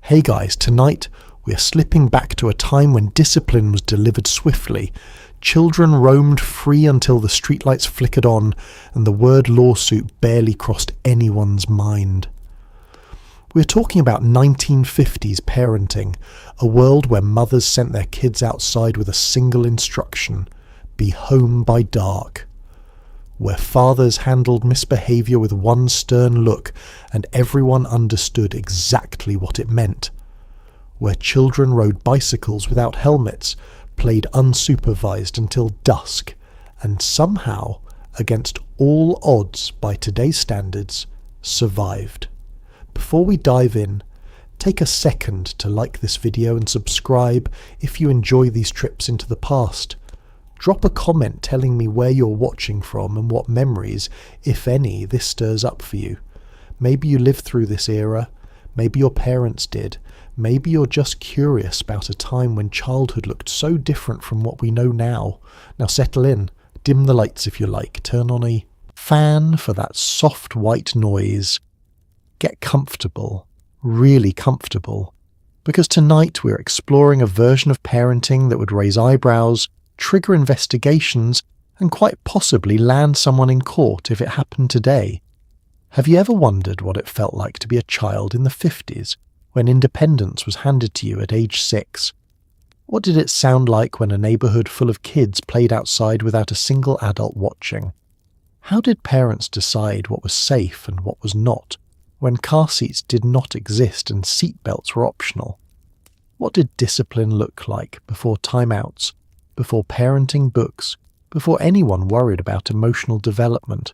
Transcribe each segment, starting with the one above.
Hey guys, tonight we are slipping back to a time when discipline was delivered swiftly. Children roamed free until the streetlights flickered on and the word lawsuit barely crossed anyone's mind. We're talking about 1950s parenting, a world where mothers sent their kids outside with a single instruction: be home by dark. Where fathers handled misbehaviour with one stern look and everyone understood exactly what it meant. Where children rode bicycles without helmets, played unsupervised until dusk, and somehow, against all odds by today's standards, survived. Before we dive in, take a second to like this video and subscribe if you enjoy these trips into the past. Drop a comment telling me where you're watching from and what memories, if any, this stirs up for you. Maybe you lived through this era, maybe your parents did, maybe you're just curious about a time when childhood looked so different from what we know now. Now settle in, dim the lights if you like, turn on a fan for that soft white noise. Get comfortable, really comfortable, because tonight we're exploring a version of parenting that would raise eyebrows, trigger investigations, and quite possibly land someone in court if it happened today. Have you ever wondered what it felt like to be a child in the 50s, when independence was handed to you at age 6? What did it sound like when a neighbourhood full of kids played outside without a single adult watching? How did parents decide what was safe and what was not, when car seats did not exist and seatbelts were optional? What did discipline look like before timeouts, before parenting books, before anyone worried about emotional development?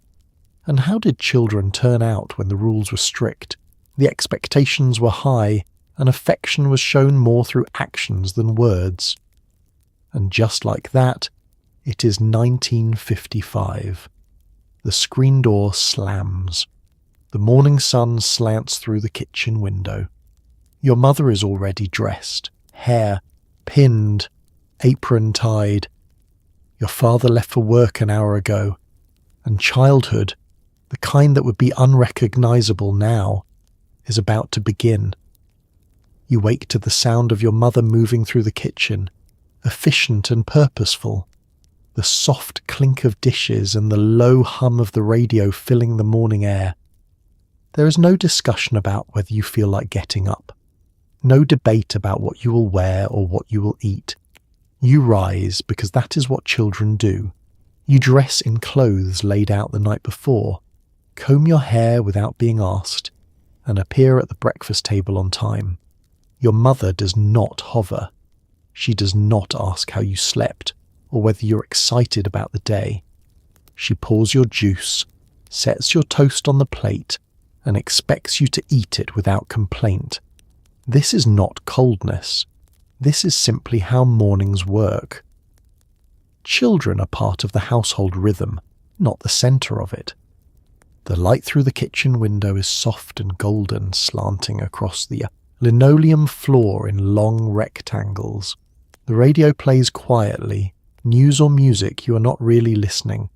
And how did children turn out when the rules were strict, the expectations were high, and affection was shown more through actions than words? And just like that, it is 1955. The screen door slams. The morning sun slants through the kitchen window. Your mother is already dressed, hair pinned, apron tied. Your father left for work an hour ago, and childhood, the kind that would be unrecognisable now, is about to begin. You wake to the sound of your mother moving through the kitchen, efficient and purposeful, the soft clink of dishes and the low hum of the radio filling the morning air. There is no discussion about whether you feel like getting up, no debate about what you will wear or what you will eat. You rise because that is what children do. You dress in clothes laid out the night before, comb your hair without being asked, and appear at the breakfast table on time. Your mother does not hover. She does not ask how you slept or whether you're excited about the day. She pours your juice, sets your toast on the plate, and expects you to eat it without complaint. This is not coldness. This is simply how mornings work. Children are part of the household rhythm, not the centre of it. The light through the kitchen window is soft and golden, slanting across the linoleum floor in long rectangles. The radio plays quietly, news or music you are not really listening.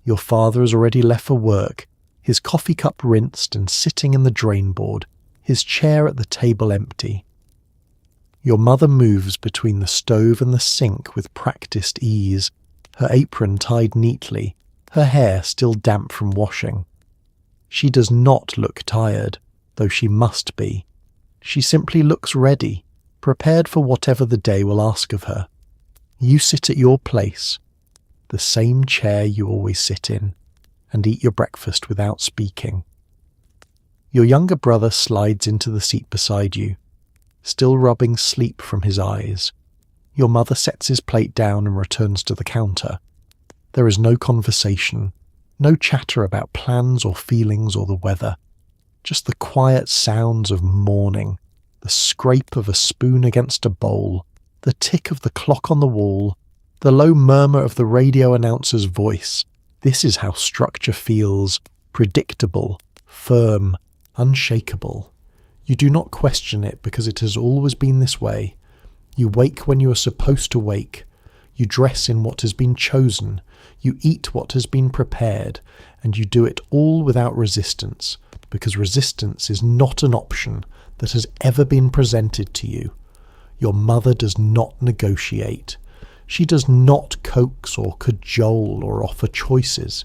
Your father has already left for work, his coffee cup rinsed and sitting in the drain board, his chair at the table empty. Your mother moves between the stove and the sink with practiced ease, her apron tied neatly, her hair still damp from washing. She does not look tired, though she must be. She simply looks ready, prepared for whatever the day will ask of her. You sit at your place, the same chair you always sit in, and eat your breakfast without speaking. Your younger brother slides into the seat beside you, still rubbing sleep from his eyes. Your mother sets his plate down and returns to the counter. There is no conversation, no chatter about plans or feelings or the weather, just the quiet sounds of morning, the scrape of a spoon against a bowl, the tick of the clock on the wall, the low murmur of the radio announcer's voice. This is how structure feels: predictable, firm, unshakable. You do not question it because it has always been this way. You wake when you are supposed to wake. You dress in what has been chosen. You eat what has been prepared. And you do it all without resistance, because resistance is not an option. that has ever been presented to you. Your mother does not negotiate. She does not coax or cajole or offer choices.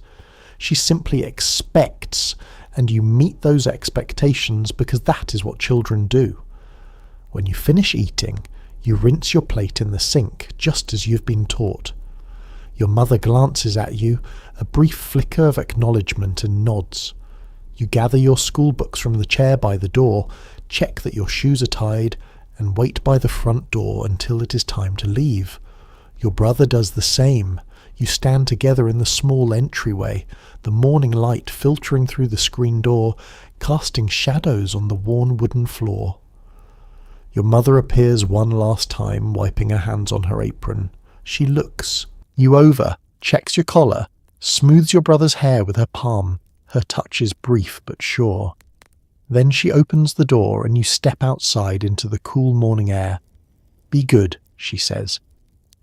She simply expects, and you meet those expectations because that is what children do. When you finish eating, you rinse your plate in the sink, just as you've been taught. Your mother glances at you, a brief flicker of acknowledgement, and nods. You gather your school books from the chair by the door, check that your shoes are tied, and wait by the front door until it is time to leave. Your brother does the same. You stand together in the small entryway, the morning light filtering through the screen door, casting shadows on the worn wooden floor. Your mother appears one last time, wiping her hands on her apron. She looks you over, checks your collar, smooths your brother's hair with her palm. Her touch is brief but sure. Then she opens the door and you step outside into the cool morning air. "Be good," she says.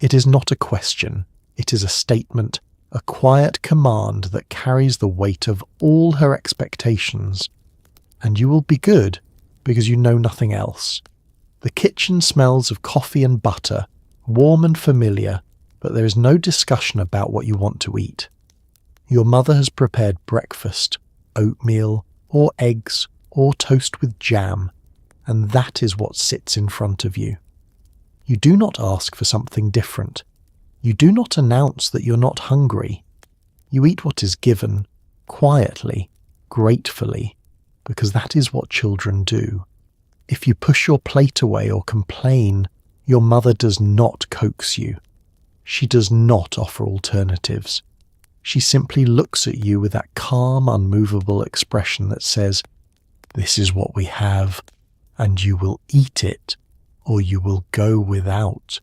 It is not a question. It is a statement, a quiet command that carries the weight of all her expectations. And you will be good because you know nothing else. The kitchen smells of coffee and butter, warm and familiar, but there is no discussion about what you want to eat. Your mother has prepared breakfast, oatmeal, or eggs, or toast with jam, and that is what sits in front of you. You do not ask for something different. You do not announce that you're not hungry. You eat what is given, quietly, gratefully, because that is what children do. If you push your plate away or complain, your mother does not coax you. She does not offer alternatives. She simply looks at you with that calm, unmovable expression that says, "This is what we have, and you will eat it, or you will go without."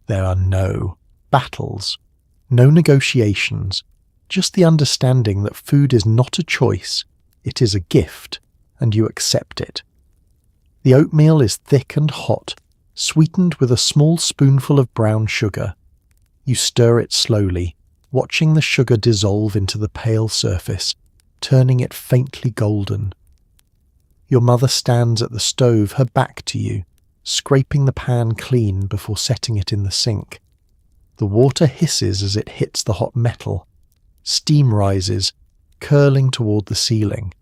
There are no battles, no negotiations, just the understanding that food is not a choice, it is a gift, and you accept it. The oatmeal is thick and hot, sweetened with a small spoonful of brown sugar. You stir it slowly, watching the sugar dissolve into the pale surface, turning it faintly golden. Your mother stands at the stove, her back to you, scraping the pan clean before setting it in the sink. The water hisses as it hits the hot metal. Steam rises, curling toward the ceiling.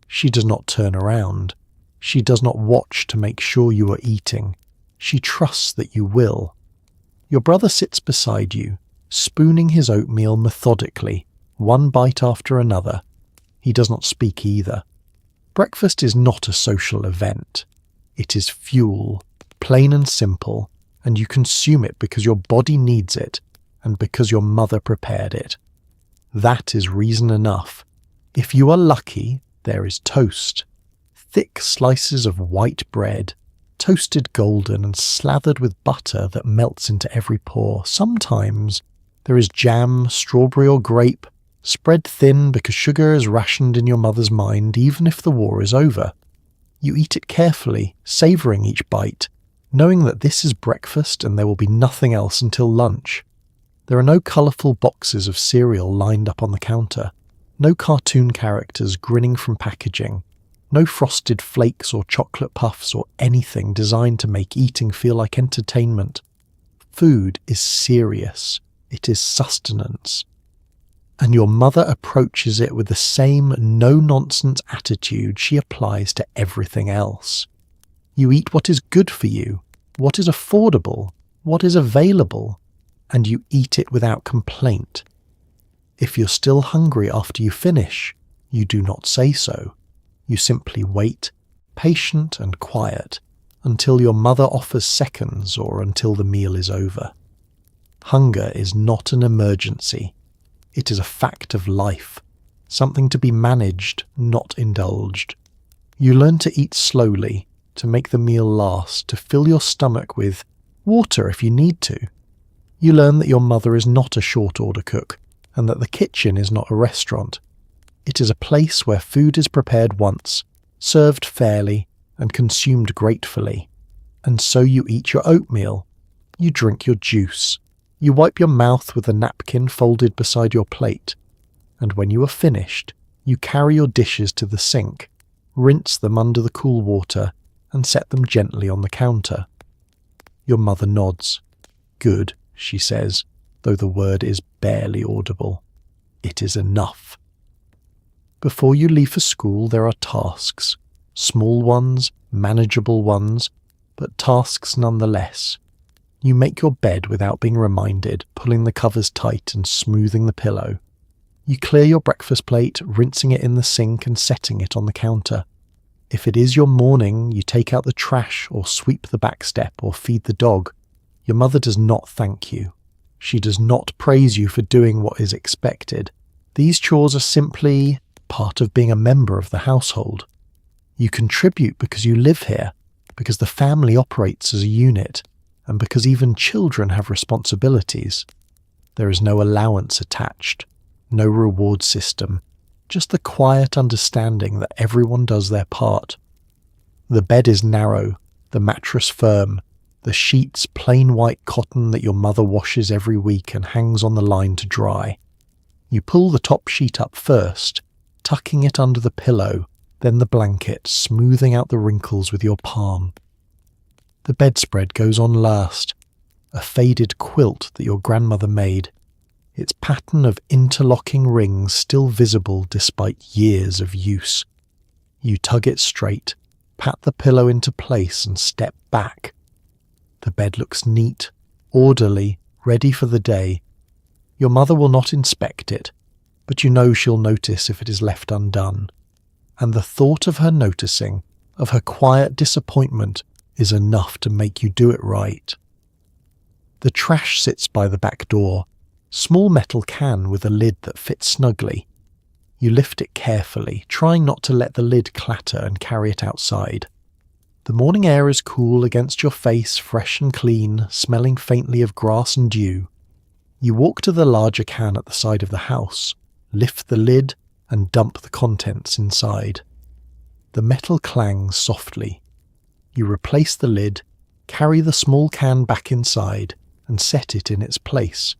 She does not turn around. She does not watch to make sure you are eating. She trusts that you will. Your brother sits beside you, spooning his oatmeal methodically, one bite after another. He does not speak either. Breakfast is not a social event. It is fuel, plain and simple, and you consume it because your body needs it and because your mother prepared it. That is reason enough. If you are lucky, there is toast. Thick slices of white bread, toasted golden and slathered with butter that melts into every pore. Sometimes there is jam, strawberry or grape, spread thin because sugar is rationed in your mother's mind even if the war is over. You eat it carefully, savouring each bite, knowing that this is breakfast and there will be nothing else until lunch. There are no colourful boxes of cereal lined up on the counter, no cartoon characters grinning from packaging, no frosted flakes or chocolate puffs or anything designed to make eating feel like entertainment. Food is serious. It is sustenance. And your mother approaches it with the same no-nonsense attitude she applies to everything else. You eat what is good for you, what is affordable, what is available, and you eat it without complaint. If you're still hungry after you finish, you do not say so. You simply wait, patient and quiet, until your mother offers seconds or until the meal is over. Hunger is not an emergency. It is a fact of life, something to be managed, not indulged. You learn to eat slowly, to make the meal last, to fill your stomach with water if you need to. You learn that your mother is not a short-order cook, and that the kitchen is not a restaurant. It is a place where food is prepared once, served fairly, and consumed gratefully. And so you eat your oatmeal. You drink your juice. You wipe your mouth with a napkin folded beside your plate. And when you are finished, you carry your dishes to the sink, rinse them under the cool water, and set them gently on the counter. Your mother nods. Good, she says, though the word is barely audible. It is enough. Before you leave for school, there are tasks. Small ones, manageable ones, but tasks nonetheless. You make your bed without being reminded, pulling the covers tight and smoothing the pillow. You clear your breakfast plate, rinsing it in the sink and setting it on the counter. If it is your morning, you take out the trash or sweep the back step or feed the dog. Your mother does not thank you. She does not praise you for doing what is expected. These chores are simply part of being a member of the household. You contribute because you live here, because the family operates as a unit, and because even children have responsibilities. There is no allowance attached, no reward system, just the quiet understanding that everyone does their part. The bed is narrow, the mattress firm, the sheets plain white cotton that your mother washes every week and hangs on the line to dry. You pull the top sheet up first, tucking it under the pillow, then the blanket, smoothing out the wrinkles with your palm. The bedspread goes on last, a faded quilt that your grandmother made, its pattern of interlocking rings still visible despite years of use. You tug it straight, pat the pillow into place and step back. The bed looks neat, orderly, ready for the day. Your mother will not inspect it, but you know she'll notice if it is left undone. And the thought of her noticing, of her quiet disappointment, is enough to make you do it right. The trash sits by the back door, small metal can with a lid that fits snugly. You lift it carefully, trying not to let the lid clatter and carry it outside. The morning air is cool against your face, fresh and clean, smelling faintly of grass and dew. You walk to the larger can at the side of the house, lift the lid, and dump the contents inside. The metal clangs softly. You replace the lid, carry the small can back inside, and set it in its place.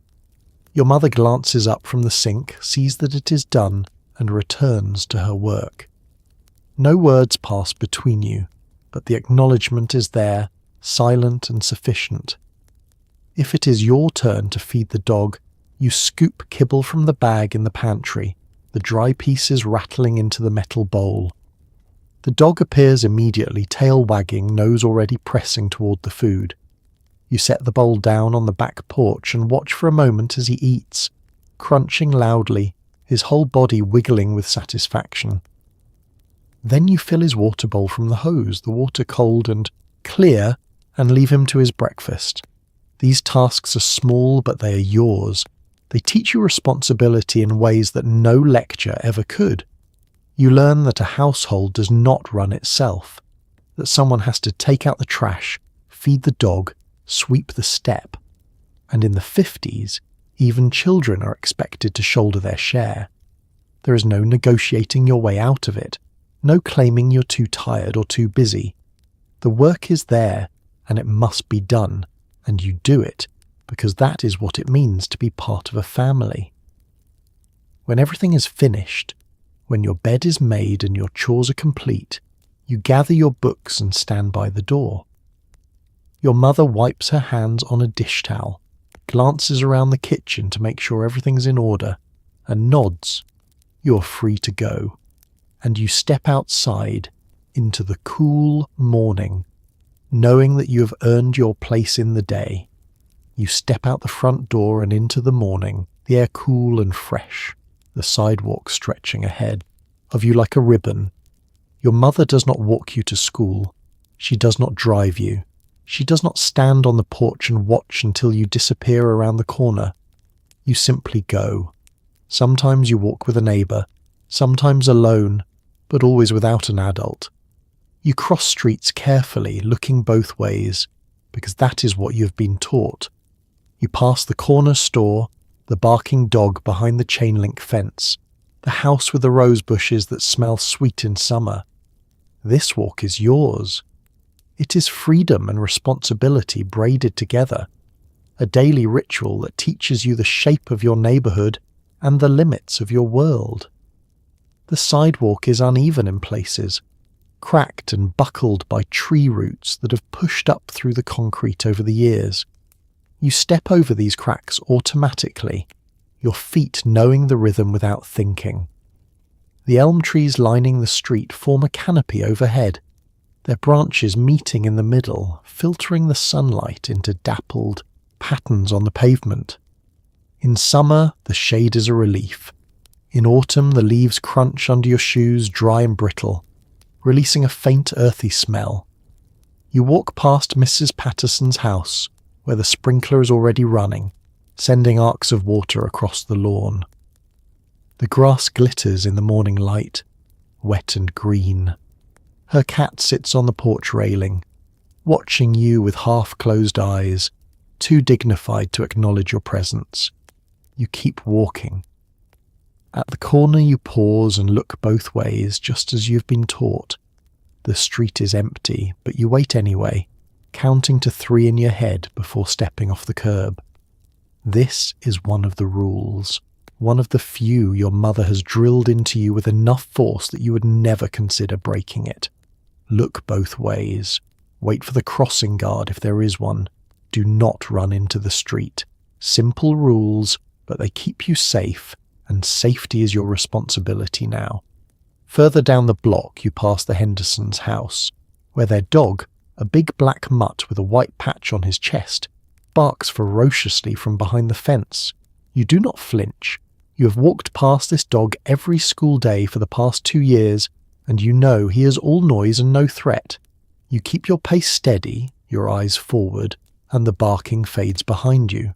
Your mother glances up from the sink, sees that it is done, and returns to her work. No words pass between you, but the acknowledgement is there, silent and sufficient. If it is your turn to feed the dog, you scoop kibble from the bag in the pantry, the dry pieces rattling into the metal bowl. The dog appears immediately, tail wagging, nose already pressing toward the food. You set the bowl down on the back porch and watch for a moment as he eats, crunching loudly, his whole body wiggling with satisfaction. Then you fill his water bowl from the hose, the water cold and clear, and leave him to his breakfast. These tasks are small, but they are yours. They teach you responsibility in ways that no lecture ever could. You learn that a household does not run itself, that someone has to take out the trash, feed the dog, sweep the step. And in the 50s, even children are expected to shoulder their share. There is no negotiating your way out of it, no claiming you're too tired or too busy. The work is there, and it must be done, and you do it, because that is what it means to be part of a family. When everything is finished, when your bed is made and your chores are complete, you gather your books and stand by the door. Your mother wipes her hands on a dish towel, glances around the kitchen to make sure everything's in order, and nods. You're free to go. And you step outside into the cool morning, knowing that you have earned your place in the day. You step out the front door and into the morning, the air cool and fresh, the sidewalk stretching ahead of you like a ribbon. Your mother does not walk you to school. She does not drive you. She does not stand on the porch and watch until you disappear around the corner. You simply go. Sometimes you walk with a neighbour, sometimes alone, but always without an adult. You cross streets carefully, looking both ways, because that is what you have been taught. You pass the corner store, the barking dog behind the chain-link fence, the house with the rose bushes that smell sweet in summer. This walk is yours. It is freedom and responsibility braided together, a daily ritual that teaches you the shape of your neighbourhood and the limits of your world. The sidewalk is uneven in places, cracked and buckled by tree roots that have pushed up through the concrete over the years. You step over these cracks automatically, your feet knowing the rhythm without thinking. The elm trees lining the street form a canopy overhead, their branches meeting in the middle, filtering the sunlight into dappled patterns on the pavement. In summer, the shade is a relief. In autumn, the leaves crunch under your shoes, dry and brittle, releasing a faint earthy smell. You walk past Mrs. Patterson's house, where the sprinkler is already running, sending arcs of water across the lawn. The grass glitters in the morning light, wet and green. Her cat sits on the porch railing, watching you with half-closed eyes, too dignified to acknowledge your presence. You keep walking. At the corner you pause and look both ways, just as you've been taught. The street is empty, but you wait anyway, counting to 3 in your head before stepping off the curb. This is one of the rules, one of the few your mother has drilled into you with enough force that you would never consider breaking it. Look both ways. Wait for the crossing guard if there is one. Do not run into the street. Simple rules, but they keep you safe, and safety is your responsibility now. Further down the block you pass the Hendersons' house, where their dog, a big black mutt with a white patch on his chest, barks ferociously from behind the fence. You do not flinch. You have walked past this dog every school day for the past 2 years, and you know he is all noise and no threat. You keep your pace steady, your eyes forward, and the barking fades behind you.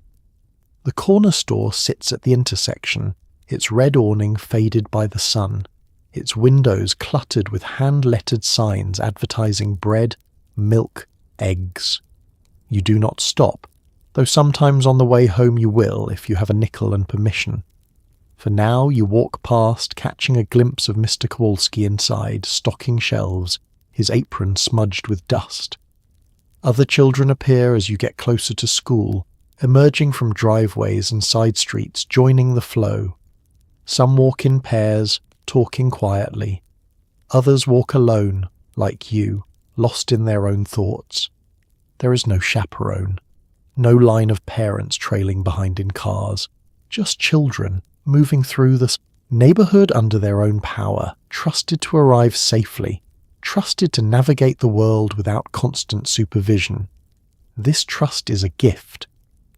The corner store sits at the intersection, its red awning faded by the sun, its windows cluttered with hand-lettered signs advertising bread, milk, eggs. You do not stop, though sometimes on the way home you will if you have a nickel and permission. For now you walk past, catching a glimpse of Mr. Kowalski inside, stocking shelves, his apron smudged with dust. Other children appear as you get closer to school, emerging from driveways and side streets, joining the flow. Some walk in pairs, talking quietly. Others walk alone, like you, lost in their own thoughts. There is no chaperone, no line of parents trailing behind in cars, just children moving through this neighborhood under their own power, trusted to arrive safely, trusted to navigate the world without constant supervision. This trust is a gift,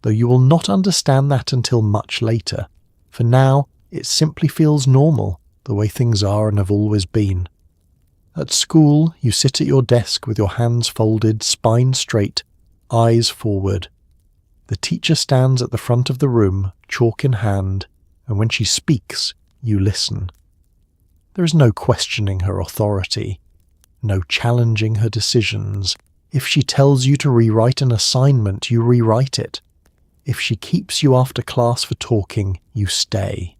though you will not understand that until much later. For now, it simply feels normal, the way things are and have always been. At school, you sit at your desk with your hands folded, spine straight, eyes forward. The teacher stands at the front of the room, chalk in hand, and when she speaks, you listen. There is no questioning her authority, no challenging her decisions. If she tells you to rewrite an assignment, you rewrite it. If she keeps you after class for talking, you stay.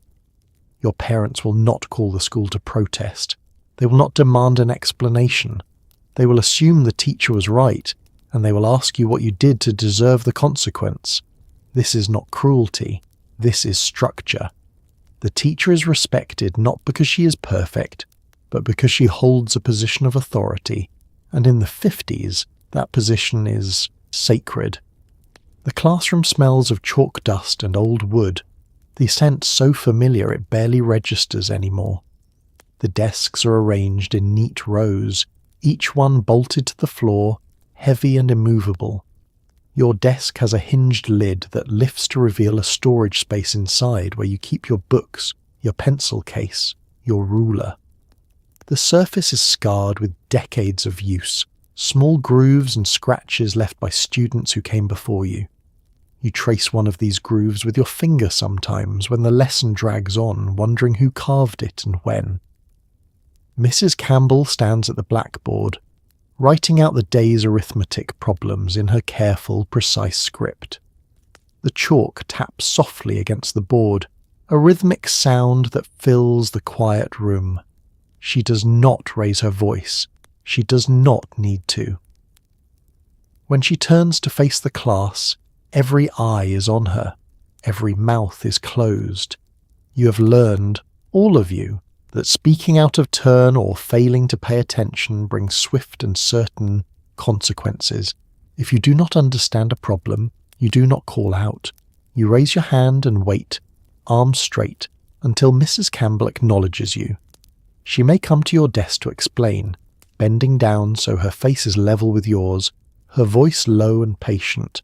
Your parents will not call the school to protest. They will not demand an explanation. They will assume the teacher was right, and they will ask you what you did to deserve the consequence. This is not cruelty. This is structure. The teacher is respected not because she is perfect, but because she holds a position of authority, and in the 50s, that position is sacred. The classroom smells of chalk dust and old wood, the scent so familiar it barely registers anymore. The desks are arranged in neat rows, each one bolted to the floor, heavy and immovable. Your desk has a hinged lid that lifts to reveal a storage space inside where you keep your books, your pencil case, your ruler. The surface is scarred with decades of use, small grooves and scratches left by students who came before you. You trace one of these grooves with your finger sometimes when the lesson drags on, wondering who carved it and when. Mrs. Campbell stands at the blackboard, writing out the day's arithmetic problems in her careful, precise script. The chalk taps softly against the board, a rhythmic sound that fills the quiet room. She does not raise her voice. She does not need to. When she turns to face the class, every eye is on her. Every mouth is closed. You have learned, all of you, that speaking out of turn or failing to pay attention brings swift and certain consequences. If you do not understand a problem, you do not call out. You raise your hand and wait, arms straight, until Mrs. Campbell acknowledges you. She may come to your desk to explain, bending down so her face is level with yours, her voice low and patient.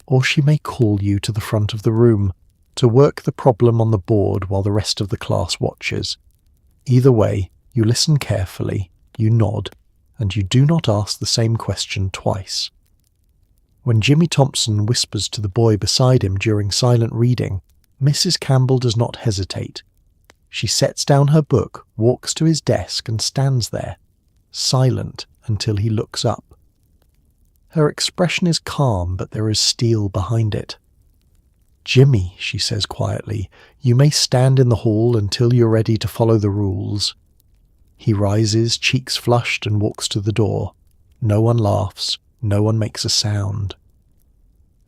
Or she may call you to the front of the room to work the problem on the board while the rest of the class watches. Either way, you listen carefully, you nod, and you do not ask the same question twice. When Jimmy Thompson whispers to the boy beside him during silent reading, Mrs. Campbell does not hesitate. She sets down her book, walks to his desk and stands there, silent until he looks up. Her expression is calm, but there is steel behind it. "Jimmy," she says quietly, "you may stand in the hall until you're ready to follow the rules." He rises, cheeks flushed, and walks to the door. No one laughs. No one makes a sound.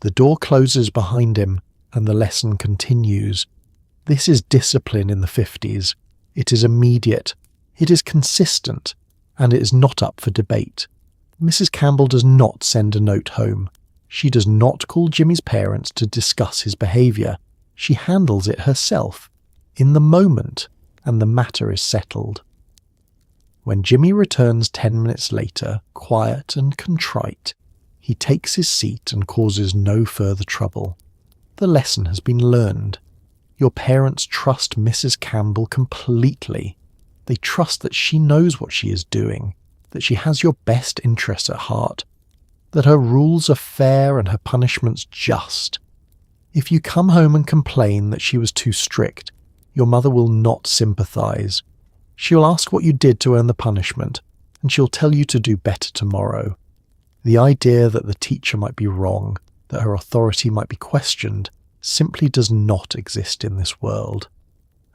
The door closes behind him, and the lesson continues. This is discipline in the 50s. It is immediate. It is consistent, and it is not up for debate. Mrs. Campbell does not send a note home. She does not call Jimmy's parents to discuss his behaviour. She handles it herself, in the moment, and the matter is settled. When Jimmy returns 10 minutes later, quiet and contrite, he takes his seat and causes no further trouble. The lesson has been learned. Your parents trust Mrs. Campbell completely. They trust that she knows what she is doing, that she has your best interests at heart, that her rules are fair and her punishments just. If you come home and complain that she was too strict, your mother will not sympathise. She will ask what you did to earn the punishment, and she'll tell you to do better tomorrow. The idea that the teacher might be wrong, that her authority might be questioned, simply does not exist in this world.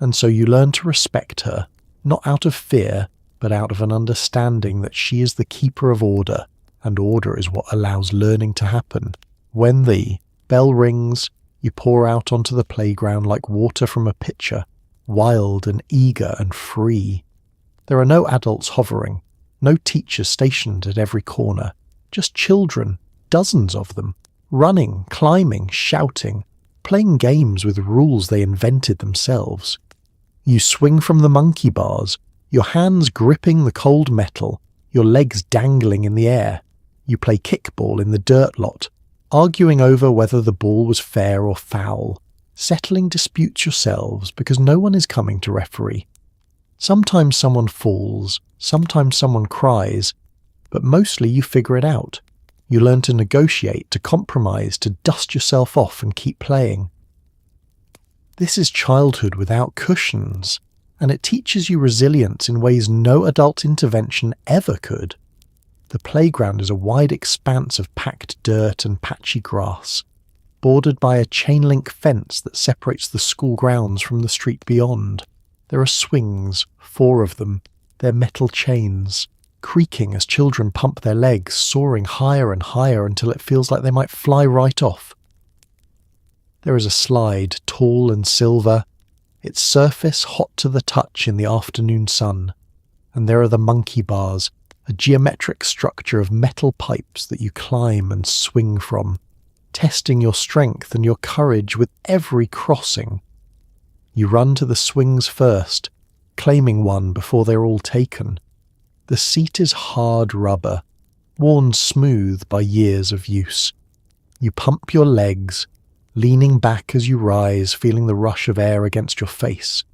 And so you learn to respect her, not out of fear, but out of an understanding that she is the keeper of order, and order is what allows learning to happen. When the bell rings, you pour out onto the playground like water from a pitcher, wild and eager and free. There are no adults hovering, no teachers stationed at every corner, just children, dozens of them, running, climbing, shouting, playing games with rules they invented themselves. You swing from the monkey bars, your hands gripping the cold metal, your legs dangling in the air. You play kickball in the dirt lot, arguing over whether the ball was fair or foul, settling disputes yourselves because no one is coming to referee. Sometimes someone falls, sometimes someone cries, but mostly you figure it out. You learn to negotiate, to compromise, to dust yourself off and keep playing. This is childhood without cushions, and it teaches you resilience in ways no adult intervention ever could. The playground is a wide expanse of packed dirt and patchy grass, bordered by a chain-link fence that separates the school grounds from the street beyond. There are swings, 4 of them, their metal chains, creaking as children pump their legs, soaring higher and higher until it feels like they might fly right off. There is a slide, tall and silver, its surface hot to the touch in the afternoon sun. And there are the monkey bars, a geometric structure of metal pipes that you climb and swing from, testing your strength and your courage with every crossing. You run to the swings first, claiming one before they're all taken. The seat is hard rubber, worn smooth by years of use. You pump your legs, leaning back as you rise, feeling the rush of air against your face.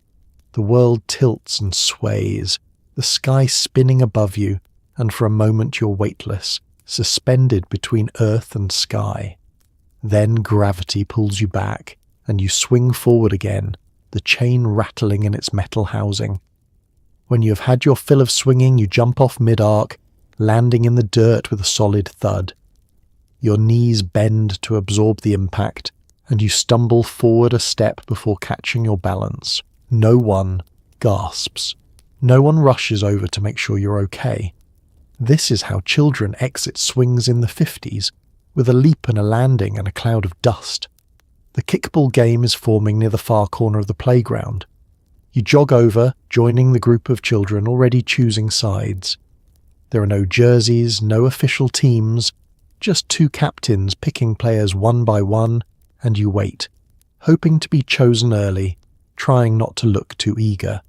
The world tilts and sways, the sky spinning above you, and for a moment you're weightless, suspended between earth and sky. Then gravity pulls you back, and you swing forward again, the chain rattling in its metal housing. When you have had your fill of swinging, you jump off mid-arc, landing in the dirt with a solid thud. Your knees bend to absorb the impact, and you stumble forward a step before catching your balance. No one gasps. No one rushes over to make sure you're okay. This is how children exit swings in the 50s, with a leap and a landing and a cloud of dust. The kickball game is forming near the far corner of the playground. You jog over, joining the group of children already choosing sides. There are no jerseys, no official teams, just two captains picking players one by one, and you wait, hoping to be chosen early, trying not to look too eager.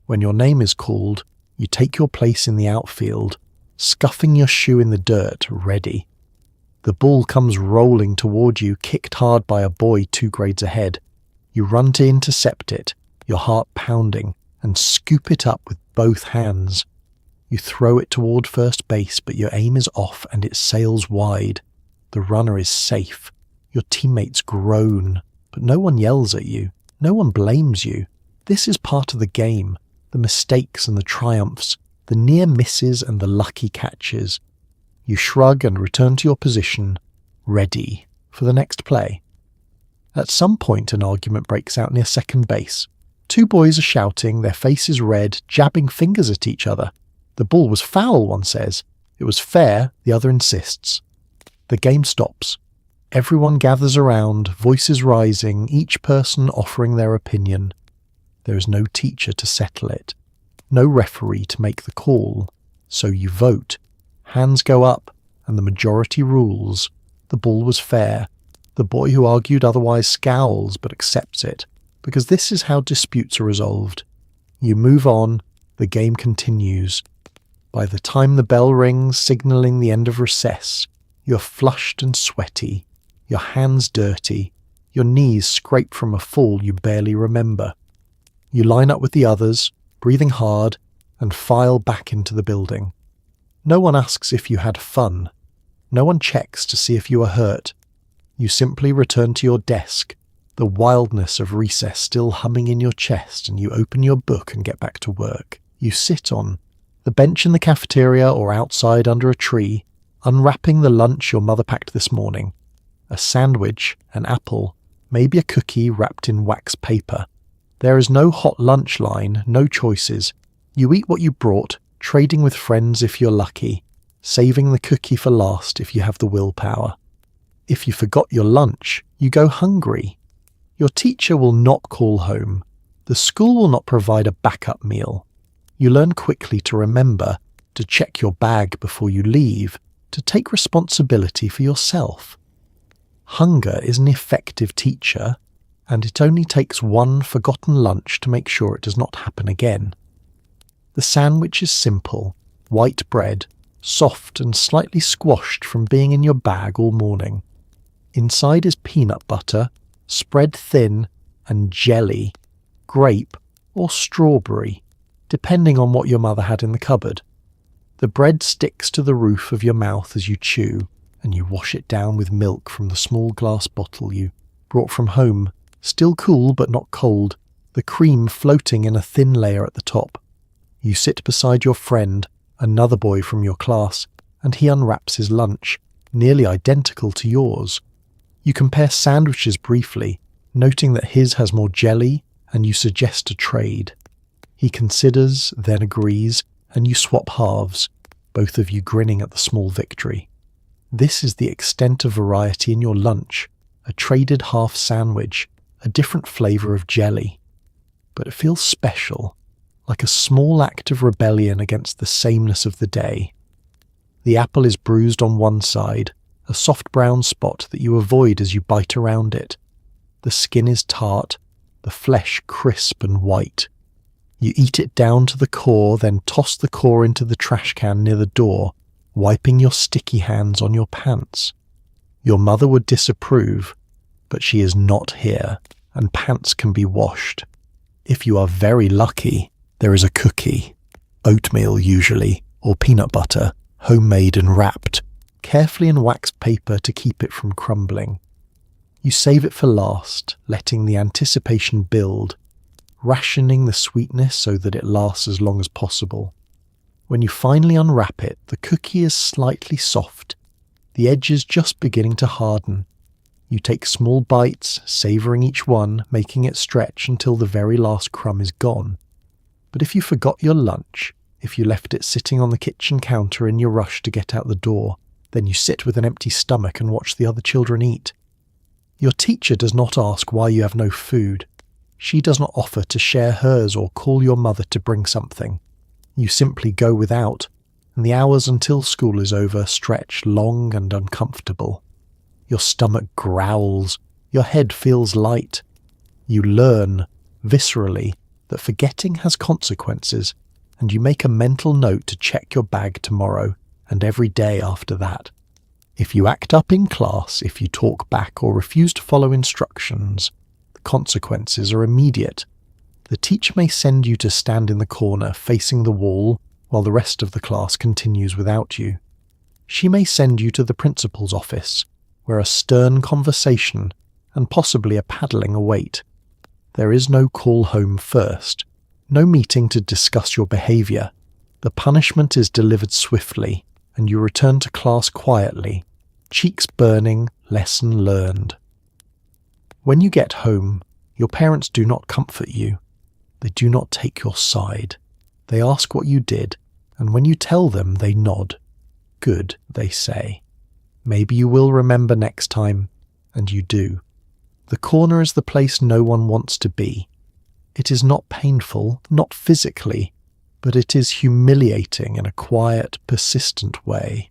When your name is called, you take your place in the outfield, scuffing your shoe in the dirt, ready. The ball comes rolling toward you, kicked hard by a boy 2 grades ahead. You run to intercept it, your heart pounding, and scoop it up with both hands. You throw it toward first base, but your aim is off and it sails wide. The runner is safe. Your teammates groan, but no one yells at you. No one blames you. This is part of the game. The mistakes and the triumphs, the near misses and the lucky catches. You shrug and return to your position, ready for the next play. At some point, an argument breaks out near second base. 2 boys are shouting, their faces red, jabbing fingers at each other. The ball was foul, one says. It was fair, the other insists. The game stops. Everyone gathers around, voices rising, each person offering their opinion. There is no teacher to settle it, no referee to make the call. So you vote. Hands go up, and the majority rules. The ball was fair. The boy who argued otherwise scowls but accepts it, because this is how disputes are resolved. You move on, the game continues. By the time the bell rings, signalling the end of recess, you're flushed and sweaty, your hands dirty, your knees scraped from a fall you barely remember. You line up with the others, breathing hard, and file back into the building. No one asks if you had fun. No one checks to see if you are hurt. You simply return to your desk, the wildness of recess still humming in your chest, and you open your book and get back to work. You sit on the bench in the cafeteria or outside under a tree, unwrapping the lunch your mother packed this morning. A sandwich, an apple, maybe a cookie wrapped in wax paper. There is no hot lunch line, no choices. You eat what you brought, trading with friends if you're lucky, saving the cookie for last if you have the willpower. If you forgot your lunch, you go hungry. Your teacher will not call home. The school will not provide a backup meal. You learn quickly to remember, to check your bag before you leave, to take responsibility for yourself. Hunger is an effective teacher, and it only takes one forgotten lunch to make sure it does not happen again. The sandwich is simple, white bread, soft and slightly squashed from being in your bag all morning. Inside is peanut butter, spread thin, and jelly, grape or strawberry, depending on what your mother had in the cupboard. The bread sticks to the roof of your mouth as you chew, and you wash it down with milk from the small glass bottle you brought from home, still cool but not cold, the cream floating in a thin layer at the top. You sit beside your friend, another boy from your class, and he unwraps his lunch, nearly identical to yours. You compare sandwiches briefly, noting that his has more jelly, and you suggest a trade. He considers, then agrees, and you swap halves, both of you grinning at the small victory. This is the extent of variety in your lunch, a traded half sandwich, a different flavour of jelly. But it feels special, like a small act of rebellion against the sameness of the day. The apple is bruised on one side, a soft brown spot that you avoid as you bite around it. The skin is tart, the flesh crisp and white. You eat it down to the core, then toss the core into the trash can near the door, wiping your sticky hands on your pants. Your mother would disapprove, but she is not here, and pants can be washed. If you are very lucky, there is a cookie, oatmeal usually, or peanut butter, homemade and wrapped, carefully in wax paper to keep it from crumbling. You save it for last, letting the anticipation build, rationing the sweetness so that it lasts as long as possible. When you finally unwrap it, the cookie is slightly soft, the edges just beginning to harden. You take small bites, savouring each one, making it stretch until the very last crumb is gone. But if you forgot your lunch, if you left it sitting on the kitchen counter in your rush to get out the door, then you sit with an empty stomach and watch the other children eat. Your teacher does not ask why you have no food. She does not offer to share hers or call your mother to bring something. You simply go without, and the hours until school is over stretch long and uncomfortable. Your stomach growls, your head feels light. You learn, viscerally, that forgetting has consequences, and you make a mental note to check your bag tomorrow and every day after that. If you act up in class, if you talk back or refuse to follow instructions, the consequences are immediate. The teacher may send you to stand in the corner facing the wall while the rest of the class continues without you. She may send you to the principal's office, where a stern conversation and possibly a paddling await. There is no call home first, no meeting to discuss your behaviour. The punishment is delivered swiftly, and you return to class quietly, cheeks burning, lesson learned. When you get home, your parents do not comfort you. They do not take your side. They ask what you did, and when you tell them, they nod. Good, they say. Maybe you will remember next time, and you do. The corner is the place no one wants to be. It is not painful, not physically, but it is humiliating in a quiet, persistent way.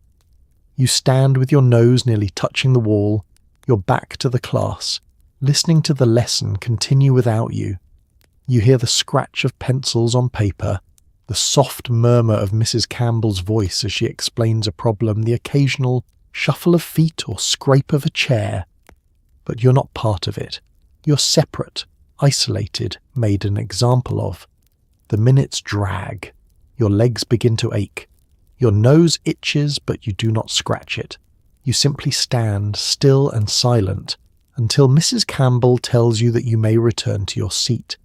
You stand with your nose nearly touching the wall, your back to the class, listening to the lesson continue without you. You hear the scratch of pencils on paper, the soft murmur of Mrs. Campbell's voice as she explains a problem, the occasional shuffle of feet or scrape of a chair. But you're not part of it. You're separate, isolated, made an example of. The minutes drag. Your legs begin to ache. Your nose itches, but you do not scratch it. You simply stand still and silent until Mrs. Campbell tells you that you may return to your seat.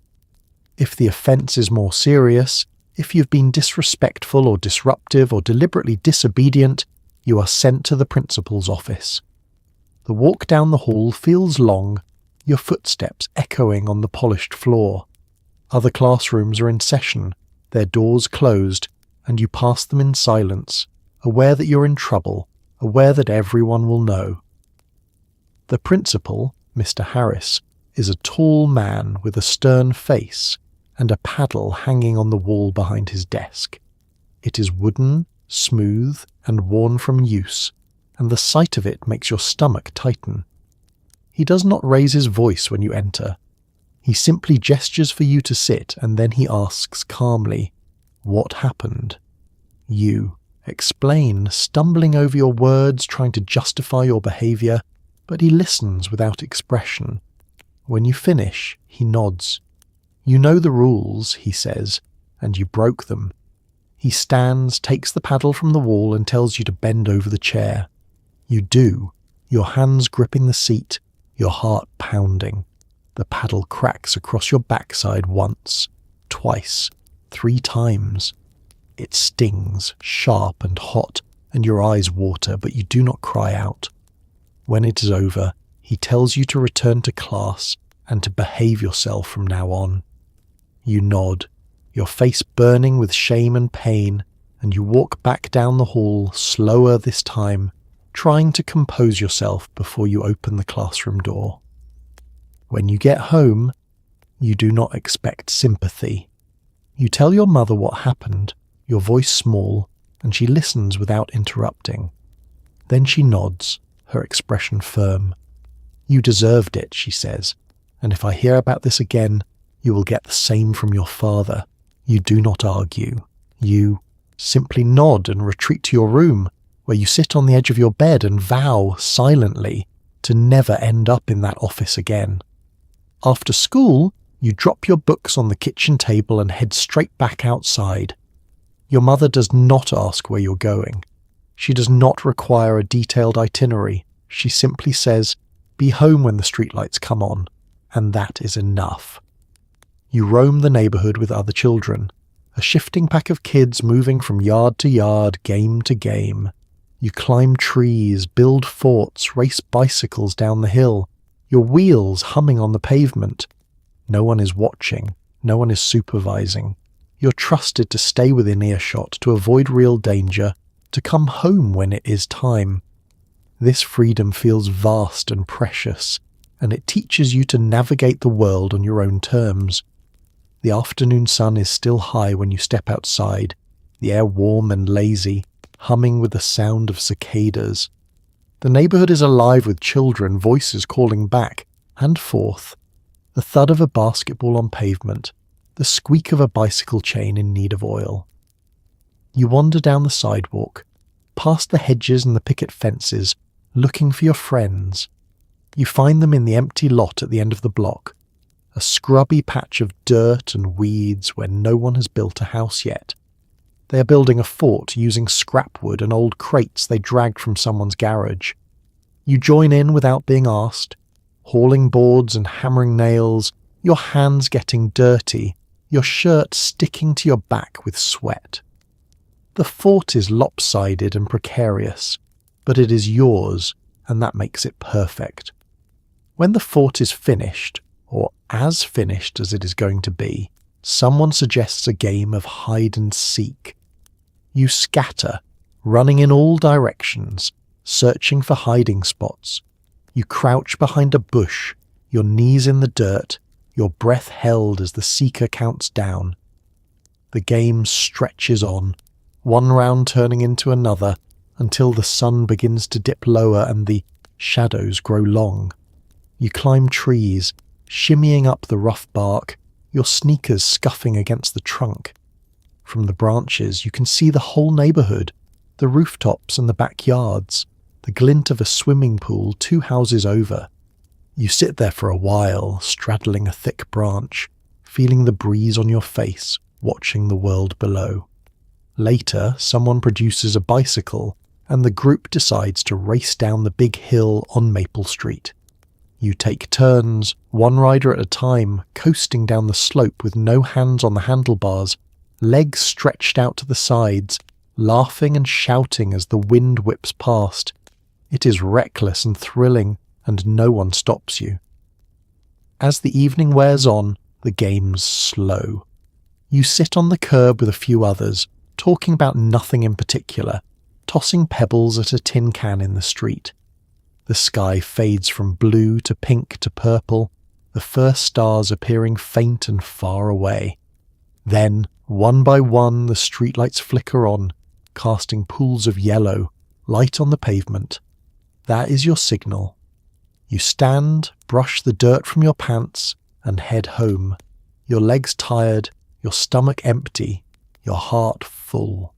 If the offence is more serious, if you've been disrespectful or disruptive or deliberately disobedient, you are sent to the principal's office. The walk down the hall feels long, your footsteps echoing on the polished floor. Other classrooms are in session, their doors closed, and you pass them in silence, aware that you're in trouble, aware that everyone will know. The principal, Mr. Harris, is a tall man with a stern face and a paddle hanging on the wall behind his desk. It is wooden, smooth, and worn from use, and the sight of it makes your stomach tighten. He does not raise his voice when you enter. He simply gestures for you to sit, and then he asks calmly, "What happened?" You explain, stumbling over your words, trying to justify your behaviour, but he listens without expression. When you finish, he nods. You know the rules, he says, and you broke them. He stands, takes the paddle from the wall and tells you to bend over the chair. You do, your hands gripping the seat, your heart pounding. The paddle cracks across your backside once, twice, 3 times. It stings, sharp and hot, and your eyes water, but you do not cry out. When it is over, he tells you to return to class and to behave yourself from now on. You nod, your face burning with shame and pain, and you walk back down the hall, slower this time, trying to compose yourself before you open the classroom door. When you get home, you do not expect sympathy. You tell your mother what happened, your voice small, and she listens without interrupting. Then she nods, her expression firm. "You deserved it," she says, "and if I hear about this again, you will get the same from your father." You do not argue. You simply nod and retreat to your room, where you sit on the edge of your bed and vow, silently, to never end up in that office again. After school, you drop your books on the kitchen table and head straight back outside. Your mother does not ask where you're going. She does not require a detailed itinerary. She simply says, "Be home when the streetlights come on," and that is enough. You roam the neighbourhood with other children, a shifting pack of kids moving from yard to yard, game to game. You climb trees, build forts, race bicycles down the hill, your wheels humming on the pavement. No one is watching, no one is supervising. You're trusted to stay within earshot, to avoid real danger, to come home when it is time. This freedom feels vast and precious. and it teaches you to navigate the world on your own terms. The afternoon sun is still high when you step outside, the air warm and lazy, humming with the sound of cicadas. The neighbourhood is alive with children, voices calling back and forth, the thud of a basketball on pavement, the squeak of a bicycle chain in need of oil. You wander down the sidewalk, past the hedges and the picket fences, looking for your friends. You find them in the empty lot at the end of the block, a scrubby patch of dirt and weeds where no one has built a house yet. They are building a fort using scrap wood and old crates they dragged from someone's garage. You join in without being asked, hauling boards and hammering nails, your hands getting dirty, your shirt sticking to your back with sweat. The fort is lopsided and precarious, but it is yours, and that makes it perfect. When the fort is finished, or as finished as it is going to be, someone suggests a game of hide and seek. You scatter, running in all directions, searching for hiding spots. You crouch behind a bush, your knees in the dirt, your breath held as the seeker counts down. The game stretches on, one round turning into another, until the sun begins to dip lower and the shadows grow long. You climb trees, shimmying up the rough bark, your sneakers scuffing against the trunk. From the branches you can see the whole neighbourhood, the rooftops and the backyards, the glint of a swimming pool 2 houses over. You sit there for a while, straddling a thick branch, feeling the breeze on your face, watching the world below. Later, someone produces a bicycle, and the group decides to race down the big hill on Maple Street. You take turns, one rider at a time, coasting down the slope with no hands on the handlebars, legs stretched out to the sides, laughing and shouting as the wind whips past. It is reckless and thrilling, and no one stops you. As the evening wears on, the game's slow. You sit on the curb with a few others, talking about nothing in particular, tossing pebbles at a tin can in the street. The sky fades from blue to pink to purple, the first stars appearing faint and far away. Then, one by one, the streetlights flicker on, casting pools of yellow, light on the pavement. That is your signal. You stand, brush the dirt from your pants, and head home, your legs tired, your stomach empty, your heart full.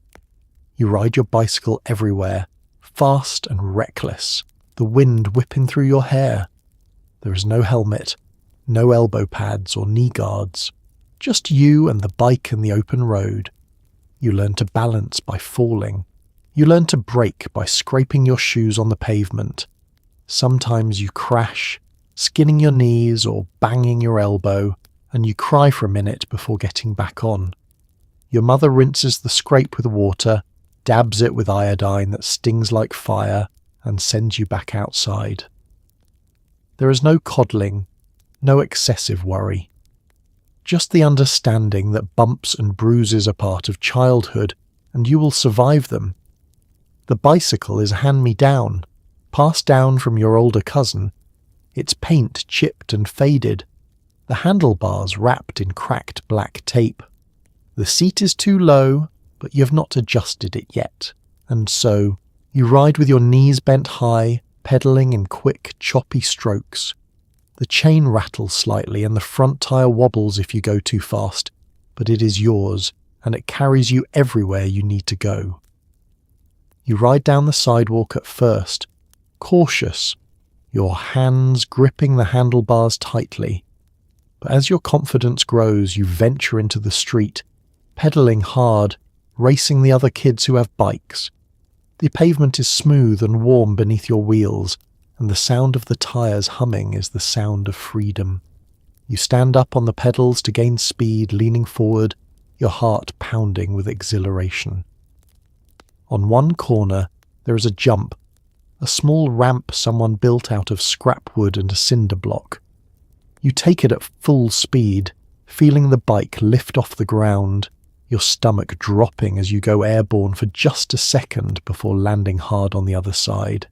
You ride your bicycle everywhere, fast and reckless, the wind whipping through your hair. There is no helmet, no elbow pads or knee guards, just you and the bike and the open road. You learn to balance by falling. You learn to brake by scraping your shoes on the pavement. Sometimes you crash, skinning your knees or banging your elbow, and you cry for a minute before getting back on. Your mother rinses the scrape with water, dabs it with iodine that stings like fire, and sends you back outside. There is no coddling, no excessive worry. Just the understanding that bumps and bruises are part of childhood, and you will survive them. The bicycle is a hand-me-down, passed down from your older cousin, its paint chipped and faded, the handlebars wrapped in cracked black tape. The seat is too low, but you have not adjusted it yet, and so you ride with your knees bent high, pedalling in quick, choppy strokes. The chain rattles slightly and the front tyre wobbles if you go too fast, but it is yours, and it carries you everywhere you need to go. You ride down the sidewalk at first, cautious, your hands gripping the handlebars tightly. But as your confidence grows, you venture into the street, pedalling hard, racing the other kids who have bikes. The pavement is smooth and warm beneath your wheels, and the sound of the tyres humming is the sound of freedom. You stand up on the pedals to gain speed, leaning forward, your heart pounding with exhilaration. On one corner, there is a jump, a small ramp someone built out of scrap wood and a cinder block. You take it at full speed, feeling the bike lift off the ground, your stomach dropping as you go airborne for just a second before landing hard on the other side.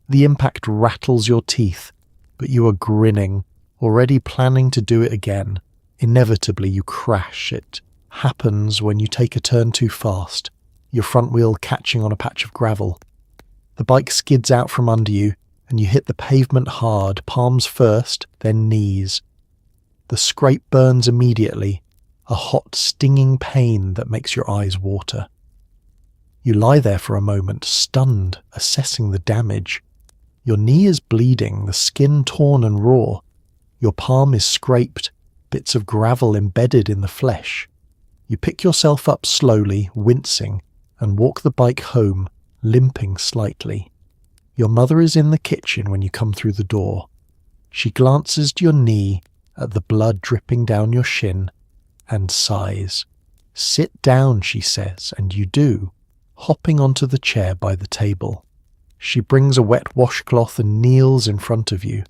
The impact rattles your teeth, but you are grinning, already planning to do it again. Inevitably, you crash. It happens when you take a turn too fast, your front wheel catching on a patch of gravel. The bike skids out from under you, and you hit the pavement hard, palms first, then knees. The scrape burns immediately, a hot, stinging pain that makes your eyes water. You lie there for a moment, stunned, assessing the damage. Your knee is bleeding, the skin torn and raw. Your palm is scraped, bits of gravel embedded in the flesh. You pick yourself up slowly, wincing, and walk the bike home, limping slightly. Your mother is in the kitchen when you come through the door. She glances to your knee, at the blood dripping down your shin, and sighs. "Sit down," she says, and you do, hopping onto the chair by the table. She brings a wet washcloth and kneels in front of you,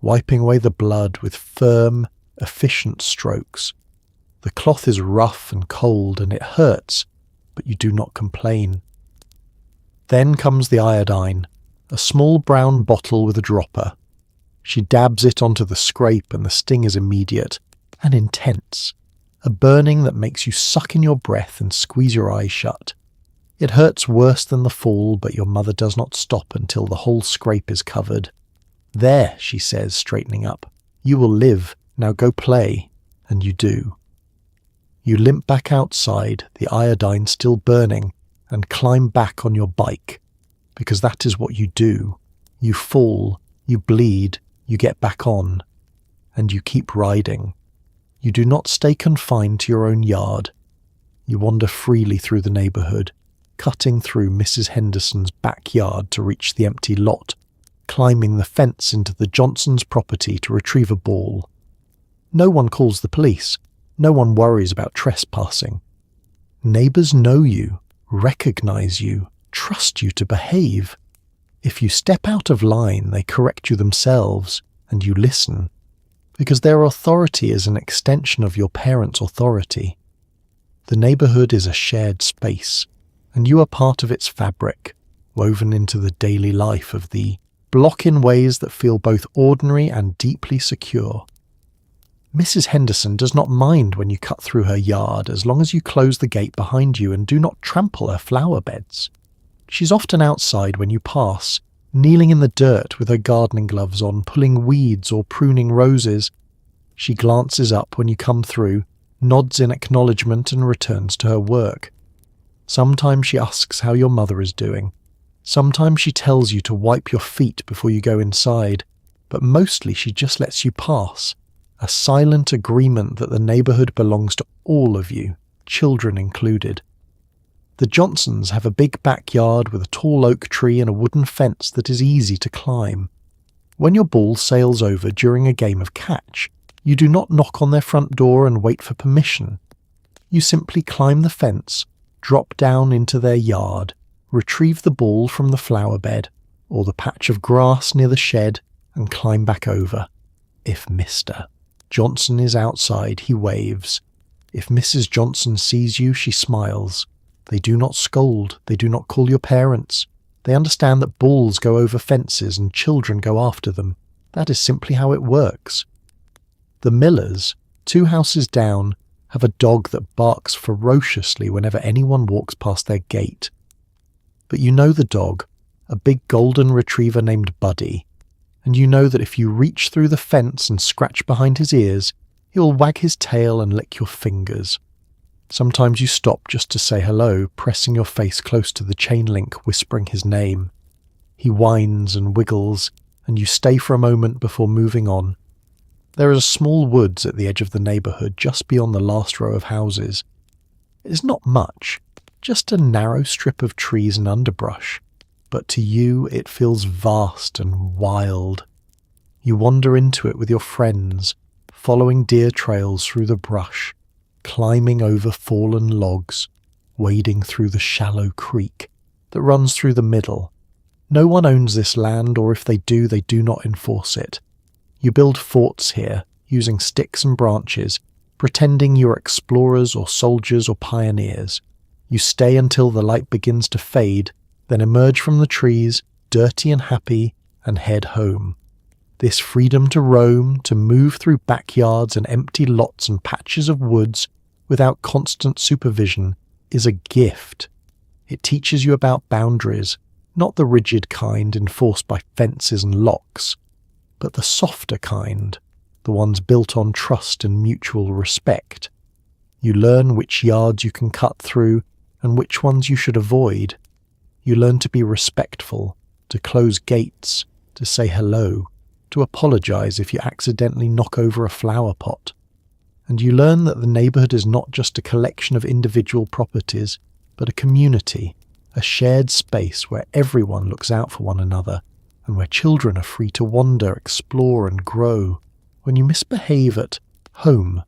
wiping away the blood with firm, efficient strokes. The cloth is rough and cold and it hurts, but you do not complain. Then comes the iodine, a small brown bottle with a dropper. She dabs it onto the scrape and the sting is immediate and intense, a burning that makes you suck in your breath and squeeze your eyes shut. It hurts worse than the fall, but your mother does not stop until the whole scrape is covered. "There," she says, straightening up. "You will live. Now go play." And you do. You limp back outside, the iodine still burning, and climb back on your bike, because that is what you do. You fall, you bleed, you get back on, and you keep riding. You do not stay confined to your own yard. You wander freely through the neighbourhood, cutting through Mrs. Henderson's backyard to reach the empty lot, climbing the fence into the Johnsons' property to retrieve a ball. No one calls the police. No one worries about trespassing. Neighbours know you, recognise you, trust you to behave. If you step out of line, they correct you themselves, and you listen, because their authority is an extension of your parents' authority. The neighbourhood is a shared space, and you are part of its fabric, woven into the daily life of the block in ways that feel both ordinary and deeply secure. Mrs. Henderson does not mind when you cut through her yard as long as you close the gate behind you and do not trample her flower beds. She's often outside when you pass, kneeling in the dirt with her gardening gloves on, pulling weeds or pruning roses. She glances up when you come through, nods in acknowledgement and returns to her work. Sometimes she asks how your mother is doing. Sometimes she tells you to wipe your feet before you go inside, but mostly she just lets you pass. A silent agreement that the neighbourhood belongs to all of you, children included. The Johnsons have a big backyard with a tall oak tree and a wooden fence that is easy to climb. When your ball sails over during a game of catch, you do not knock on their front door and wait for permission. You simply climb the fence, drop down into their yard, retrieve the ball from the flower bed or the patch of grass near the shed and climb back over. If Mr. Johnson is outside, he waves. If Mrs. Johnson sees you, she smiles. They do not scold, they do not call your parents. They understand that balls go over fences and children go after them. That is simply how it works. The Millers, 2 houses down, have a dog that barks ferociously whenever anyone walks past their gate. But you know the dog, a big golden retriever named Buddy, and you know that if you reach through the fence and scratch behind his ears, he will wag his tail and lick your fingers. Sometimes you stop just to say hello, pressing your face close to the chain link, whispering his name. He whines and wiggles, and you stay for a moment before moving on. There is a small woods at the edge of the neighbourhood just beyond the last row of houses. It is not much, just a narrow strip of trees and underbrush, but to you it feels vast and wild. You wander into it with your friends, following deer trails through the brush, climbing over fallen logs, wading through the shallow creek that runs through the middle. No one owns this land, or if they do not enforce it. You build forts here, using sticks and branches, pretending you are explorers or soldiers or pioneers. You stay until the light begins to fade, then emerge from the trees, dirty and happy, and head home. This freedom to roam, to move through backyards and empty lots and patches of woods without constant supervision, is a gift. It teaches you about boundaries, not the rigid kind enforced by fences and locks, but the softer kind, the ones built on trust and mutual respect. You learn which yards you can cut through and which ones you should avoid. You learn to be respectful, to close gates, to say hello, to apologize if you accidentally knock over a flower pot. And you learn that the neighborhood is not just a collection of individual properties, but a community, a shared space where everyone looks out for one another, and where children are free to wander, explore, and grow. When you misbehave at home,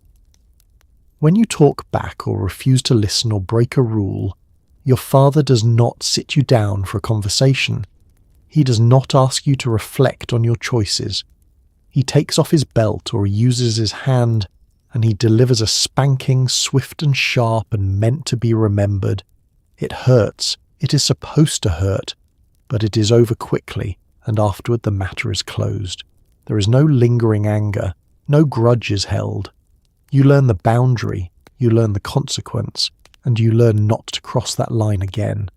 when you talk back or refuse to listen or break a rule, your father does not sit you down for a conversation. He does not ask you to reflect on your choices. He takes off his belt or uses his hand, and he delivers a spanking, swift and sharp and meant to be remembered. It hurts. It is supposed to hurt, but it is over quickly, and afterward the matter is closed. There is no lingering anger, no grudge is held. You learn the boundary, you learn the consequence, and you learn not to cross that line again.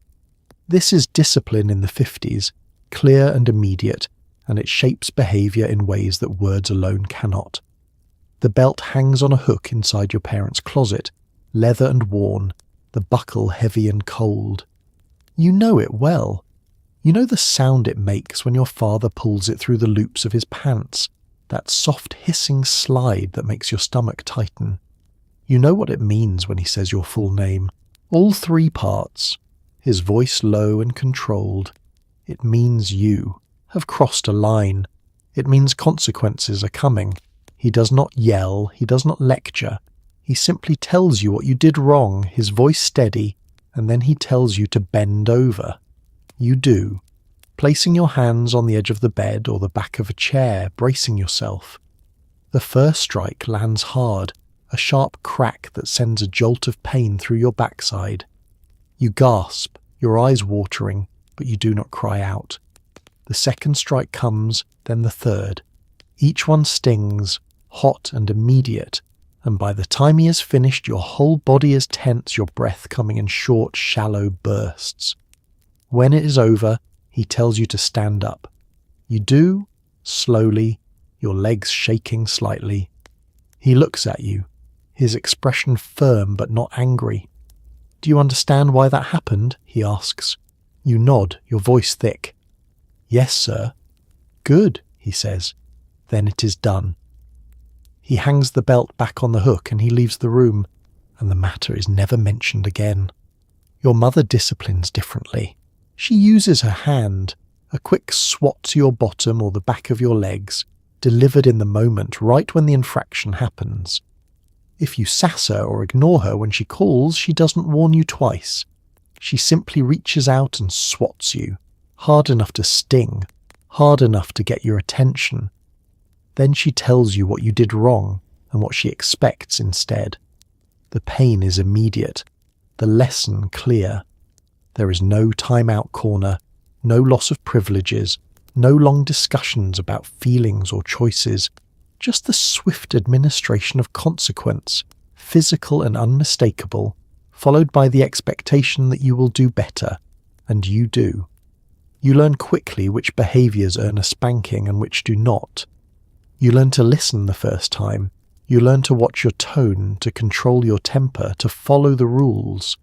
This is discipline in the 50s, clear and immediate, and it shapes behaviour in ways that words alone cannot. The belt hangs on a hook inside your parents' closet, leather and worn, the buckle heavy and cold. You know it well. You know the sound it makes when your father pulls it through the loops of his pants, that soft hissing slide that makes your stomach tighten. You know what it means when he says your full name, all three parts, his voice low and controlled. It means you have crossed a line. It means consequences are coming. He does not yell, he does not lecture. He simply tells you what you did wrong, his voice steady, and then he tells you to bend over. You do, placing your hands on the edge of the bed or the back of a chair, bracing yourself. The first strike lands hard, a sharp crack that sends a jolt of pain through your backside. You gasp, your eyes watering, but you do not cry out. The second strike comes, then the third. Each one stings, hot and immediate, and by the time he is finished, your whole body is tense, your breath coming in short, shallow bursts. When it is over, he tells you to stand up. You do, slowly, your legs shaking slightly. He looks at you, his expression firm but not angry. Do you understand why that happened? He asks. You nod, your voice thick. Yes, sir. Good, he says. Then it is done. He hangs the belt back on the hook and he leaves the room, and the matter is never mentioned again. Your mother disciplines differently. She uses her hand, a quick swat to your bottom or the back of your legs, delivered in the moment right when the infraction happens. If you sass her or ignore her when she calls, she doesn't warn you twice. She simply reaches out and swats you, hard enough to sting, hard enough to get your attention. Then she tells you what you did wrong and what she expects instead. The pain is immediate, the lesson clear. There is no time-out corner, no loss of privileges, no long discussions about feelings or choices, just the swift administration of consequence, physical and unmistakable, followed by the expectation that you will do better, and you do. You learn quickly which behaviours earn a spanking and which do not. You learn to listen the first time. You learn to watch your tone, to control your temper, to follow the rules.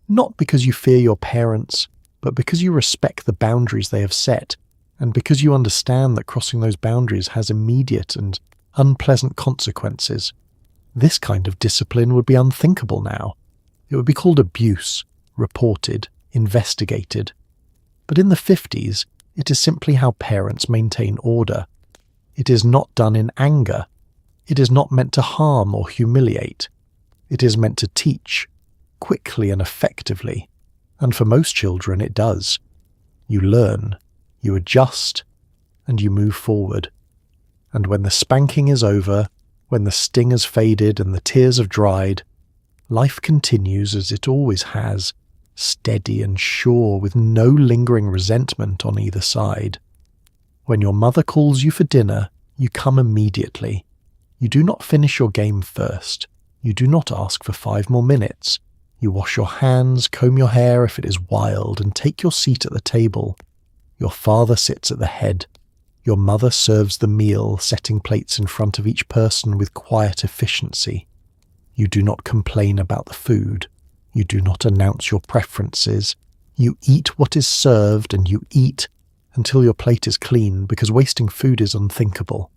Not because you fear your parents, but because you respect the boundaries they have set, and because you understand that crossing those boundaries has immediate and unpleasant consequences. This kind of discipline would be unthinkable now. It would be called abuse, reported, investigated. But in the 50s, it is simply how parents maintain order. It is not done in anger. It is not meant to harm or humiliate. It is meant to teach, quickly and effectively. And for most children it does. You learn, you adjust, and you move forward. And when the spanking is over, when the sting has faded and the tears have dried, life continues as it always has, steady and sure, with no lingering resentment on either side. When your mother calls you for dinner, You come immediately. You do not finish your game first. You do not ask for 5 more minutes. You wash your hands, comb your hair if it is wild, and take your seat at the table. Your father sits at the head. Your mother serves the meal, setting plates in front of each person with quiet efficiency. You do not complain about the food. You do not announce your preferences. You eat what is served, and you eat until your plate is clean, because wasting food is unthinkable.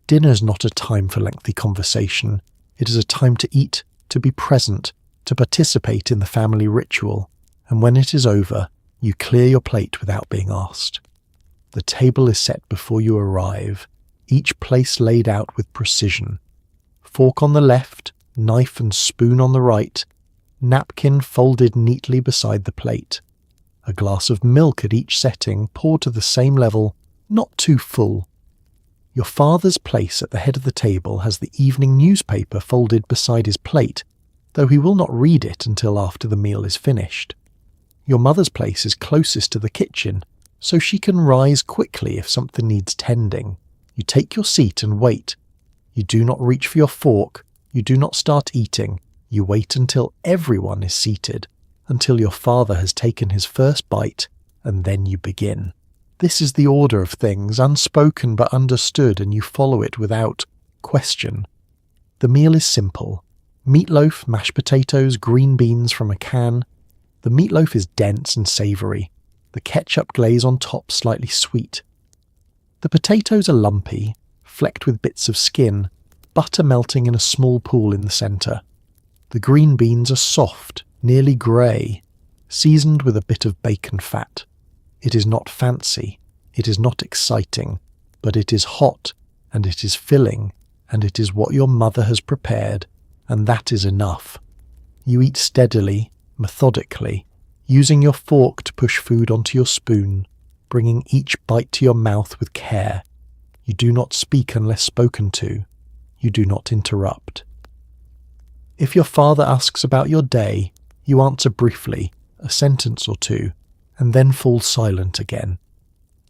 Dinner is not a time for lengthy conversation. It is a time to eat, to be present, to participate in the family ritual, and when it is over, you clear your plate without being asked. The table is set before you arrive, each place laid out with precision. Fork on the left, knife and spoon on the right, napkin folded neatly beside the plate. A glass of milk at each setting, poured to the same level, not too full. Your father's place at the head of the table has the evening newspaper folded beside his plate, though he will not read it until after the meal is finished. Your mother's place is closest to the kitchen, so she can rise quickly if something needs tending. You take your seat and wait. You do not reach for your fork. You do not start eating. You wait until everyone is seated, until your father has taken his first bite, and then you begin. This is the order of things, unspoken but understood, and you follow it without question. The meal is simple. Meatloaf, mashed potatoes, green beans from a can. The meatloaf is dense and savoury. The ketchup glaze on top slightly sweet. The potatoes are lumpy, flecked with bits of skin, butter melting in a small pool in the centre. The green beans are soft, nearly grey, seasoned with a bit of bacon fat. It is not fancy, it is not exciting, but it is hot, and it is filling, and it is what your mother has prepared, and that is enough. You eat steadily, methodically, using your fork to push food onto your spoon, bringing each bite to your mouth with care. You do not speak unless spoken to. You do not interrupt. If your father asks about your day, you answer briefly, a sentence or two, and then fall silent again.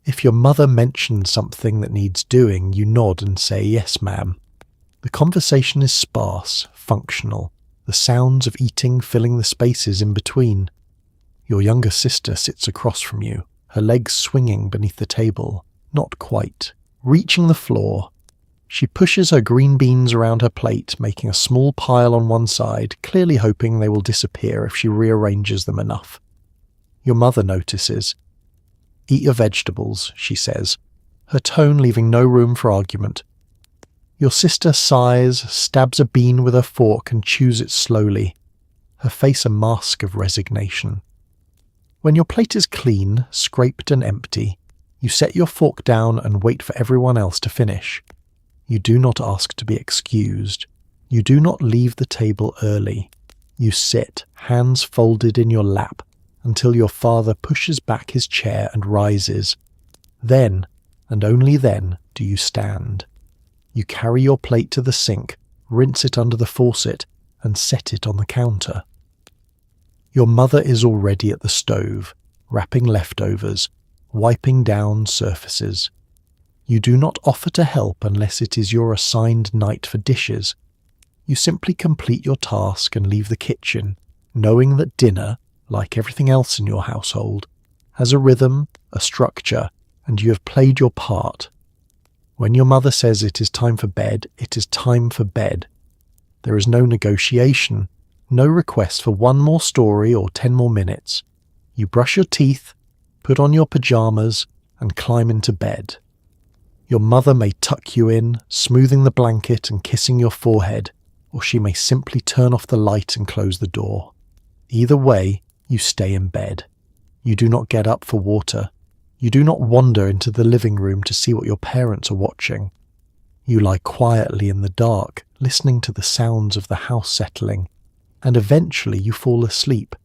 If your mother mentions something that needs doing, you nod and say, "Yes, ma'am." The conversation is sparse, functional, the sounds of eating filling the spaces in between. Your younger sister sits across from you, her legs swinging beneath the table, not quite, reaching the floor. She pushes her green beans around her plate, making a small pile on one side, clearly hoping they will disappear if she rearranges them enough. Your mother notices. "Eat your vegetables," she says, her tone leaving no room for argument. Your sister sighs, stabs a bean with her fork and chews it slowly, her face a mask of resignation. When your plate is clean, scraped and empty, you set your fork down and wait for everyone else to finish. You do not ask to be excused. You do not leave the table early. You sit, hands folded in your lap, until your father pushes back his chair and rises. Then, and only then, do you stand. You carry your plate to the sink, rinse it under the faucet, and set it on the counter. Your mother is already at the stove, wrapping leftovers, wiping down surfaces. You do not offer to help unless it is your assigned night for dishes. You simply complete your task and leave the kitchen, knowing that dinner, like everything else in your household, has a rhythm, a structure, and you have played your part. When your mother says it is time for bed, it is time for bed. There is no negotiation, no request for 1 more story or 10 more minutes. You brush your teeth, put on your pajamas, and climb into bed. Your mother may tuck you in, smoothing the blanket and kissing your forehead, or she may simply turn off the light and close the door. Either way, you stay in bed. You do not get up for water. You do not wander into the living room to see what your parents are watching. You lie quietly in the dark, listening to the sounds of the house settling, and eventually you fall asleep.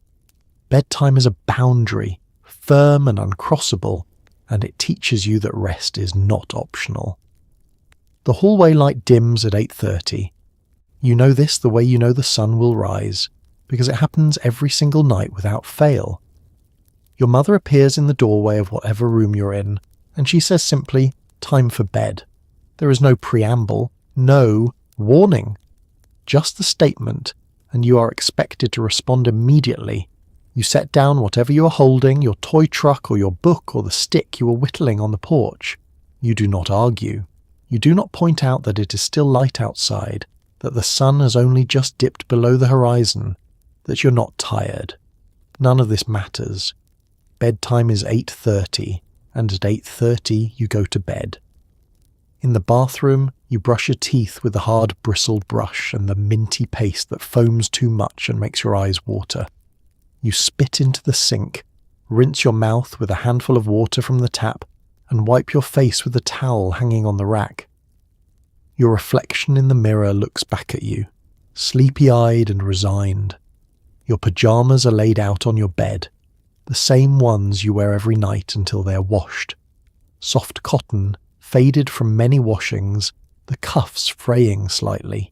Bedtime is a boundary, firm and uncrossable, and it teaches you that rest is not optional. The hallway light dims at 8:30. You know this the way you know the sun will rise, because it happens every single night without fail. Your mother appears in the doorway of whatever room you're in, and she says simply, "Time for bed." There is no preamble, no warning. Just the statement, and you are expected to respond immediately. You set down whatever you are holding, your toy truck or your book or the stick you were whittling on the porch. You do not argue. You do not point out that it is still light outside, that the sun has only just dipped below the horizon, that you're not tired. None of this matters. Bedtime is 8:30, and at 8:30 you go to bed. In the bathroom, you brush your teeth with the hard bristled brush and the minty paste that foams too much and makes your eyes water. You spit into the sink, rinse your mouth with a handful of water from the tap, and wipe your face with a towel hanging on the rack. Your reflection in the mirror looks back at you, sleepy-eyed and resigned. Your pajamas are laid out on your bed, the same ones you wear every night until they are washed. Soft cotton, faded from many washings, the cuffs fraying slightly.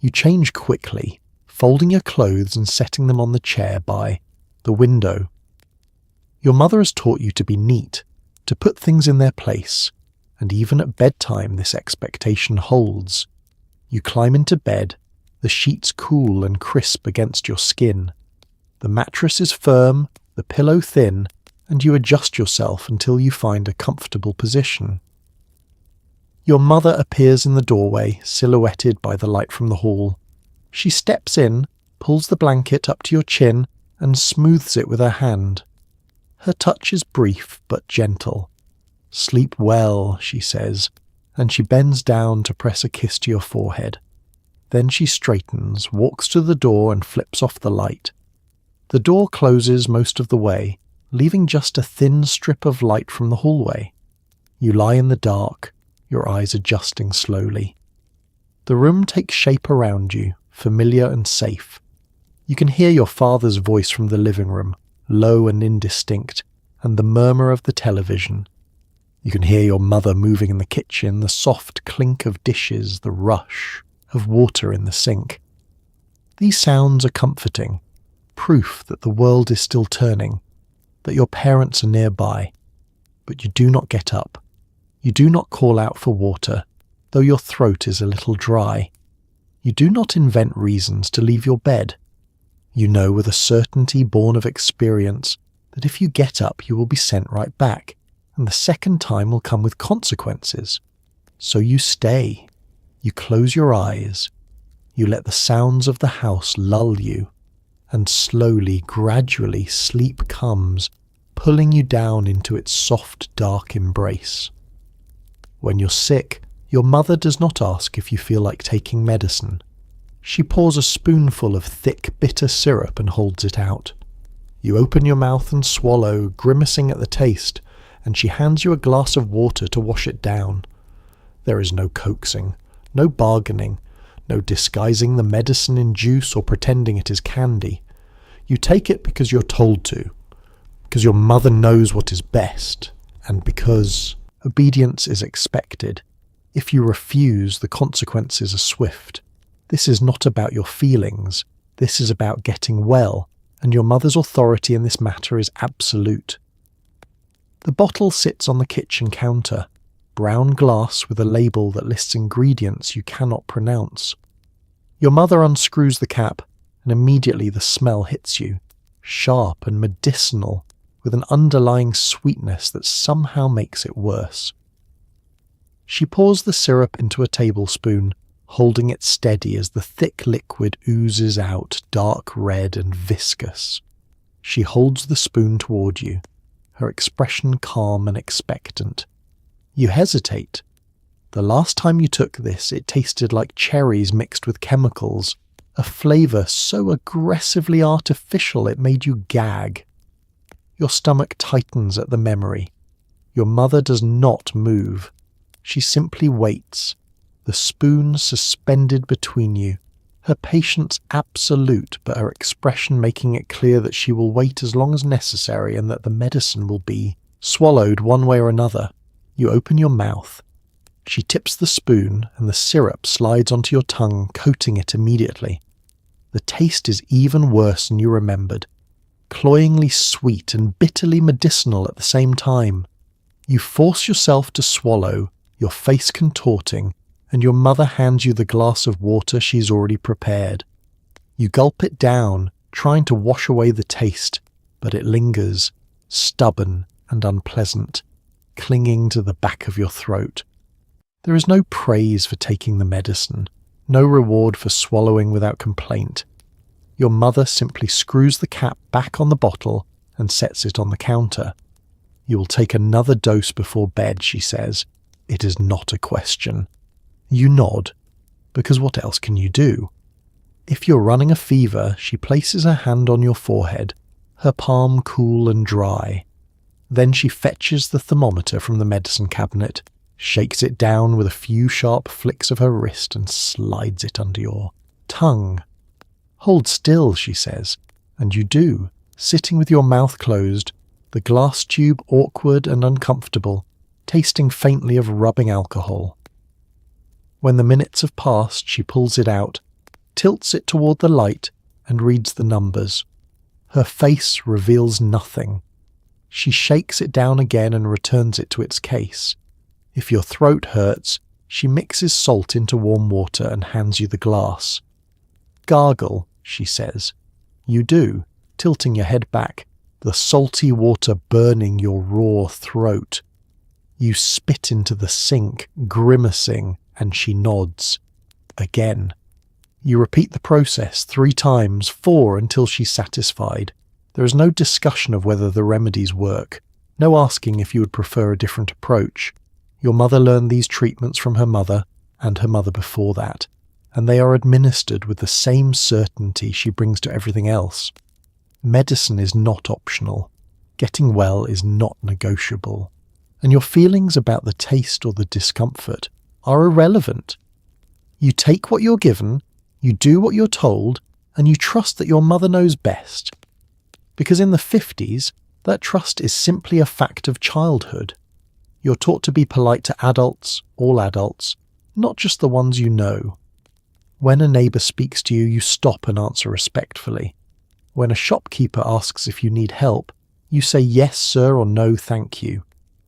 You change quickly, folding your clothes and setting them on the chair by the window. Your mother has taught you to be neat, to put things in their place, and even at bedtime this expectation holds. You climb into bed, the sheets cool and crisp against your skin. The mattress is firm, the pillow thin, and you adjust yourself until you find a comfortable position. Your mother appears in the doorway, silhouetted by the light from the hall. She steps in, pulls the blanket up to your chin, and smooths it with her hand. Her touch is brief but gentle. "Sleep well," she says, and she bends down to press a kiss to your forehead. Then she straightens, walks to the door and flips off the light. The door closes most of the way, leaving just a thin strip of light from the hallway. You lie in the dark, your eyes adjusting slowly. The room takes shape around you, familiar and safe. You can hear your father's voice from the living room, low and indistinct, and the murmur of the television. You can hear your mother moving in the kitchen, the soft clink of dishes, the rush of water in the sink. These sounds are comforting, proof that the world is still turning, that your parents are nearby. But you do not get up. You do not call out for water, though your throat is a little dry. You do not invent reasons to leave your bed. You know with a certainty born of experience that if you get up you will be sent right back, and the second time will come with consequences. So you stay. You close your eyes. You let the sounds of the house lull you, and slowly, gradually, sleep comes, pulling you down into its soft, dark embrace. When you're sick, your mother does not ask if you feel like taking medicine. She pours a spoonful of thick, bitter syrup and holds it out. You open your mouth and swallow, grimacing at the taste, and she hands you a glass of water to wash it down. There is no coaxing, no bargaining, no disguising the medicine in juice or pretending it is candy. You take it because you're told to, because your mother knows what is best, and because obedience is expected. If you refuse, the consequences are swift. This is not about your feelings. This is about getting well, and your mother's authority in this matter is absolute. The bottle sits on the kitchen counter, brown glass with a label that lists ingredients you cannot pronounce. Your mother unscrews the cap, and immediately the smell hits you, sharp and medicinal, with an underlying sweetness that somehow makes it worse. She pours the syrup into a tablespoon, holding it steady as the thick liquid oozes out, dark red and viscous. She holds the spoon toward you, her expression calm and expectant. You hesitate. The last time you took this, it tasted like cherries mixed with chemicals, a flavour so aggressively artificial it made you gag. Your stomach tightens at the memory. Your mother does not move. She simply waits, the spoon suspended between you, her patience absolute, but her expression making it clear that she will wait as long as necessary and that the medicine will be swallowed one way or another. You open your mouth. She tips the spoon and the syrup slides onto your tongue, coating it immediately. The taste is even worse than you remembered, cloyingly sweet and bitterly medicinal at the same time. You force yourself to swallow, your face contorting, and your mother hands you the glass of water she's already prepared. You gulp it down, trying to wash away the taste, but it lingers, stubborn and unpleasant, clinging to the back of your throat. There is no praise for taking the medicine, no reward for swallowing without complaint. Your mother simply screws the cap back on the bottle and sets it on the counter. You will take another dose before bed, she says. It is not a question. You nod, because what else can you do? If you're running a fever, she places her hand on your forehead, her palm cool and dry. Then she fetches the thermometer from the medicine cabinet, shakes it down with a few sharp flicks of her wrist and slides it under your tongue. Hold still, she says, and you do, sitting with your mouth closed, the glass tube awkward and uncomfortable, tasting faintly of rubbing alcohol. When the minutes have passed, she pulls it out, tilts it toward the light, and reads the numbers. Her face reveals nothing. She shakes it down again and returns it to its case. If your throat hurts, she mixes salt into warm water and hands you the glass. Gargle, she says. You do, tilting your head back, the salty water burning your raw throat. You spit into the sink, grimacing, and she nods. Again. You repeat the process 3 times, 4 until she's satisfied. There is no discussion of whether the remedies work, no asking if you would prefer a different approach. Your mother learned these treatments from her mother and her mother before that, and they are administered with the same certainty she brings to everything else. Medicine is not optional. Getting well is not negotiable. And your feelings about the taste or the discomfort are irrelevant. You take what you're given, you do what you're told, and you trust that your mother knows best. Because in the 50s, that trust is simply a fact of childhood. You're taught to be polite to adults, all adults, not just the ones you know. When a neighbour speaks to you, you stop and answer respectfully. When a shopkeeper asks if you need help, you say yes, sir, or no, thank you.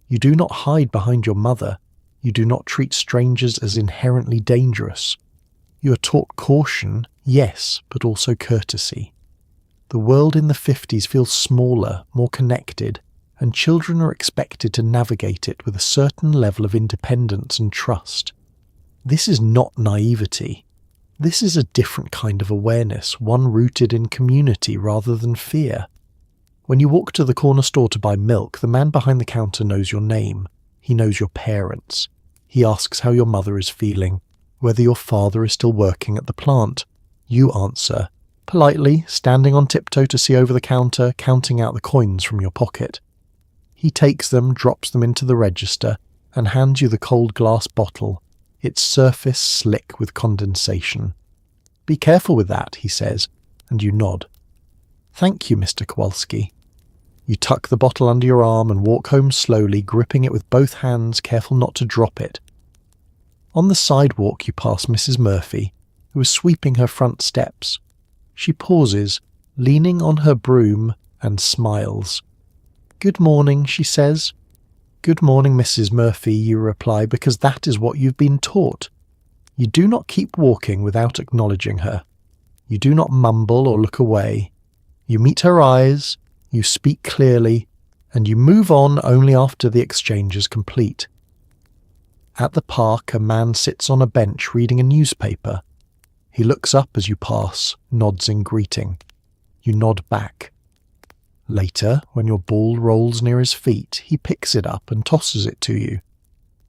You do not hide behind your mother. You do not treat strangers as inherently dangerous. You are taught caution, yes, but also courtesy. The world in the 50s feels smaller, more connected, and children are expected to navigate it with a certain level of independence and trust. This is not naivety. This is a different kind of awareness, one rooted in community rather than fear. When you walk to the corner store to buy milk, the man behind the counter knows your name. He knows your parents. He asks how your mother is feeling, whether your father is still working at the plant. You answer, politely, standing on tiptoe to see over the counter, counting out the coins from your pocket. He takes them, drops them into the register, and hands you the cold glass bottle, its surface slick with condensation. Be careful with that, he says, and you nod. Thank you, Mr. Kowalski. You tuck the bottle under your arm and walk home slowly, gripping it with both hands, careful not to drop it. On the sidewalk you pass Mrs. Murphy, who is sweeping her front steps. She pauses, leaning on her broom, and smiles. Good morning, she says. Good morning, Mrs. Murphy, you reply, because that is what you've been taught. You do not keep walking without acknowledging her. You do not mumble or look away. You meet her eyes, you speak clearly, and you move on only after the exchange is complete. At the park, a man sits on a bench reading a newspaper. He looks up as you pass, nods in greeting. You nod back. Later, when your ball rolls near his feet, he picks it up and tosses it to you.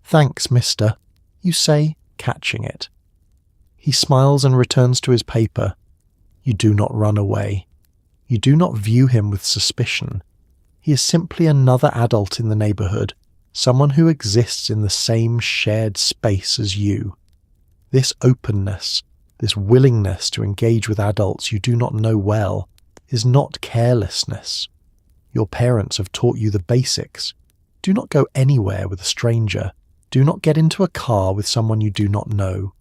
Thanks, mister, you say, catching it. He smiles and returns to his paper. You do not run away. You do not view him with suspicion. He is simply another adult in the neighbourhood, someone who exists in the same shared space as you. This openness, this willingness to engage with adults you do not know well, is not carelessness. Your parents have taught you the basics. Do not go anywhere with a stranger. Do not get into a car with someone you do not know.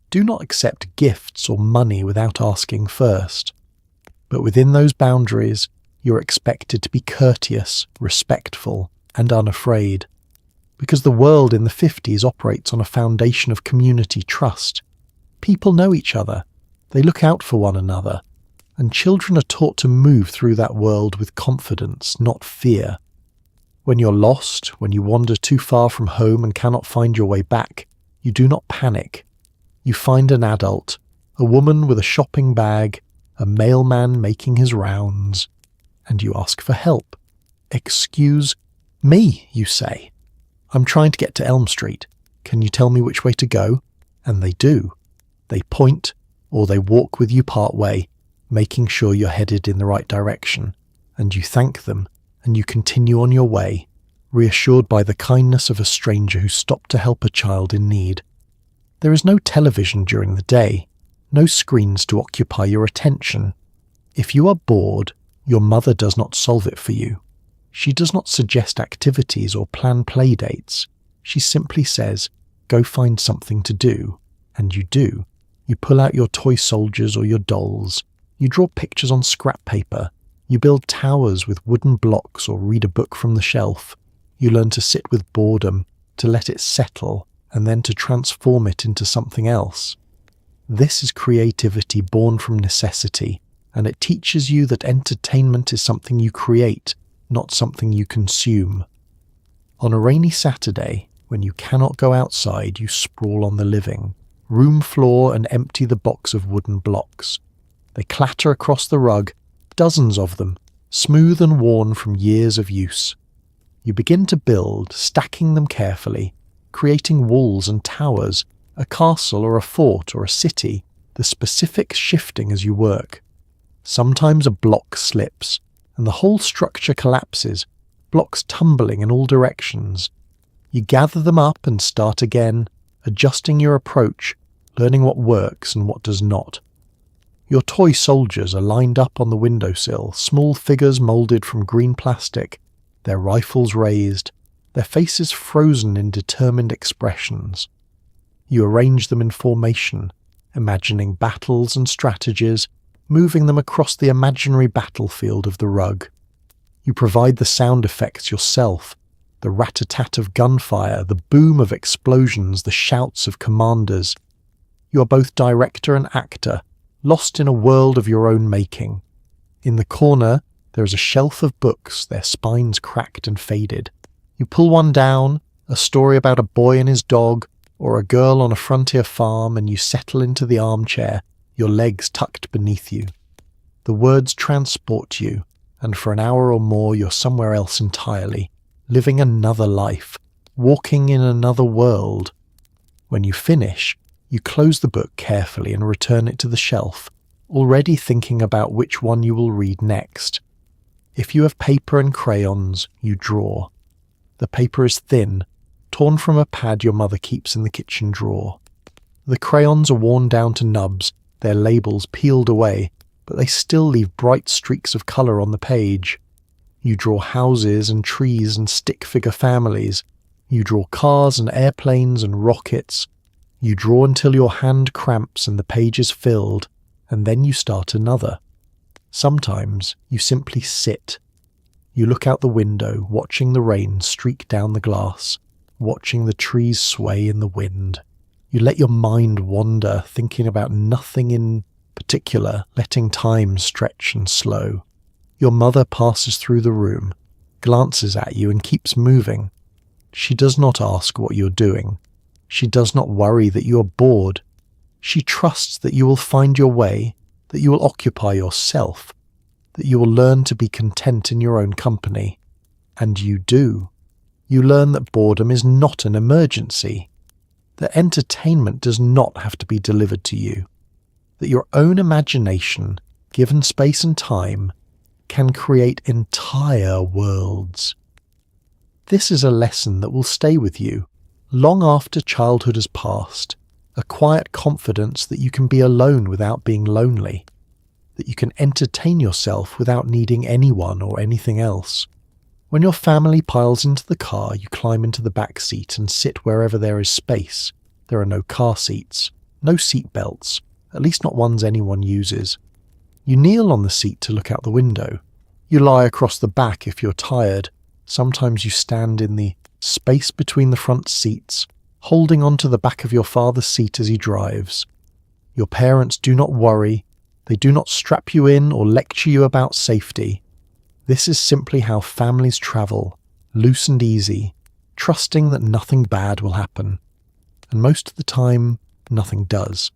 Do not accept gifts or money without asking first. But within those boundaries, you're expected to be courteous, respectful, and unafraid. because the world in the 50s operates on a foundation of community trust. People know each other, they look out for one another, and children are taught to move through that world with confidence, not fear. When you're lost, when you wander too far from home and cannot find your way back, you do not panic. You find an adult, a woman with a shopping bag, a mailman making his rounds, and you ask for help. "Excuse me," you say. "I'm trying to get to Elm Street. Can you tell me which way to go?" And they do. They point, or they walk with you part way, making sure you're headed in the right direction, and you thank them, and you continue on your way, reassured by the kindness of a stranger who stopped to help a child in need. There is no television during the day, no screens to occupy your attention. If you are bored, your mother does not solve it for you. She does not suggest activities or plan play dates. She simply says, "Go find something to do," and you do. You pull out your toy soldiers or your dolls. You draw pictures on scrap paper. You build towers with wooden blocks or read a book from the shelf. You learn to sit with boredom, to let it settle, and then to transform it into something else. This is creativity born from necessity, and it teaches you that entertainment is something you create, not something you consume. On a rainy Saturday, when you cannot go outside, you sprawl on the living room floor and empty the box of wooden blocks. They clatter across the rug, dozens of them, smooth and worn from years of use. You begin to build, stacking them carefully, creating walls and towers, a castle or a fort or a city, the specifics shifting as you work. Sometimes a block slips, and the whole structure collapses, blocks tumbling in all directions. You gather them up and start again, adjusting your approach, learning what works and what does not. Your toy soldiers are lined up on the windowsill, small figures moulded from green plastic, their rifles raised, their faces frozen in determined expressions. You arrange them in formation, imagining battles and strategies, moving them across the imaginary battlefield of the rug. You provide the sound effects yourself, the rat-a-tat of gunfire, the boom of explosions, the shouts of commanders. You are both director and actor, lost in a world of your own making. In the corner, there is a shelf of books, their spines cracked and faded. You pull one down, a story about a boy and his dog, or a girl on a frontier farm, and you settle into the armchair, your legs tucked beneath you. The words transport you, and for an hour or more you're somewhere else entirely, living another life, walking in another world. When you finish, you close the book carefully and return it to the shelf, already thinking about which one you will read next. If you have paper and crayons, you draw. The paper is thin, torn from a pad your mother keeps in the kitchen drawer. The crayons are worn down to nubs, their labels peeled away, but they still leave bright streaks of colour on the page. You draw houses and trees and stick-figure families. You draw cars and airplanes and rockets. You draw until your hand cramps and the page is filled, and then you start another. Sometimes you simply sit. You look out the window, watching the rain streak down the glass, watching the trees sway in the wind. You let your mind wander, thinking about nothing in particular, letting time stretch and slow. Your mother passes through the room, glances at you and keeps moving. She does not ask what you're doing. She does not worry that you are bored. She trusts that you will find your way, that you will occupy yourself, that you will learn to be content in your own company. And you do. You learn that boredom is not an emergency, that entertainment does not have to be delivered to you, that your own imagination, given space and time, can create entire worlds. This is a lesson that will stay with you long after childhood has passed, a quiet confidence that you can be alone without being lonely, that you can entertain yourself without needing anyone or anything else. When your family piles into the car, you climb into the back seat and sit wherever there is space. There are no car seats, no seat belts, at least not ones anyone uses. You kneel on the seat to look out the window. You lie across the back if you're tired. Sometimes you stand in the space between the front seats, holding onto the back of your father's seat as he drives. Your parents do not worry, they do not strap you in or lecture you about safety. This is simply how families travel, loose and easy, trusting that nothing bad will happen. And most of the time, nothing does.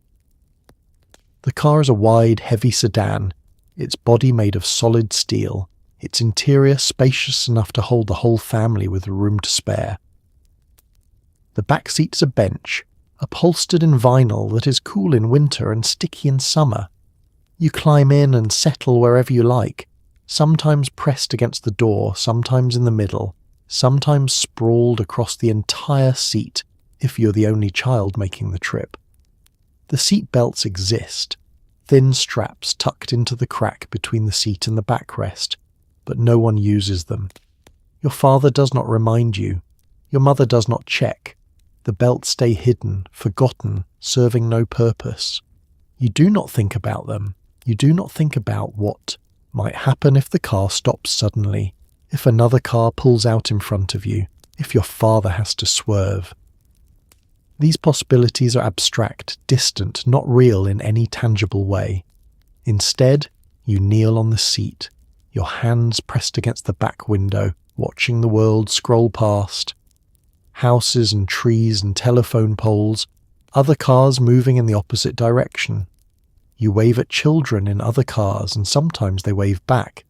The car is a wide, heavy sedan, its body made of solid steel, its interior spacious enough to hold the whole family with room to spare. The back seat is a bench, upholstered in vinyl that is cool in winter and sticky in summer. You climb in and settle wherever you like, sometimes pressed against the door, sometimes in the middle, sometimes sprawled across the entire seat if you're the only child making the trip. The seat belts exist, thin straps tucked into the crack between the seat and the backrest, but no one uses them. Your father does not remind you. Your mother does not check. The belts stay hidden, forgotten, serving no purpose. You do not think about them. You do not think about what might happen if the car stops suddenly, if another car pulls out in front of you, if your father has to swerve. These possibilities are abstract, distant, not real in any tangible way. Instead, you kneel on the seat, your hands pressed against the back window, watching the world scroll past. Houses and trees and telephone poles, other cars moving in the opposite direction. You wave at children in other cars and sometimes they wave back.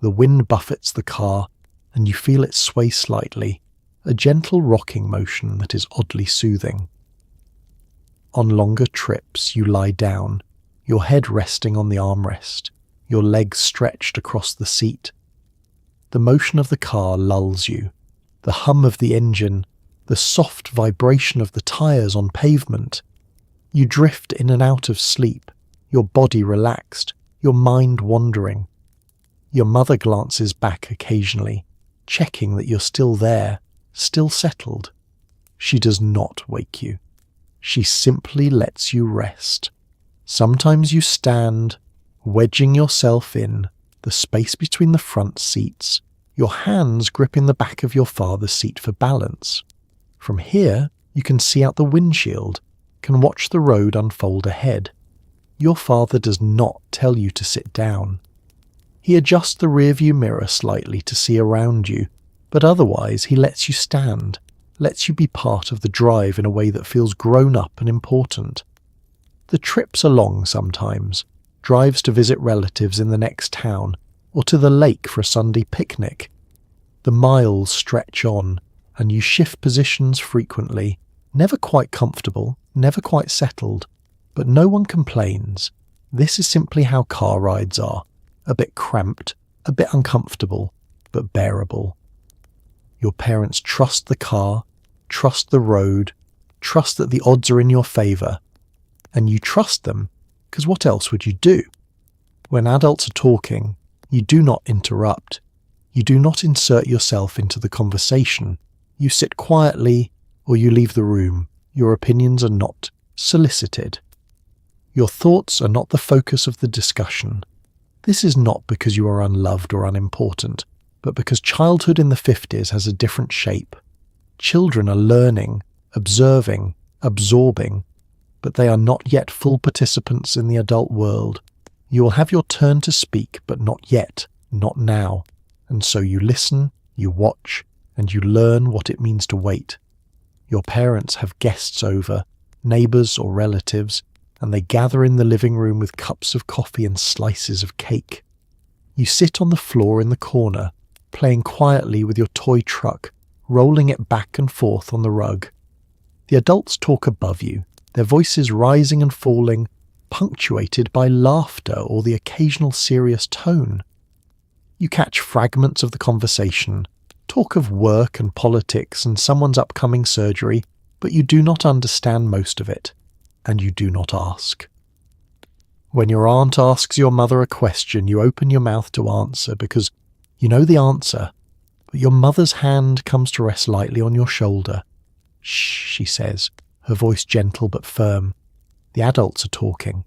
The wind buffets the car and you feel it sway slightly, a gentle rocking motion that is oddly soothing. On longer trips you lie down, your head resting on the armrest, your legs stretched across the seat. The motion of the car lulls you, the hum of the engine, the soft vibration of the tyres on pavement. You drift in and out of sleep, your body relaxed, your mind wandering. Your mother glances back occasionally, checking that you're still there, still settled. She does not wake you. She simply lets you rest. Sometimes you stand, wedging yourself in, the space between the front seats, your hands gripping the back of your father's seat for balance. From here, you can see out the windshield, can watch the road unfold ahead. Your father does not tell you to sit down. He adjusts the rearview mirror slightly to see around you, but otherwise he lets you stand, lets you be part of the drive in a way that feels grown up and important. The trips are long sometimes, drives to visit relatives in the next town, or to the lake for a Sunday picnic. The miles stretch on, and you shift positions frequently, never quite comfortable, never quite settled, but no one complains. This is simply how car rides are, a bit cramped, a bit uncomfortable, but bearable. Your parents trust the car, trust the road, trust that the odds are in your favour, and you trust them, because what else would you do? When adults are talking, you do not interrupt. You do not insert yourself into the conversation. You sit quietly, or you leave the room. Your opinions are not solicited. Your thoughts are not the focus of the discussion. This is not because you are unloved or unimportant, but because childhood in the 50s has a different shape. Children are learning, observing, absorbing, but they are not yet full participants in the adult world. You will have your turn to speak, but not yet, not now. And so you listen, you watch, and you learn what it means to wait. Your parents have guests over, neighbours or relatives, and they gather in the living room with cups of coffee and slices of cake. You sit on the floor in the corner, playing quietly with your toy truck, rolling it back and forth on the rug. The adults talk above you, their voices rising and falling, punctuated by laughter or the occasional serious tone. You catch fragments of the conversation, talk of work and politics and someone's upcoming surgery, but you do not understand most of it, and you do not ask. When your aunt asks your mother a question, you open your mouth to answer because you know the answer, but your mother's hand comes to rest lightly on your shoulder. Shh, she says, her voice gentle but firm. The adults are talking.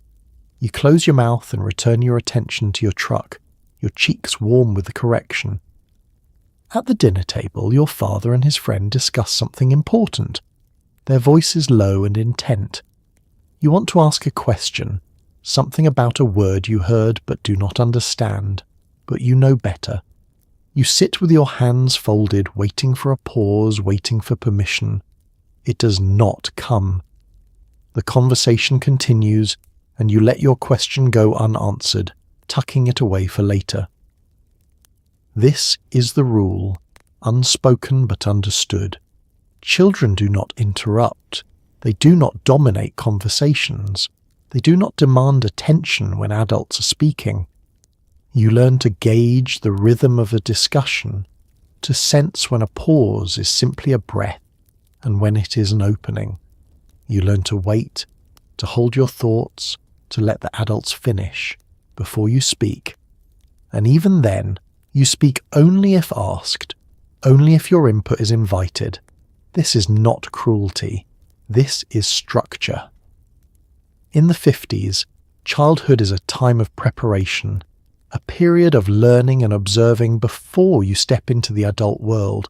You close your mouth and return your attention to your truck, your cheeks warm with the correction. At the dinner table, your father and his friend discuss something important. Their voice is low and intent. You want to ask a question, something about a word you heard but do not understand, but you know better. You sit with your hands folded, waiting for a pause, waiting for permission. It does not come. The conversation continues, and you let your question go unanswered, tucking it away for later. This is the rule, unspoken but understood. Children do not interrupt. They do not dominate conversations. They do not demand attention when adults are speaking. You learn to gauge the rhythm of a discussion, to sense when a pause is simply a breath and when it is an opening. You learn to wait, to hold your thoughts, to let the adults finish before you speak. And even then, you speak only if asked, only if your input is invited. This is not cruelty. This is structure. In the 50s, childhood is a time of preparation, a period of learning and observing before you step into the adult world.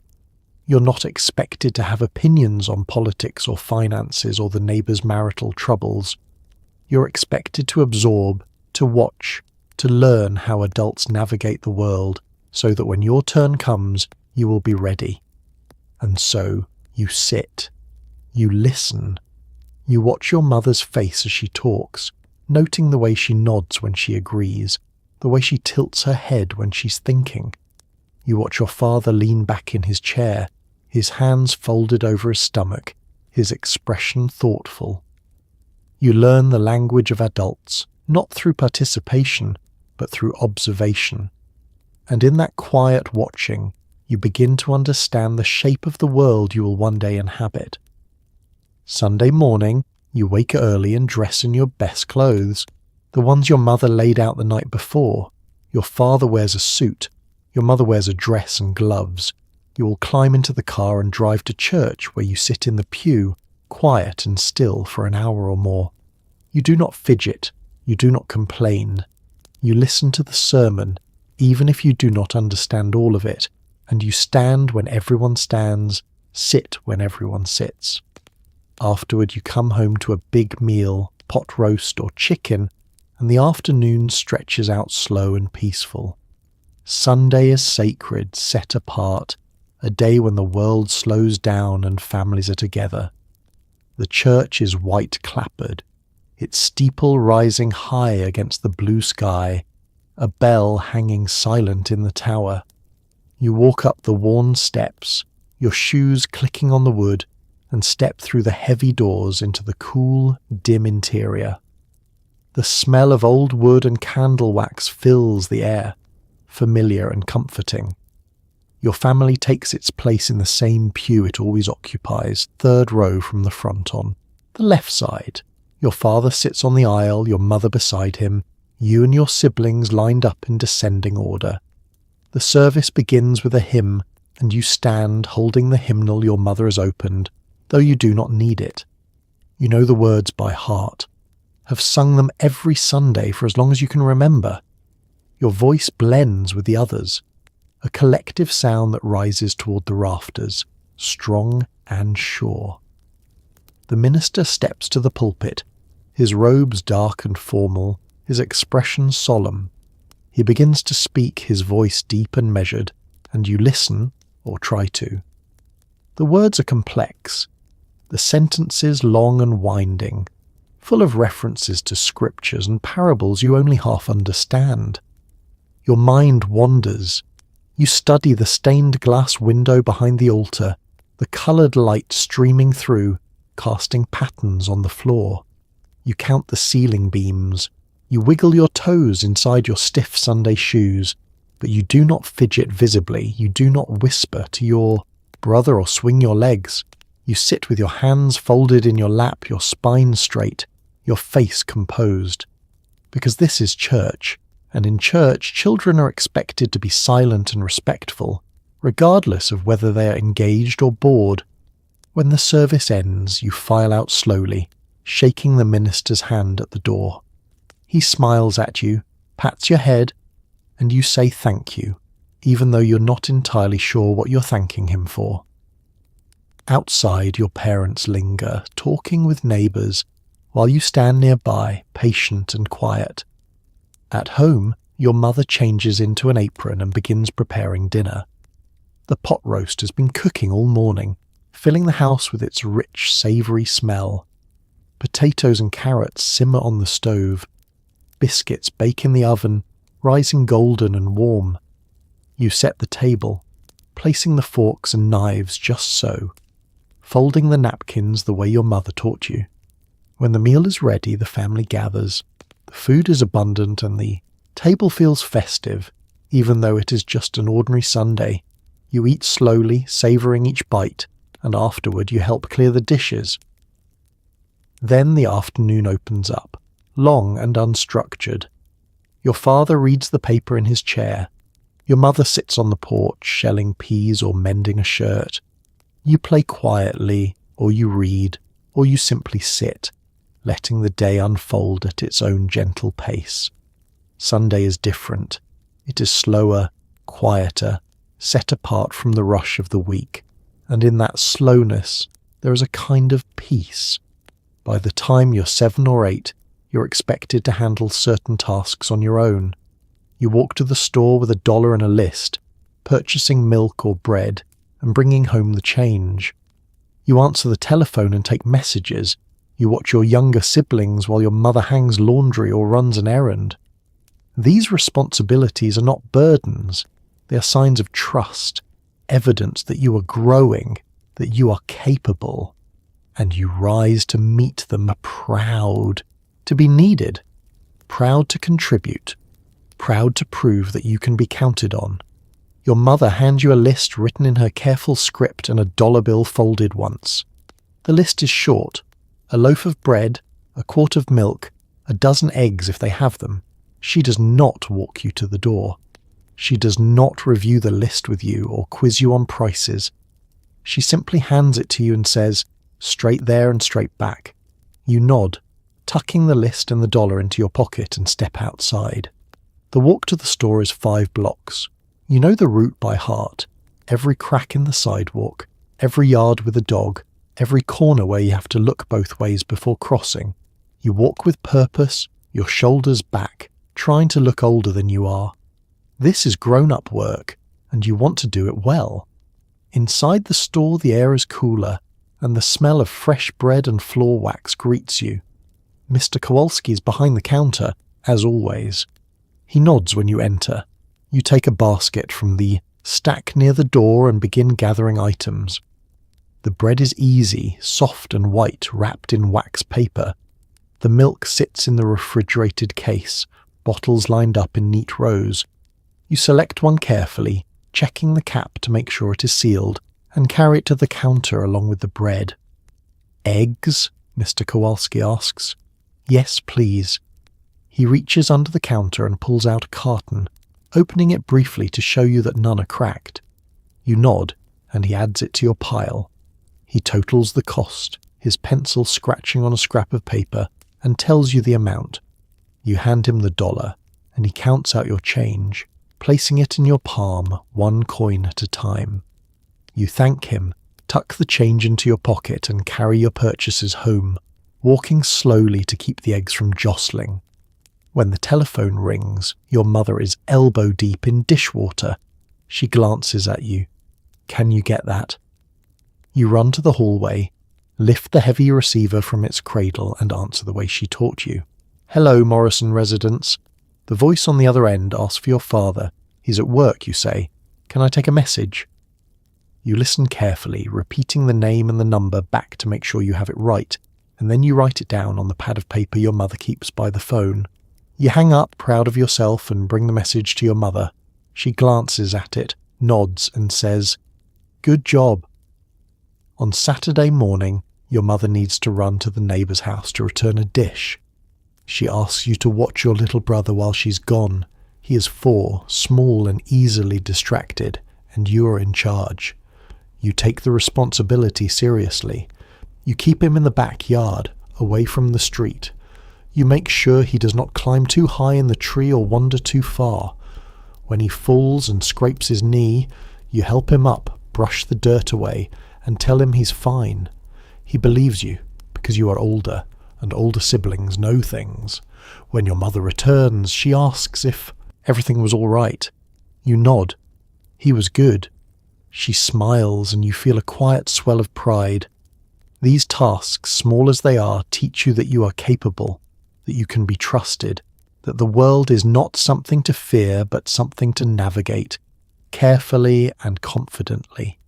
You're not expected to have opinions on politics or finances or the neighbour's marital troubles. You're expected to absorb, to watch, to learn how adults navigate the world so that when your turn comes, you will be ready. And so you sit, you listen, you watch your mother's face as she talks, noting the way she nods when she agrees, the way she tilts her head when she's thinking. You watch your father lean back in his chair, his hands folded over his stomach, his expression thoughtful. You learn the language of adults, not through participation, but through observation. And in that quiet watching, you begin to understand the shape of the world you will one day inhabit. Sunday morning, you wake early and dress in your best clothes, the ones your mother laid out the night before. Your father wears a suit, your mother wears a dress and gloves. You will climb into the car and drive to church, where you sit in the pew, quiet and still for an hour or more. You do not fidget, you do not complain. You listen to the sermon, even if you do not understand all of it, and you stand when everyone stands, sit when everyone sits. Afterward you come home to a big meal, pot roast or chicken, and the afternoon stretches out slow and peaceful. Sunday is sacred, set apart, a day when the world slows down and families are together. The church is white clappered, its steeple rising high against the blue sky, a bell hanging silent in the tower. You walk up the worn steps, your shoes clicking on the wood, and step through the heavy doors into the cool, dim interior. The smell of old wood and candle wax fills the air, familiar and comforting. Your family takes its place in the same pew it always occupies, third row from the front on the left side. Your father sits on the aisle, your mother beside him, you and your siblings lined up in descending order. The service begins with a hymn, and you stand holding the hymnal your mother has opened, though you do not need it. You know the words by heart, have sung them every Sunday for as long as you can remember. Your voice blends with the others, a collective sound that rises toward the rafters, strong and sure. The minister steps to the pulpit, his robes dark and formal, his expression solemn. He begins to speak, his voice deep and measured, and you listen, or try to. The words are complex, the sentences long and winding, full of references to scriptures and parables you only half understand. Your mind wanders. You study the stained glass window behind the altar, the coloured light streaming through, casting patterns on the floor. You count the ceiling beams. You wiggle your toes inside your stiff Sunday shoes, but you do not fidget visibly. You do not whisper to your brother or swing your legs. You sit with your hands folded in your lap, your spine straight, your face composed. Because this is church, and in church children are expected to be silent and respectful, regardless of whether they are engaged or bored. When the service ends, you file out slowly, shaking the minister's hand at the door. He smiles at you, pats your head, and you say thank you. even though you're not entirely sure what you're thanking him for. Outside, your parents linger, talking with neighbours, while you stand nearby, patient and quiet. At home, your mother changes into an apron and begins preparing dinner. The pot roast has been cooking all morning, filling the house with its rich, savoury smell. Potatoes and carrots simmer on the stove. Biscuits bake in the oven, rising golden and warm. You set the table, placing the forks and knives just so, folding the napkins the way your mother taught you. When the meal is ready, the family gathers. The food is abundant and the table feels festive, even though it is just an ordinary Sunday. You eat slowly, savouring each bite, and afterward you help clear the dishes. Then the afternoon opens up, long and unstructured. Your father reads the paper in his chair. Your mother sits on the porch, shelling peas or mending a shirt. You play quietly, or you read, or you simply sit, letting the day unfold at its own gentle pace. Sunday is different. It is slower, quieter, set apart from the rush of the week, and in that slowness there is a kind of peace. By the time you're 7 or 8, you're expected to handle certain tasks on your own. You walk to the store with $1 and a list, purchasing milk or bread, and bringing home the change. You answer the telephone and take messages. You watch your younger siblings while your mother hangs laundry or runs an errand. These responsibilities are not burdens. They are signs of trust, evidence that you are growing, that you are capable, and you rise to meet them proud to be needed, proud to contribute, proud to prove that you can be counted on. Your mother hands you a list written in her careful script and a $1 bill folded once. The list is short: a loaf of bread, a quart of milk, a dozen eggs if they have them. She does not walk you to the door. She does not review the list with you or quiz you on prices. She simply hands it to you and says, straight there and straight back. You nod, tucking the list and the $1 into your pocket, and step outside. The walk to the store is 5 blocks. You know the route by heart. Every crack in the sidewalk, every yard with a dog, every corner where you have to look both ways before crossing. You walk with purpose, your shoulders back, trying to look older than you are. This is grown-up work, and you want to do it well. Inside the store the air is cooler, and the smell of fresh bread and floor wax greets you. Mr. Kowalski is behind the counter, as always. He nods when you enter. You take a basket from the stack near the door and begin gathering items. The bread is easy, soft and white, wrapped in wax paper. The milk sits in the refrigerated case, bottles lined up in neat rows. You select one carefully, checking the cap to make sure it is sealed, and carry it to the counter along with the bread. Eggs? Mr. Kowalski asks. Yes, please. He reaches under the counter and pulls out a carton, opening it briefly to show you that none are cracked. You nod, and he adds it to your pile. He totals the cost, his pencil scratching on a scrap of paper, and tells you the amount. You hand him the $1, and he counts out your change, placing it in your palm, 1 coin at a time. You thank him, tuck the change into your pocket, and carry your purchases home, walking slowly to keep the eggs from jostling. When the telephone rings, your mother is elbow deep in dishwater. She glances at you. Can you get that? You run to the hallway, lift the heavy receiver from its cradle, and answer the way she taught you. Hello, Morrison residence. The voice on the other end asks for your father. He's at work, you say. Can I take a message? You listen carefully, repeating the name and the number back to make sure you have it right, and then you write it down on the pad of paper your mother keeps by the phone. You hang up, proud of yourself, and bring the message to your mother. She glances at it, nods, and says, Good job. On Saturday morning, your mother needs to run to the neighbour's house to return a dish. She asks you to watch your little brother while she's gone. He is 4, small and easily distracted, and you are in charge. You take the responsibility seriously. You keep him in the backyard, away from the street. You make sure he does not climb too high in the tree or wander too far. When he falls and scrapes his knee, you help him up, brush the dirt away, and tell him he's fine. He believes you, because you are older, and older siblings know things. When your mother returns, she asks if everything was all right. You nod. He was good. She smiles, and you feel a quiet swell of pride. These tasks, small as they are, teach you that you are capable, that you can be trusted, that the world is not something to fear, but something to navigate, carefully and confidently.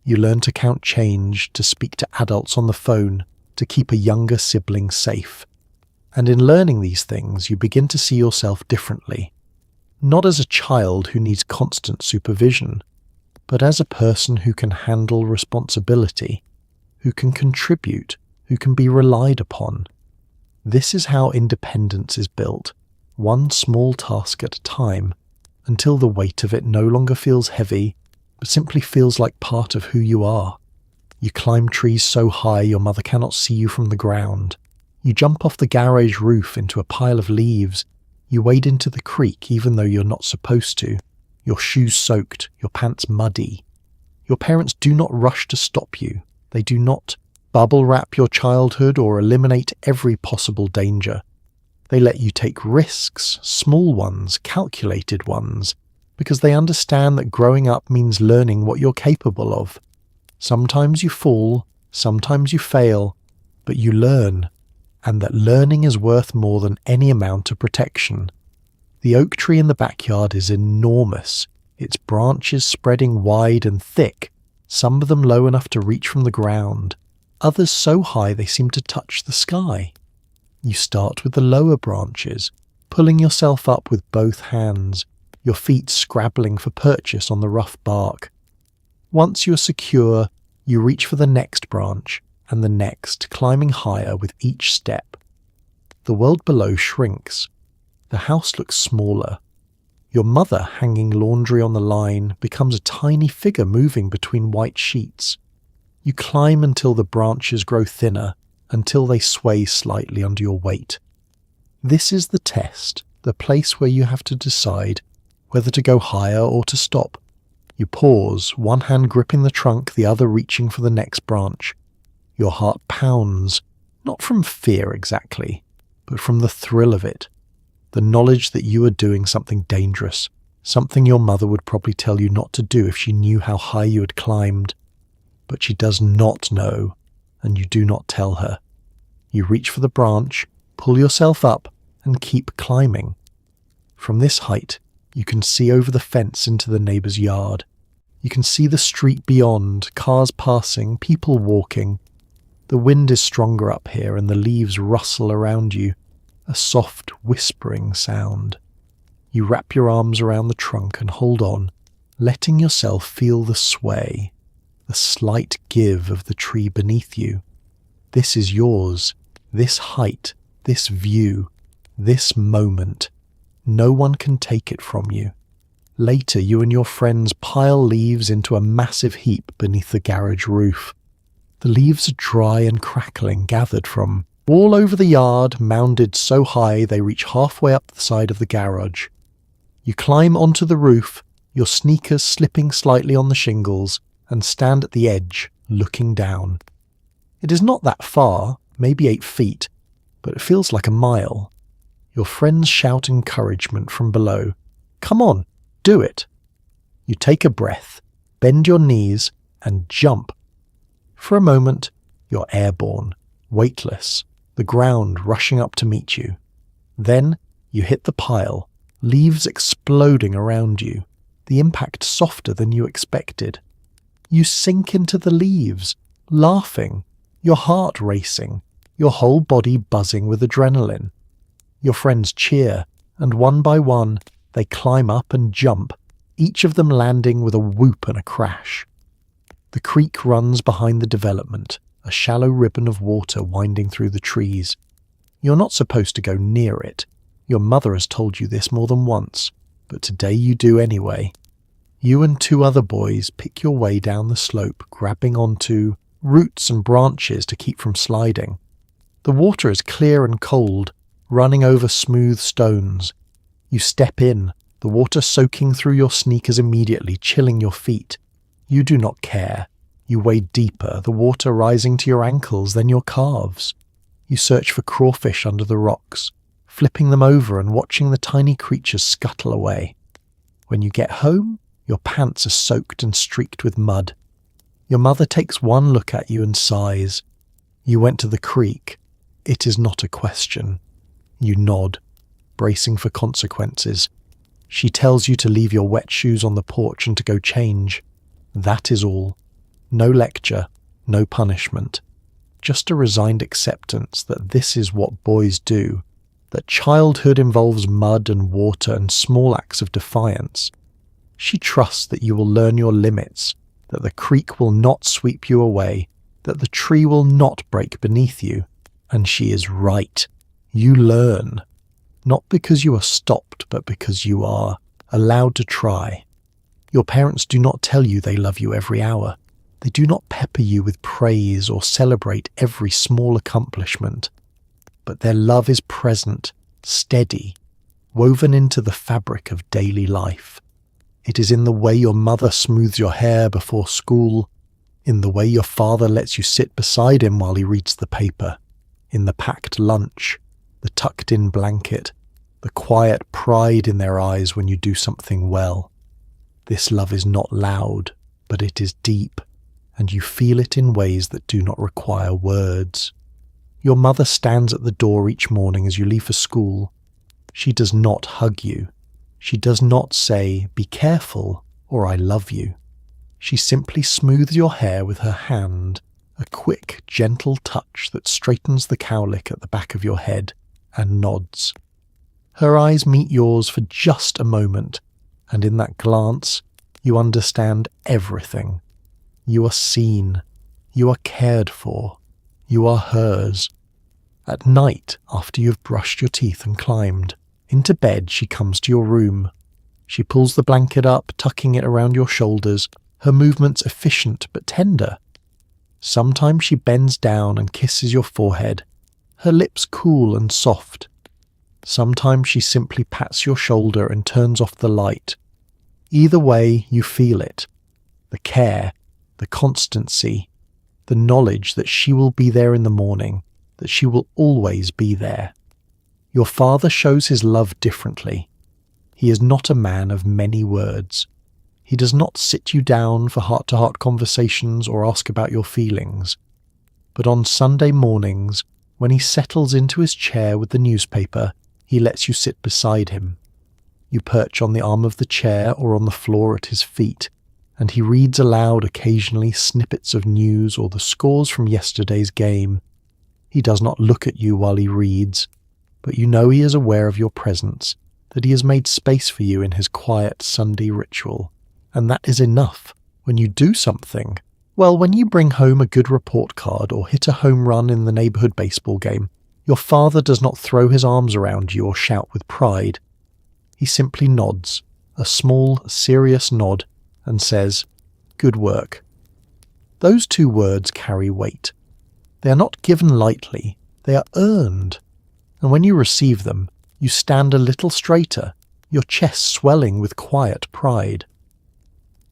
You learn to count change, to speak to adults on the phone, to keep a younger sibling safe. And in learning these things, you begin to see yourself differently. Not as a child who needs constant supervision, but as a person who can handle responsibility, who can contribute, who can be relied upon. This is how independence is built, one small task at a time, until the weight of it no longer feels heavy, but simply feels like part of who you are. You climb trees so high your mother cannot see you from the ground. You jump off the garage roof into a pile of leaves. You wade into the creek even though you're not supposed to. Your shoes soaked, your pants muddy. Your parents do not rush to stop you. They do not bubble wrap your childhood or eliminate every possible danger. They let you take risks, small ones, calculated ones, because they understand that growing up means learning what you're capable of. Sometimes you fall, sometimes you fail, but you learn, and that learning is worth more than any amount of protection. The oak tree in the backyard is enormous, its branches spreading wide and thick, some of them low enough to reach from the ground, others so high they seem to touch the sky. You start with the lower branches, pulling yourself up with both hands, your feet scrabbling for purchase on the rough bark. Once you are secure, you reach for the next branch, and the next, climbing higher with each step. The world below shrinks. The house looks smaller. Your mother, hanging laundry on the line, becomes a tiny figure moving between white sheets. You climb until the branches grow thinner, until they sway slightly under your weight. This is the test, the place where you have to decide whether to go higher or to stop. You pause, one hand gripping the trunk, the other reaching for the next branch. Your heart pounds, not from fear exactly, but from the thrill of it. The knowledge that you are doing something dangerous, something your mother would probably tell you not to do if she knew how high you had climbed. But she does not know, and you do not tell her. You reach for the branch, pull yourself up, and keep climbing. From this height, you can see over the fence into the neighbour's yard. You can see the street beyond, cars passing, people walking. The wind is stronger up here and the leaves rustle around you, a soft whispering sound. You wrap your arms around the trunk and hold on, letting yourself feel the sway, the slight give of the tree beneath you. This is yours, this height, this view, this moment. No one can take it from you. Later, you and your friends pile leaves into a massive heap beneath the garage roof. The leaves are dry and crackling, gathered from all over the yard, mounded so high they reach halfway up the side of the garage. You climb onto the roof, your sneakers slipping slightly on the shingles, and stand at the edge, looking down. It is not that far, maybe 8 feet, but it feels like a mile. Your friends shout encouragement from below. Come on, do it. You take a breath, bend your knees, and jump. For a moment, you're airborne, weightless, the ground rushing up to meet you. Then you hit the pile, leaves exploding around you, the impact softer than you expected. You sink into the leaves, laughing, your heart racing, your whole body buzzing with adrenaline. Your friends cheer, and one by one, they climb up and jump, each of them landing with a whoop and a crash. The creek runs behind the development, a shallow ribbon of water winding through the trees. You're not supposed to go near it. Your mother has told you this more than once, but today you do anyway. You and 2 other boys pick your way down the slope, grabbing onto roots and branches to keep from sliding. The water is clear and cold, running over smooth stones. You step in, the water soaking through your sneakers immediately, chilling your feet. You do not care. You wade deeper, the water rising to your ankles, then your calves. You search for crawfish under the rocks, flipping them over and watching the tiny creatures scuttle away. When you get home, your pants are soaked and streaked with mud. Your mother takes one look at you and sighs. You went to the creek. It is not a question. You nod, bracing for consequences. She tells you to leave your wet shoes on the porch and to go change. That is all. No lecture, no punishment. Just a resigned acceptance that this is what boys do, that childhood involves mud and water and small acts of defiance. She trusts that you will learn your limits, that the creek will not sweep you away, that the tree will not break beneath you. And she is right. You learn. Not because you are stopped, but because you are allowed to try. Your parents do not tell you they love you every hour. They do not pepper you with praise or celebrate every small accomplishment. But their love is present, steady, woven into the fabric of daily life. It is in the way your mother smooths your hair before school, in the way your father lets you sit beside him while he reads the paper, in the packed lunch, the tucked-in blanket, the quiet pride in their eyes when you do something well. This love is not loud, but it is deep, and you feel it in ways that do not require words. Your mother stands at the door each morning as you leave for school. She does not hug you. She does not say, "Be careful," or "I love you." She simply smooths your hair with her hand, a quick, gentle touch that straightens the cowlick at the back of your head, and nods. Her eyes meet yours for just a moment, and in that glance, you understand everything. You are seen. You are cared for. You are hers. At night, after you have brushed your teeth and climbed into bed, she comes to your room. She pulls the blanket up, tucking it around your shoulders, her movements efficient but tender. Sometimes she bends down and kisses your forehead, her lips cool and soft. Sometimes she simply pats your shoulder and turns off the light. Either way, you feel it. The care, the constancy, the knowledge that she will be there in the morning, that she will always be there. Your father shows his love differently. He is not a man of many words. He does not sit you down for heart-to-heart conversations or ask about your feelings. But on Sunday mornings, when he settles into his chair with the newspaper, he lets you sit beside him. You perch on the arm of the chair or on the floor at his feet, and he reads aloud occasionally snippets of news or the scores from yesterday's game. He does not look at you while he reads, but you know he is aware of your presence, that he has made space for you in his quiet Sunday ritual. And that is enough. When you do something, well, when you bring home a good report card or hit a home run in the neighborhood baseball game, your father does not throw his arms around you or shout with pride. He simply nods, a small, serious nod, and says, "Good work." Those two words carry weight. They are not given lightly, they are earned. And when you receive them, you stand a little straighter, your chest swelling with quiet pride.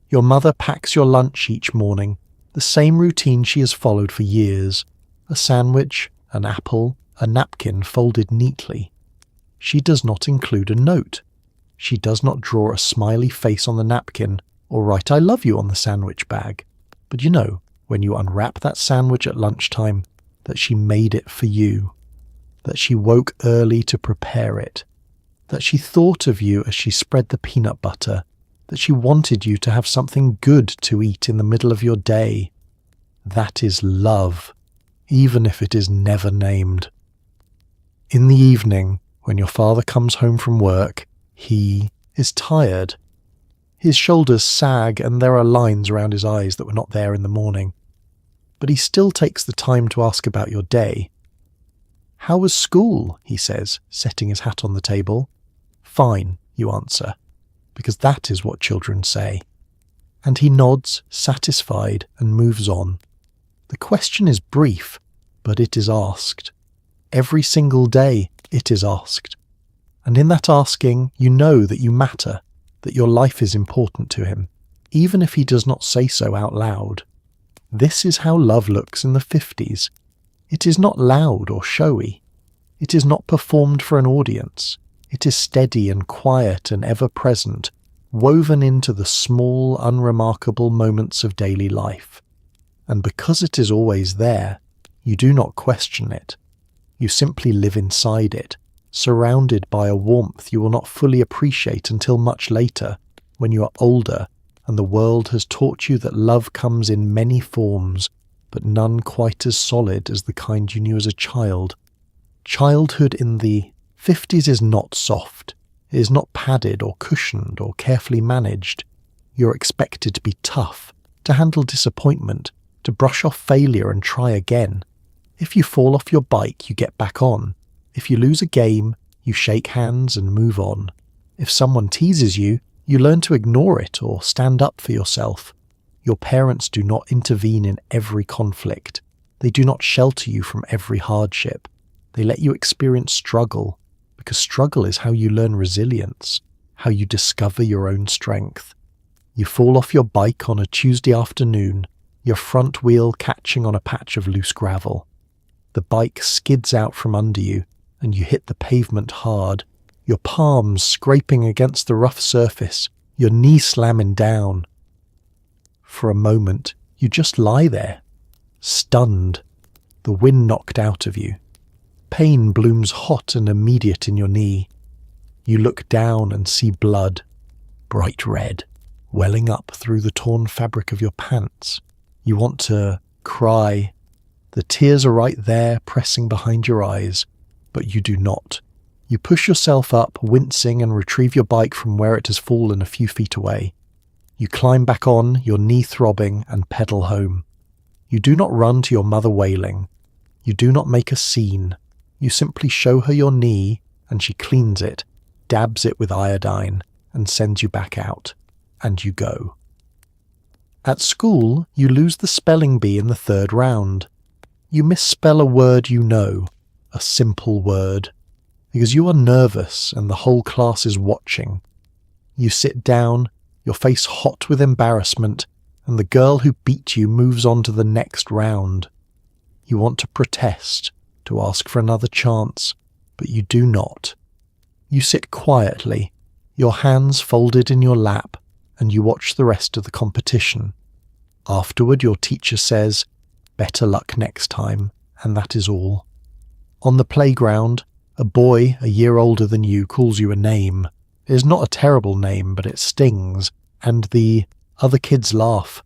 Your mother packs your lunch each morning, the same routine she has followed for years. A sandwich, an apple, a napkin folded neatly. She does not include a note. She does not draw a smiley face on the napkin or write "I love you" on the sandwich bag. But you know, when you unwrap that sandwich at lunchtime, that she made it for you, that she woke early to prepare it, that she thought of you as she spread the peanut butter, that she wanted you to have something good to eat in the middle of your day. That is love, even if it is never named. In the evening, when your father comes home from work, he is tired. His shoulders sag and there are lines around his eyes that were not there in the morning. But he still takes the time to ask about your day. "How was school?" he says, setting his hat on the table. "Fine," you answer, because that is what children say. And he nods, satisfied, and moves on. The question is brief, but it is asked. Every single day it is asked. And in that asking, you know that you matter, that your life is important to him, even if he does not say so out loud. This is how love looks in the 50s. It is not loud or showy. It is not performed for an audience. It is steady and quiet and ever-present, woven into the small, unremarkable moments of daily life. And because it is always there, you do not question it. You simply live inside it, surrounded by a warmth you will not fully appreciate until much later, when you are older and the world has taught you that love comes in many forms, but none quite as solid as the kind you knew as a child. Childhood in the 50s is not soft. It is not padded or cushioned or carefully managed. You're expected to be tough, to handle disappointment, to brush off failure and try again. If you fall off your bike, you get back on. If you lose a game, you shake hands and move on. If someone teases you, you learn to ignore it or stand up for yourself. Your parents do not intervene in every conflict. They do not shelter you from every hardship. They let you experience struggle, because struggle is how you learn resilience, how you discover your own strength. You fall off your bike on a Tuesday afternoon, your front wheel catching on a patch of loose gravel. The bike skids out from under you, and you hit the pavement hard, your palms scraping against the rough surface, your knee slamming down. For a moment, you just lie there, stunned, the wind knocked out of you. Pain blooms hot and immediate in your knee. You look down and see blood, bright red, welling up through the torn fabric of your pants. You want to cry. The tears are right there, pressing behind your eyes, but you do not. You push yourself up, wincing, and retrieve your bike from where it has fallen a few feet away. You climb back on, your knee throbbing, and pedal home. You do not run to your mother wailing. You do not make a scene. You simply show her your knee, and she cleans it, dabs it with iodine, and sends you back out. And you go. At school, you lose the spelling bee in the third round. You misspell a word you know, a simple word, because you are nervous and the whole class is watching. You sit down, your face hot with embarrassment, and the girl who beat you moves on to the next round. You want to protest, to ask for another chance, but you do not. You sit quietly, your hands folded in your lap, and you watch the rest of the competition. Afterward, your teacher says, "Better luck next time," and that is all. On the playground, a boy a year older than you calls you a name. It is not a terrible name, but it stings, and the other kids laugh.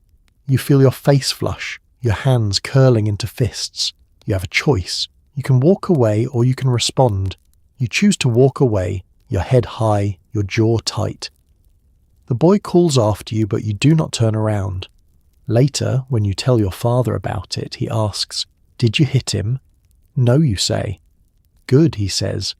You feel your face flush, your hands curling into fists. You have a choice. You can walk away or you can respond. You choose to walk away, your head high, your jaw tight. The boy calls after you, but you do not turn around. Later, when you tell your father about it, he asks, "Did you hit him?" "No," you say. "Good," he says.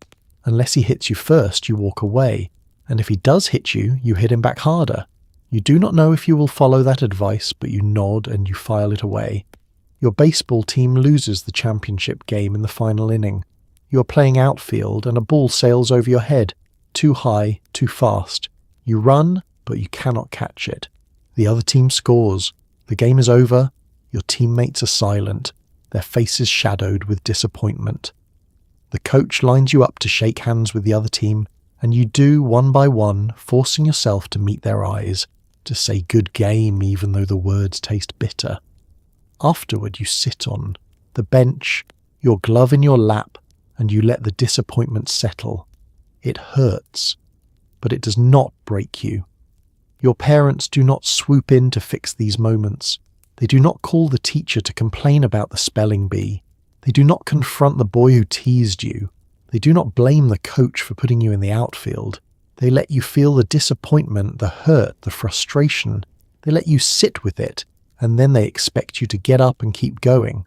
"Unless he hits you first, you walk away. And if he does hit you, you hit him back harder." You do not know if you will follow that advice, but you nod and you file it away. Your baseball team loses the championship game in the final inning. You are playing outfield and a ball sails over your head, too high, too fast. You run, but you cannot catch it. The other team scores. The game is over. Your teammates are silent, their faces shadowed with disappointment. The coach lines you up to shake hands with the other team, and you do one by one, forcing yourself to meet their eyes, to say good game even though the words taste bitter. Afterward, you sit on the bench, your glove in your lap, and you let the disappointment settle. It hurts, but it does not break you. Your parents do not swoop in to fix these moments. They do not call the teacher to complain about the spelling bee. They do not confront the boy who teased you. They do not blame the coach for putting you in the outfield. They let you feel the disappointment, the hurt, the frustration. They let you sit with it, and then they expect you to get up and keep going.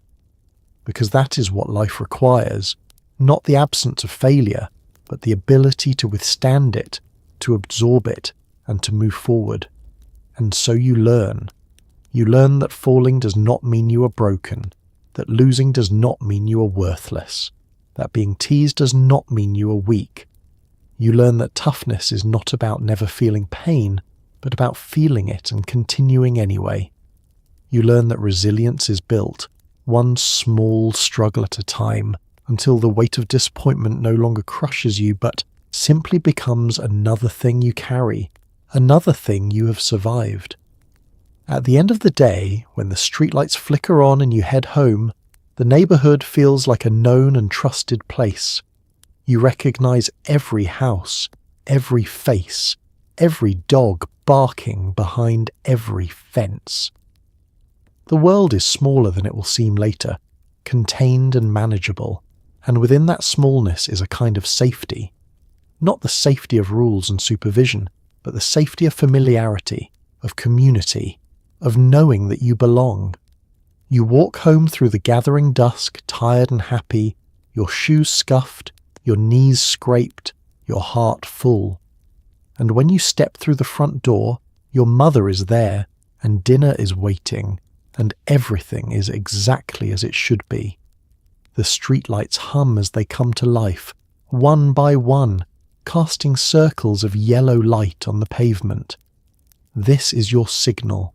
Because that is what life requires, not the absence of failure, but the ability to withstand it, to absorb it, and to move forward. And so you learn. You learn that falling does not mean you are broken, that losing does not mean you are worthless, that being teased does not mean you are weak. You learn that toughness is not about never feeling pain, but about feeling it and continuing anyway. You learn that resilience is built, one small struggle at a time, until the weight of disappointment no longer crushes you, but simply becomes another thing you carry, another thing you have survived. At the end of the day, when the streetlights flicker on and you head home, the neighborhood feels like a known and trusted place. You recognize every house, every face, every dog barking behind every fence. The world is smaller than it will seem later, contained and manageable, and within that smallness is a kind of safety. Not the safety of rules and supervision, but the safety of familiarity, of community, of knowing that you belong. You walk home through the gathering dusk, tired and happy, your shoes scuffed, your knees scraped, your heart full. And when you step through the front door, your mother is there, and dinner is waiting, and everything is exactly as it should be. The streetlights hum as they come to life, one by one, casting circles of yellow light on the pavement. This is your signal,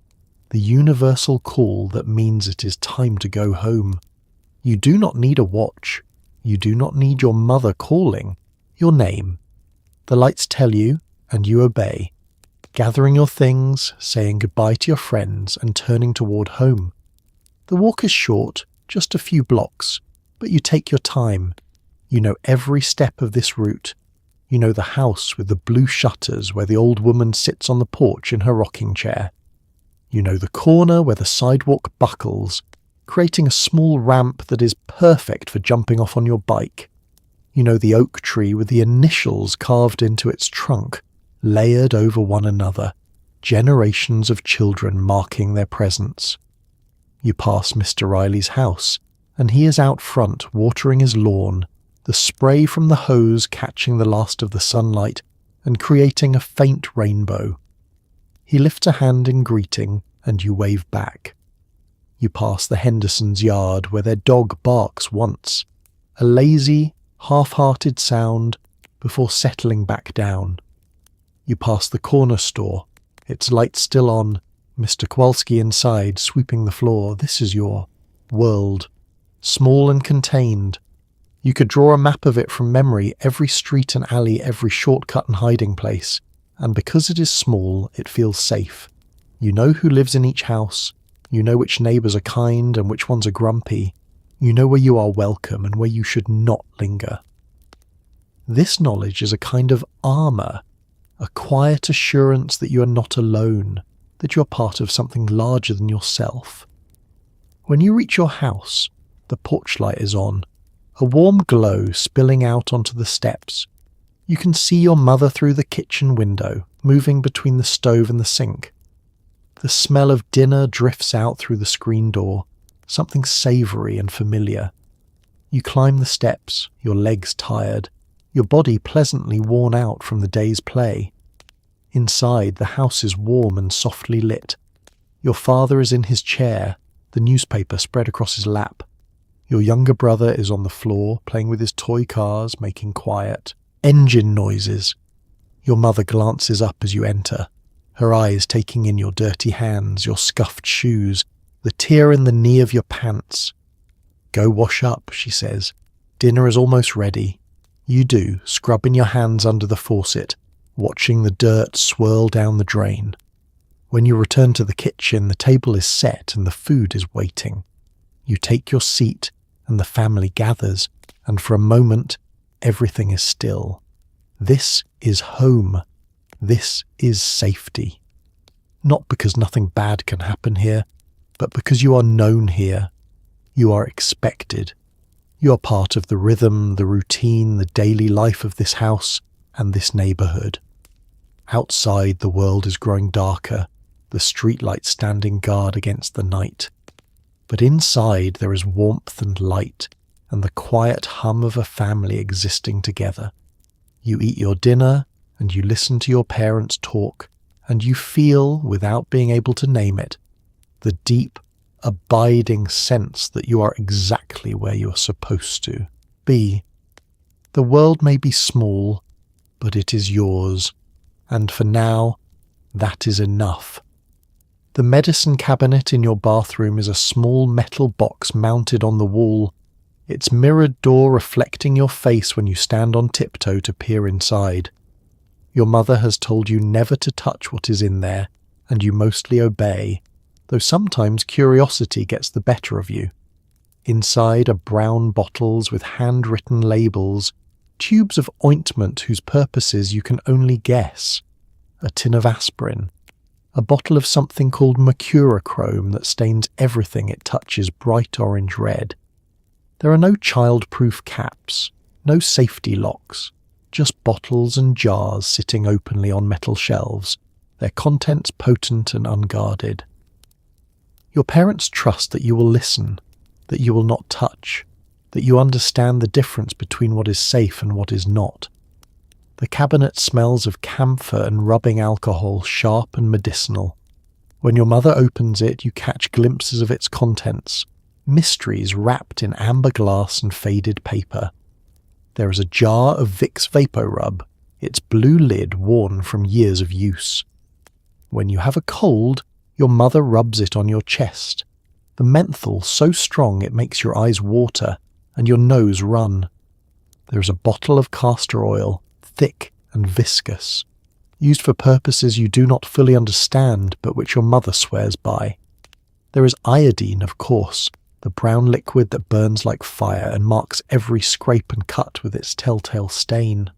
the universal call that means it is time to go home. You do not need a watch. You do not need your mother calling your name. The lights tell you, and you obey, gathering your things, saying goodbye to your friends, and turning toward home. The walk is short, just a few blocks, but you take your time. You know every step of this route. You know the house with the blue shutters where the old woman sits on the porch in her rocking chair. You know the corner where the sidewalk buckles, creating a small ramp that is perfect for jumping off on your bike. You know the oak tree with the initials carved into its trunk, layered over one another, generations of children marking their presence. You pass Mr. Riley's house, and he is out front watering his lawn, the spray from the hose catching the last of the sunlight and creating a faint rainbow. He lifts a hand in greeting, and you wave back. You pass the Hendersons' yard where their dog barks once, a lazy, half-hearted sound before settling back down. You pass the corner store, its lights still on, Mr. Kowalski inside sweeping the floor. This is your world, small and contained. You could draw a map of it from memory, every street and alley, every shortcut and hiding place, and because it is small, it feels safe. You know who lives in each house. You know which neighbours are kind and which ones are grumpy. You know where you are welcome and where you should not linger. This knowledge is a kind of armour, a quiet assurance that you are not alone, that you are part of something larger than yourself. When you reach your house, the porch light is on, a warm glow spilling out onto the steps. You can see your mother through the kitchen window, moving between the stove and the sink. The smell of dinner drifts out through the screen door, something savoury and familiar. You climb the steps, your legs tired, your body pleasantly worn out from the day's play. Inside, the house is warm and softly lit. Your father is in his chair, the newspaper spread across his lap. Your younger brother is on the floor, playing with his toy cars, making quiet engine noises. Your mother glances up as you enter, her eyes taking in your dirty hands, your scuffed shoes, the tear in the knee of your pants. "Go wash up," she says. "Dinner is almost ready." You do, scrubbing your hands under the faucet, watching the dirt swirl down the drain. When you return to the kitchen, the table is set and the food is waiting. You take your seat and the family gathers, and for a moment, everything is still. This is home. This is safety. Not because nothing bad can happen here, but because you are known here. You are expected. You are part of the rhythm, the routine, the daily life of this house and this neighbourhood. Outside, the world is growing darker, the streetlights standing guard against the night. But inside there is warmth and light, and the quiet hum of a family existing together. You eat your dinner, and you listen to your parents talk, and you feel, without being able to name it, the deep, abiding sense that you are exactly where you are supposed to be. The world may be small, but it is yours, and for now, that is enough. The medicine cabinet in your bathroom is a small metal box mounted on the wall, its mirrored door reflecting your face when you stand on tiptoe to peer inside. Your mother has told you never to touch what is in there, and you mostly obey, though sometimes curiosity gets the better of you. Inside are brown bottles with handwritten labels, tubes of ointment whose purposes you can only guess, a tin of aspirin, a bottle of something called mercurochrome that stains everything it touches bright orange red. There are no child-proof caps, no safety locks, just bottles and jars sitting openly on metal shelves, their contents potent and unguarded. Your parents trust that you will listen, that you will not touch, that you understand the difference between what is safe and what is not. The cabinet smells of camphor and rubbing alcohol, sharp and medicinal. When your mother opens it, you catch glimpses of its contents, mysteries wrapped in amber glass and faded paper. There is a jar of Vicks VapoRub, its blue lid worn from years of use. When you have a cold, your mother rubs it on your chest, the menthol so strong it makes your eyes water and your nose run. There is a bottle of castor oil, thick and viscous, used for purposes you do not fully understand but which your mother swears by. There is iodine, of course, the brown liquid that burns like fire and marks every scrape and cut with its telltale stain.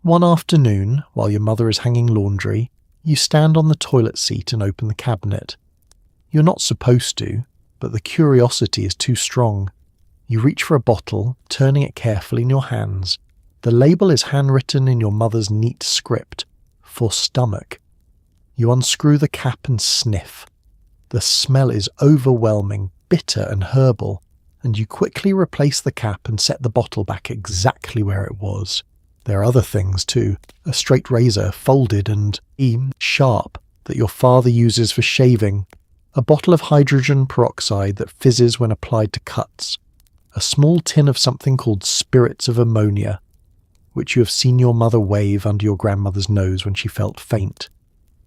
One afternoon, while your mother is hanging laundry, you stand on the toilet seat and open the cabinet. You're not supposed to, but the curiosity is too strong. You reach for a bottle, turning it carefully in your hands. The label is handwritten in your mother's neat script, for stomach. You unscrew the cap and sniff. The smell is overwhelming, bitter and herbal, and you quickly replace the cap and set the bottle back exactly where it was. There are other things too, a straight razor, folded and sharp, that your father uses for shaving, a bottle of hydrogen peroxide that fizzes when applied to cuts, a small tin of something called spirits of ammonia, which you have seen your mother wave under your grandmother's nose when she felt faint.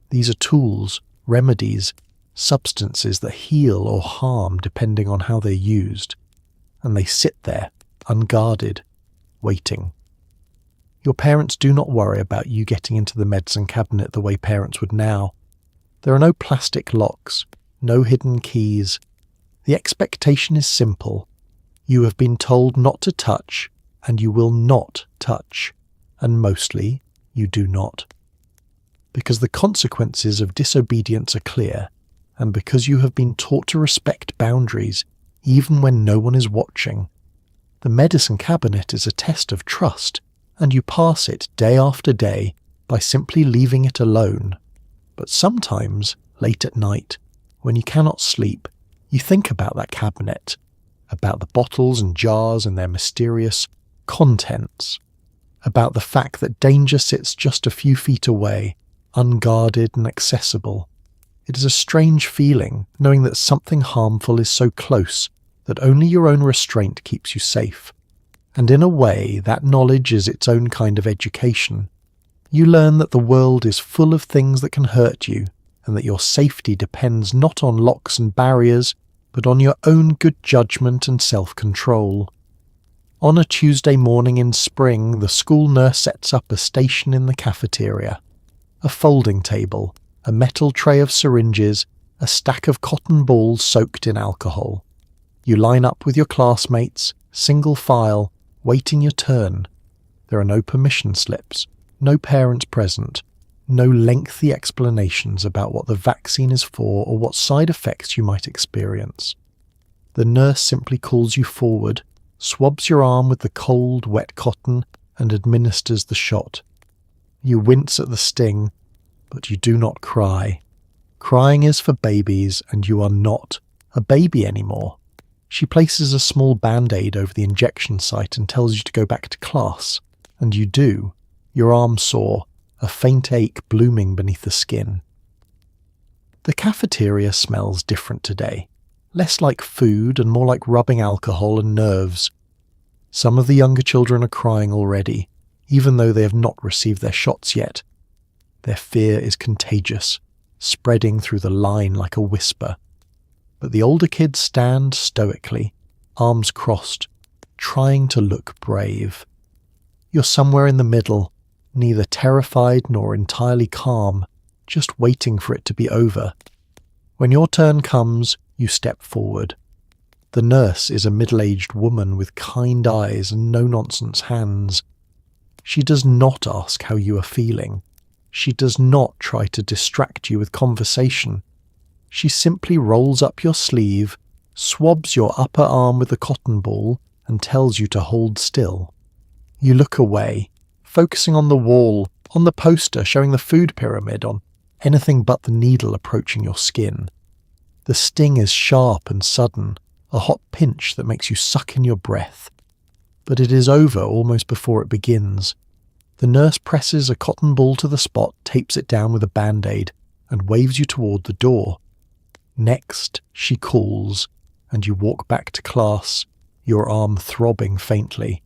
These are tools, remedies, substances that heal or harm depending on how they're used, and they sit there, unguarded, waiting. Your parents do not worry about you getting into the medicine cabinet the way parents would now. There are no plastic locks, no hidden keys. The expectation is simple. You have been told not to touch, and you will not touch, and mostly you do not. Because the consequences of disobedience are clear, and because you have been taught to respect boundaries even when no one is watching. The medicine cabinet is a test of trust, and you pass it day after day by simply leaving it alone. But sometimes, late at night, when you cannot sleep, you think about that cabinet, about the bottles and jars and their mysterious contents, about the fact that danger sits just a few feet away, unguarded and accessible. It is a strange feeling, knowing that something harmful is so close that only your own restraint keeps you safe. And in a way, that knowledge is its own kind of education. You learn that the world is full of things that can hurt you, and that your safety depends not on locks and barriers, but on your own good judgment and self-control. On a Tuesday morning in spring, the school nurse sets up a station in the cafeteria. A folding table, a metal tray of syringes, a stack of cotton balls soaked in alcohol. You line up with your classmates, single file, waiting your turn. There are no permission slips, no parents present, no lengthy explanations about what the vaccine is for or what side effects you might experience. The nurse simply calls you forward, swabs your arm with the cold, wet cotton, and administers the shot. You wince at the sting, but you do not cry. Crying is for babies, and you are not a baby anymore. She places a small band-aid over the injection site and tells you to go back to class, and you do, your arm sore, a faint ache blooming beneath the skin. The cafeteria smells different today, less like food and more like rubbing alcohol and nerves. Some of the younger children are crying already. even though they have not received their shots yet. Their fear is contagious, spreading through the line like a whisper. But the older kids stand stoically, arms crossed, trying to look brave. You're somewhere in the middle, neither terrified nor entirely calm, just waiting for it to be over. When your turn comes, you step forward. The nurse is a middle-aged woman with kind eyes and no-nonsense hands. She does not ask how you are feeling. She does not try to distract you with conversation. She simply rolls up your sleeve, swabs your upper arm with a cotton ball, and tells you to hold still. You look away, focusing on the wall, on the poster showing the food pyramid, on anything but the needle approaching your skin. The sting is sharp and sudden, a hot pinch that makes you suck in your breath. But it is over almost before it begins. The nurse presses a cotton ball to the spot, tapes it down with a band-aid, and waves you toward the door. Next, she calls, and you walk back to class, your arm throbbing faintly.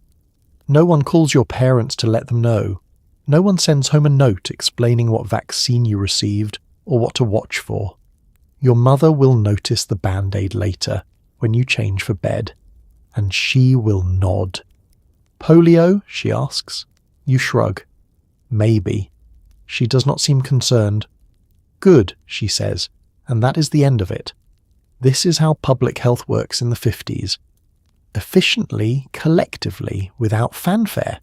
No one calls your parents to let them know. No one sends home a note explaining what vaccine you received or what to watch for. Your mother will notice the band-aid later, when you change for bed, and she will nod. "Polio?" she asks. You shrug. "Maybe." She does not seem concerned. "Good," she says, and that is the end of it. This is how public health works in the 50s. Efficiently, collectively, without fanfare.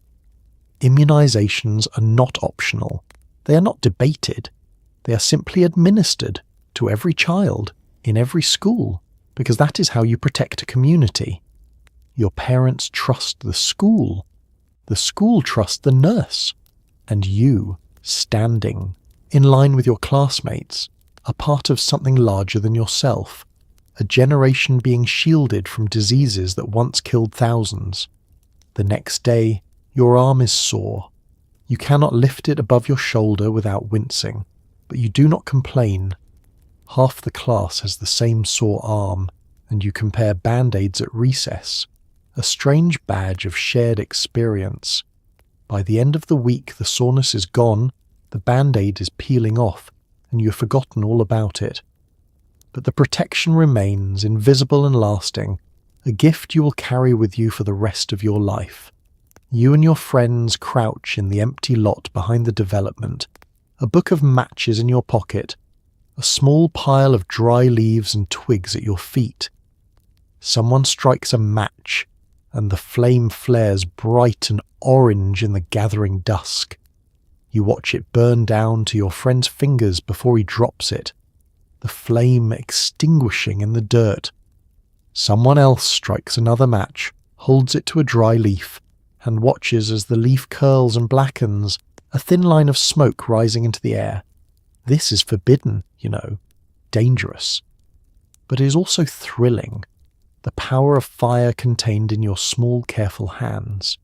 Immunizations are not optional. They are not debated. They are simply administered to every child, in every school, because that is how you protect a community. Your parents trust the school trusts the nurse, and you, standing, in line with your classmates, are part of something larger than yourself, a generation being shielded from diseases that once killed thousands. The next day, your arm is sore. You cannot lift it above your shoulder without wincing, but you do not complain. Half the class has the same sore arm, and you compare band-aids at recess, a strange badge of shared experience. By the end of the week, the soreness is gone, the band-aid is peeling off, and you have forgotten all about it. But the protection remains, invisible and lasting, a gift you will carry with you for the rest of your life. You and your friends crouch in the empty lot behind the development, a book of matches in your pocket, a small pile of dry leaves and twigs at your feet. Someone strikes a match, and the flame flares bright and orange in the gathering dusk. You watch it burn down to your friend's fingers before he drops it, the flame extinguishing in the dirt. Someone else strikes another match, holds it to a dry leaf, and watches as the leaf curls and blackens, a thin line of smoke rising into the air. This is forbidden, you know, dangerous. But it is also thrilling. The power of fire contained in your small, careful hands.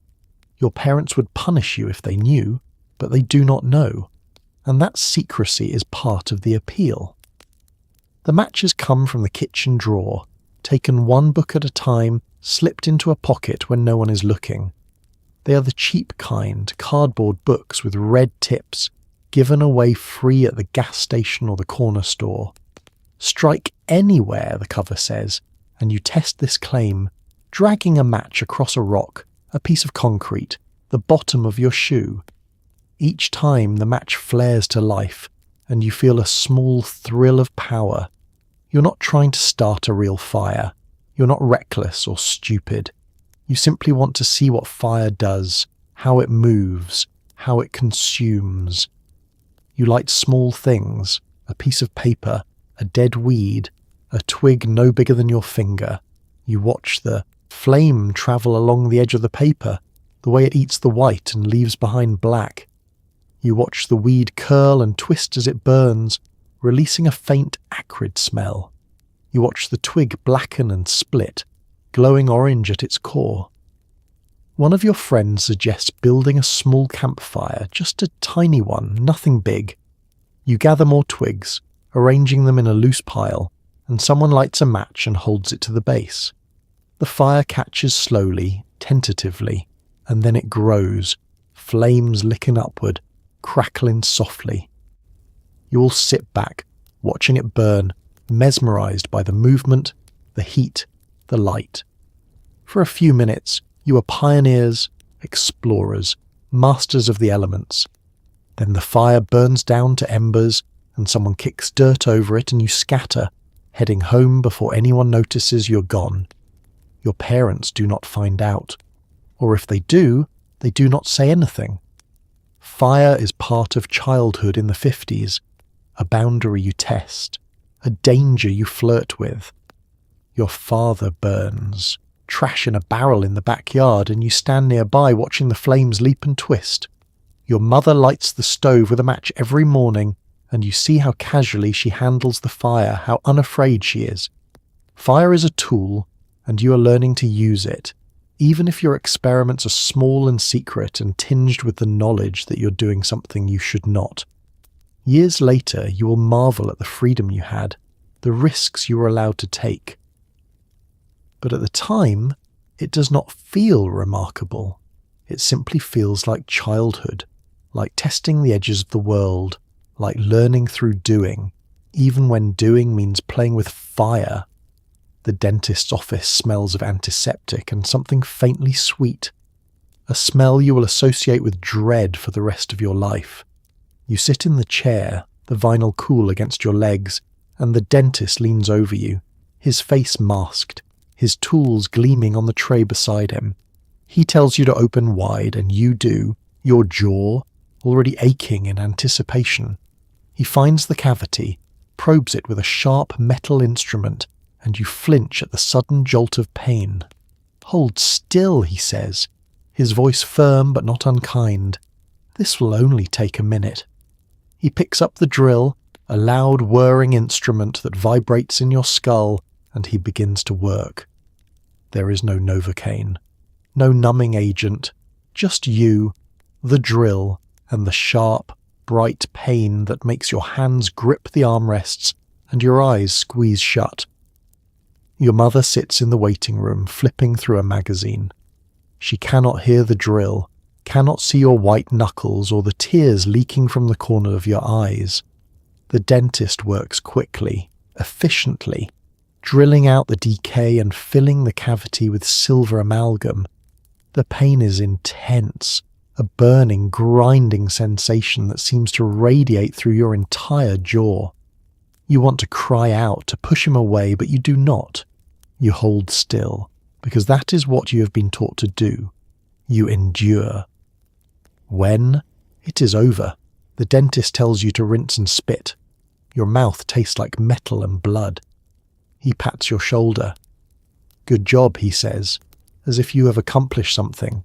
Your parents would punish you if they knew, but they do not know, and that secrecy is part of the appeal. The matches come from the kitchen drawer, taken one book at a time, slipped into a pocket when no one is looking. They are the cheap kind, cardboard books with red tips, given away free at the gas station or the corner store. Strike anywhere, the cover says, and you test this claim, dragging a match across a rock, a piece of concrete, the bottom of your shoe. Each time the match flares to life, and you feel a small thrill of power. You're not trying to start a real fire. You're not reckless or stupid. You simply want to see what fire does, how it moves, how it consumes. You light small things, a piece of paper, a dead weed, a twig no bigger than your finger. You watch the flame travel along the edge of the paper, the way it eats the white and leaves behind black. You watch the weed curl and twist as it burns, releasing a faint acrid smell. You watch the twig blacken and split, glowing orange at its core. One of your friends suggests building a small campfire, just a tiny one, nothing big. You gather more twigs, arranging them in a loose pile, and someone lights a match and holds it to the base. The fire catches slowly, tentatively, and then it grows, flames licking upward, crackling softly. You all sit back, watching it burn, mesmerized by the movement, the heat, the light. For a few minutes, you are pioneers, explorers, masters of the elements. Then the fire burns down to embers, and someone kicks dirt over it and you scatter, heading home before anyone notices you're gone. Your parents do not find out. Or if they do not say anything. Fire is part of childhood in the 50s, a boundary you test, a danger you flirt with. Your father burns, trash in a barrel in the backyard, and you stand nearby watching the flames leap and twist. Your mother lights the stove with a match every morning, and you see how casually she handles the fire, how unafraid she is. Fire is a tool, and you are learning to use it, even if your experiments are small and secret and tinged with the knowledge that you're doing something you should not. Years later, you will marvel at the freedom you had, the risks you were allowed to take. But at the time, it does not feel remarkable. It simply feels like childhood, like testing the edges of the world, like learning through doing, even when doing means playing with fire. The dentist's office smells of antiseptic and something faintly sweet, a smell you will associate with dread for the rest of your life. You sit in the chair, the vinyl cool against your legs, and the dentist leans over you, his face masked, his tools gleaming on the tray beside him. He tells you to open wide, and you do, your jaw already aching in anticipation. He finds the cavity, probes it with a sharp metal instrument, and you flinch at the sudden jolt of pain. "Hold still," he says, his voice firm but not unkind. "This will only take a minute." He picks up the drill, a loud whirring instrument that vibrates in your skull, and he begins to work. There is no Novocaine, no numbing agent, just you, the drill, and the sharp, bright pain that makes your hands grip the armrests and your eyes squeeze shut. Your mother sits in the waiting room, flipping through a magazine. She cannot hear the drill, cannot see your white knuckles or the tears leaking from the corner of your eyes. The dentist works quickly, efficiently, drilling out the decay and filling the cavity with silver amalgam. The pain is intense, a burning, grinding sensation that seems to radiate through your entire jaw. You want to cry out, to push him away, but you do not. You hold still, because that is what you have been taught to do. You endure. When it is over, the dentist tells you to rinse and spit. Your mouth tastes like metal and blood. He pats your shoulder. "Good job," he says, as if you have accomplished something.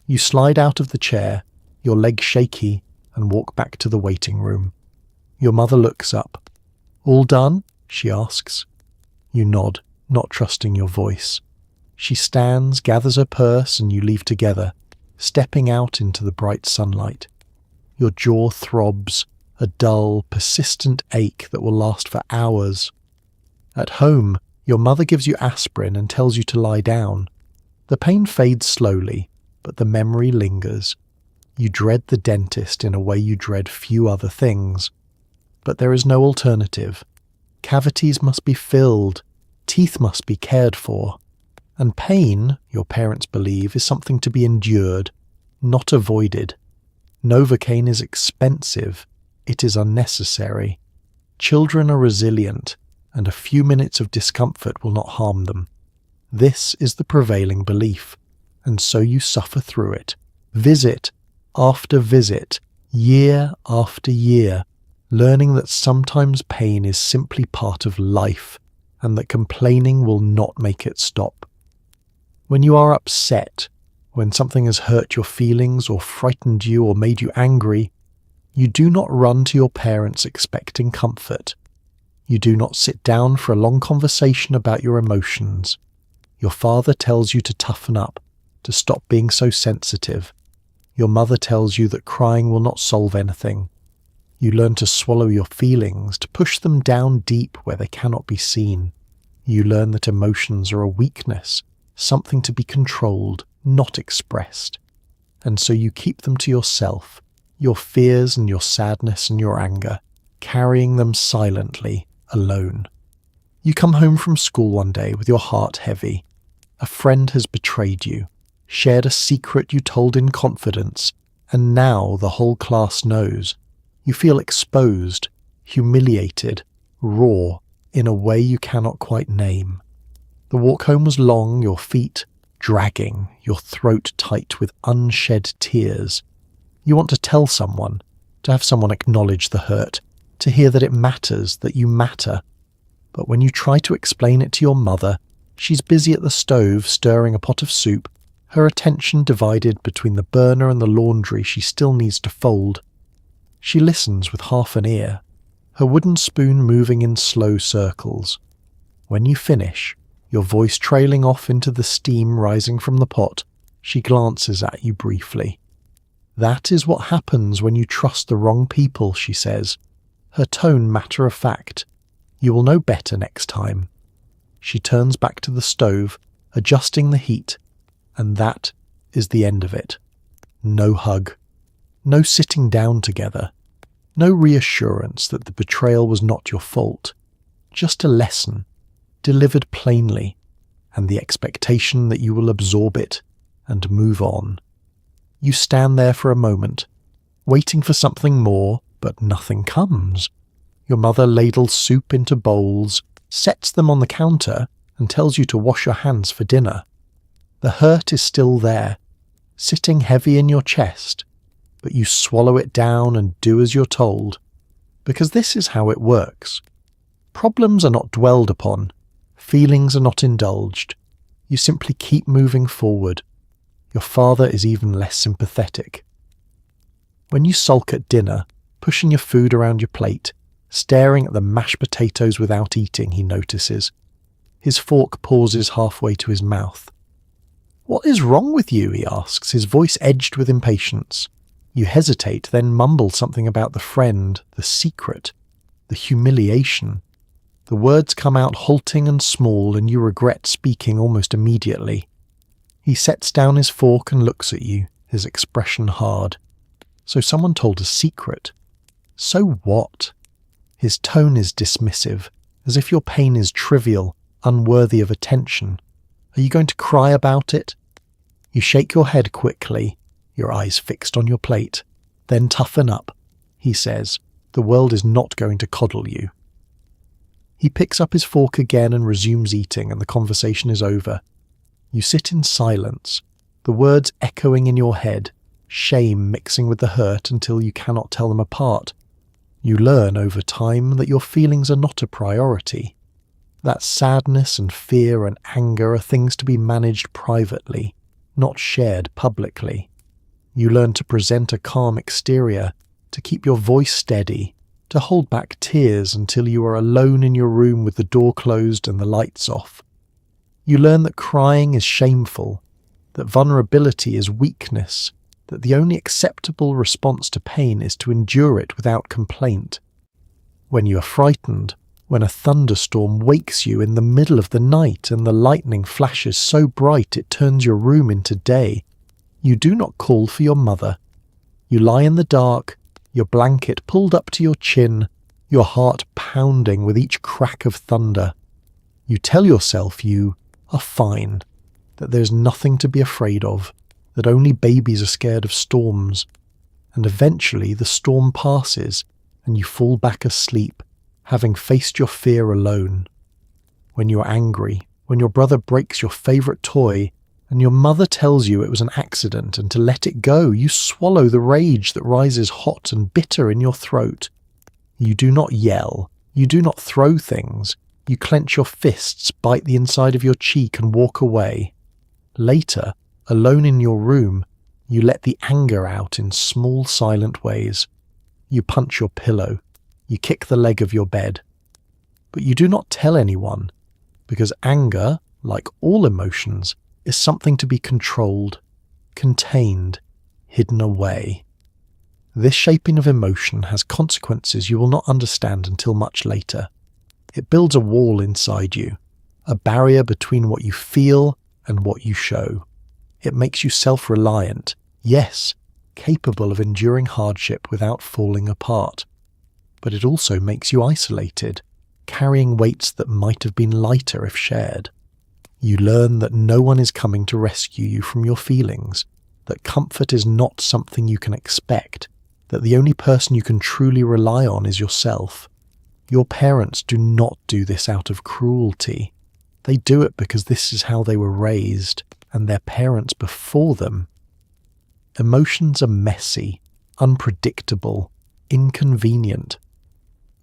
You slide out of the chair, your legs shaky, and walk back to the waiting room. Your mother looks up. "All done?" she asks. You nod, not trusting your voice. She stands, gathers her purse, and you leave together, stepping out into the bright sunlight. Your jaw throbs, a dull, persistent ache that will last for hours. At home, your mother gives you aspirin and tells you to lie down. The pain fades slowly, but the memory lingers. You dread the dentist in a way you dread few other things. But there is no alternative. Cavities must be filled, teeth must be cared for. And pain, your parents believe, is something to be endured, not avoided. Novocaine is expensive. It is unnecessary. Children are resilient, and a few minutes of discomfort will not harm them. This is the prevailing belief, and so you suffer through it, visit after visit, year after year, learning that sometimes pain is simply part of life, and that complaining will not make it stop. When you are upset, when something has hurt your feelings or frightened you or made you angry, you do not run to your parents expecting comfort. You do not sit down for a long conversation about your emotions. Your father tells you to toughen up, to stop being so sensitive. Your mother tells you that crying will not solve anything. You learn to swallow your feelings, to push them down deep where they cannot be seen. You learn that emotions are a weakness, something to be controlled, not expressed. and so you keep them to yourself, your fears and your sadness and your anger, carrying them silently, alone. You come home from school one day with your heart heavy. A friend has betrayed you, shared a secret you told in confidence, and now the whole class knows. You feel exposed, humiliated, raw, in a way you cannot quite name. The walk home was long, your feet dragging, your throat tight with unshed tears. You want to tell someone, to have someone acknowledge the hurt, to hear that it matters, that you matter. But when you try to explain it to your mother, she's busy at the stove stirring a pot of soup, her attention divided between the burner and the laundry she still needs to fold. She listens with half an ear, her wooden spoon moving in slow circles. When you finish, your voice trailing off into the steam rising from the pot, she glances at you briefly. That is what happens when you trust the wrong people, she says, her tone matter of fact. You will know better next time. She turns back to the stove, adjusting the heat, and that is the end of it. No hug. No sitting down together. No reassurance that the betrayal was not your fault. Just a lesson, delivered plainly, and the expectation that you will absorb it and move on. You stand there for a moment, waiting for something more, but nothing comes. Your mother ladles soup into bowls, sets them on the counter, and tells you to wash your hands for dinner. The hurt is still there, sitting heavy in your chest, but you swallow it down and do as you're told, because this is how it works. Problems are not dwelled upon, feelings are not indulged. You simply keep moving forward. Your father is even less sympathetic. When you sulk at dinner, pushing your food around your plate, staring at the mashed potatoes without eating, he notices. His fork pauses halfway to his mouth. "What is wrong with you?" he asks, his voice edged with impatience. You hesitate, then mumble something about the friend, the secret, the humiliation. The words come out halting and small, and you regret speaking almost immediately. He sets down his fork and looks at you, his expression hard. So someone told a secret. So what? His tone is dismissive, as if your pain is trivial, unworthy of attention. Are you going to cry about it? You shake your head quickly, your eyes fixed on your plate. Then toughen up, he says. The world is not going to coddle you. He picks up his fork again and resumes eating, and the conversation is over. You sit in silence, the words echoing in your head, shame mixing with the hurt until you cannot tell them apart. You learn over time that your feelings are not a priority, that sadness and fear and anger are things to be managed privately, not shared publicly. You learn to present a calm exterior, to keep your voice steady, to hold back tears until you are alone in your room with the door closed and the lights off. You learn that crying is shameful, that vulnerability is weakness, that the only acceptable response to pain is to endure it without complaint. When you are frightened, when a thunderstorm wakes you in the middle of the night and the lightning flashes so bright it turns your room into day, you do not call for your mother. You lie in the dark, your blanket pulled up to your chin, your heart pounding with each crack of thunder. You tell yourself you are fine, that there's nothing to be afraid of, that only babies are scared of storms, and eventually the storm passes and you fall back asleep, having faced your fear alone. When you're angry, when your brother breaks your favourite toy, and your mother tells you it was an accident and to let it go, you swallow the rage that rises hot and bitter in your throat. You do not yell, you do not throw things, you clench your fists, bite the inside of your cheek and walk away. Later, alone in your room, you let the anger out in small silent ways. You punch your pillow, you kick the leg of your bed. But you do not tell anyone, because anger, like all emotions, is something to be controlled, contained, hidden away. This shaping of emotion has consequences you will not understand until much later. It builds a wall inside you, a barrier between what you feel and what you show. It makes you self-reliant, Yes, capable of enduring hardship without falling apart. But it also makes you isolated, carrying weights that might have been lighter if shared. You learn that no one is coming to rescue you from your feelings, that comfort is not something you can expect, that the only person you can truly rely on is yourself. Your parents do not do this out of cruelty. They do it because this is how they were raised, and their parents before them. Emotions are messy, unpredictable, inconvenient.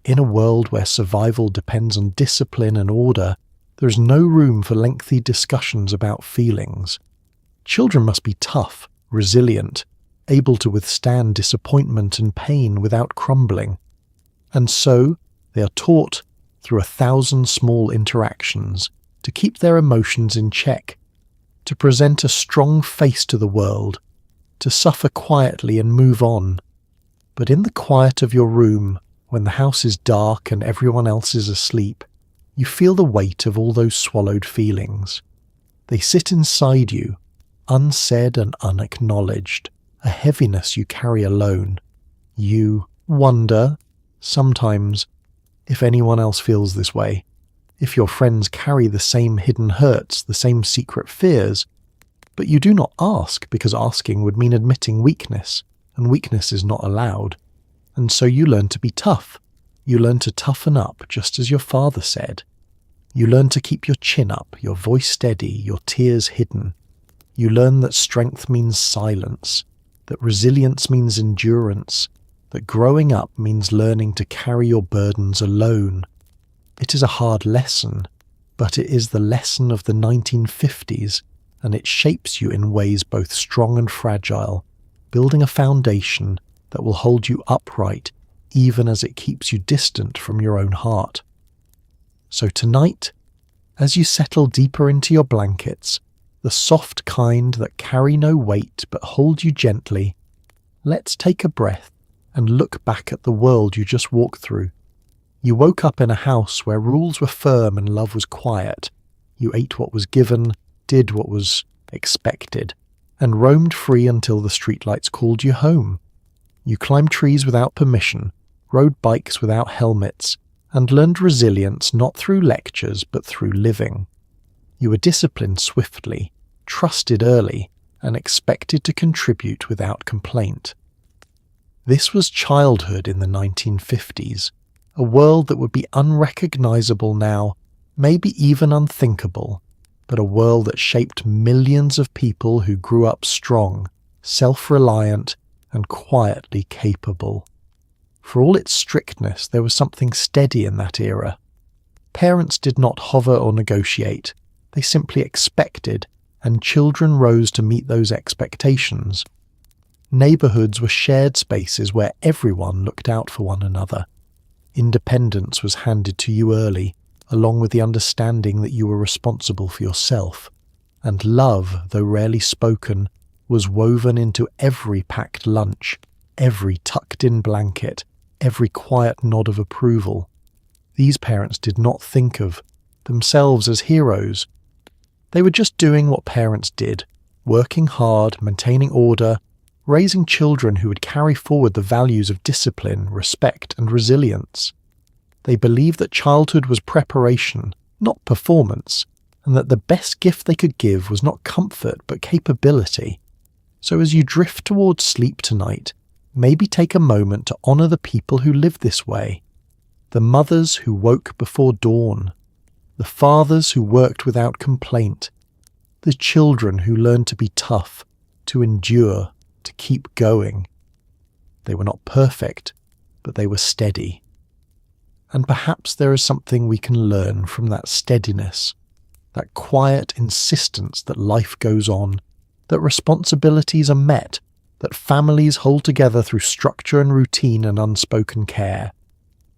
In a world where survival depends on discipline and order, there is no room for lengthy discussions about feelings. Children must be tough, resilient, able to withstand disappointment and pain without crumbling. And so, they are taught, through 1,000 small interactions, to keep their emotions in check, to present a strong face to the world, to suffer quietly and move on. But in the quiet of your room, when the house is dark and everyone else is asleep, you feel the weight of all those swallowed feelings. They sit inside you, unsaid and unacknowledged, a heaviness you carry alone. You wonder, sometimes, if anyone else feels this way, if your friends carry the same hidden hurts, the same secret fears, but you do not ask because asking would mean admitting weakness, and weakness is not allowed. And so you learn to be tough. You learn to toughen up, just as your father said. You learn to keep your chin up, your voice steady, your tears hidden. You learn that strength means silence, that resilience means endurance, that growing up means learning to carry your burdens alone. It is a hard lesson, but it is the lesson of the 1950s, and it shapes you in ways both strong and fragile, building a foundation that will hold you upright even as it keeps you distant from your own heart. So tonight, as you settle deeper into your blankets, the soft kind that carry no weight but hold you gently, let's take a breath and look back at the world you just walked through. You woke up in a house where rules were firm and love was quiet. You ate what was given, did what was expected, and roamed free until the streetlights called you home. You climbed trees without permission, rode bikes without helmets, and learned resilience not through lectures but through living. You were disciplined swiftly, trusted early, and expected to contribute without complaint. This was childhood in the 1950s, a world that would be unrecognizable now, maybe even unthinkable, but a world that shaped millions of people who grew up strong, self-reliant, and quietly capable. For all its strictness, there was something steady in that era. Parents did not hover or negotiate. They simply expected, and children rose to meet those expectations. Neighborhoods were shared spaces where everyone looked out for one another. Independence was handed to you early, along with the understanding that you were responsible for yourself. And love, though rarely spoken, was woven into every packed lunch, every tucked-in blanket, every quiet nod of approval. These parents did not think of themselves as heroes. They were just doing what parents did, working hard, maintaining order, raising children who would carry forward the values of discipline, respect, and resilience. They believed that childhood was preparation, not performance, and that the best gift they could give was not comfort but capability. So as you drift towards sleep tonight, maybe take a moment to honor the people who lived this way. The mothers who woke before dawn, the fathers who worked without complaint, the children who learned to be tough, to endure, to keep going. They were not perfect, but they were steady. And perhaps there is something we can learn from that steadiness, that quiet insistence that life goes on, that responsibilities are met, that families hold together through structure and routine and unspoken care.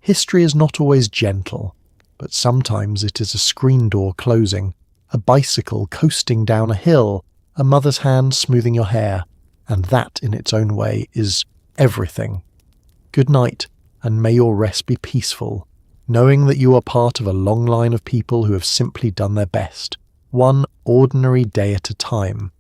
History is not always gentle, but sometimes it is a screen door closing, a bicycle coasting down a hill, a mother's hand smoothing your hair, and that in its own way is everything. Good night, and may your rest be peaceful, knowing that you are part of a long line of people who have simply done their best, one ordinary day at a time.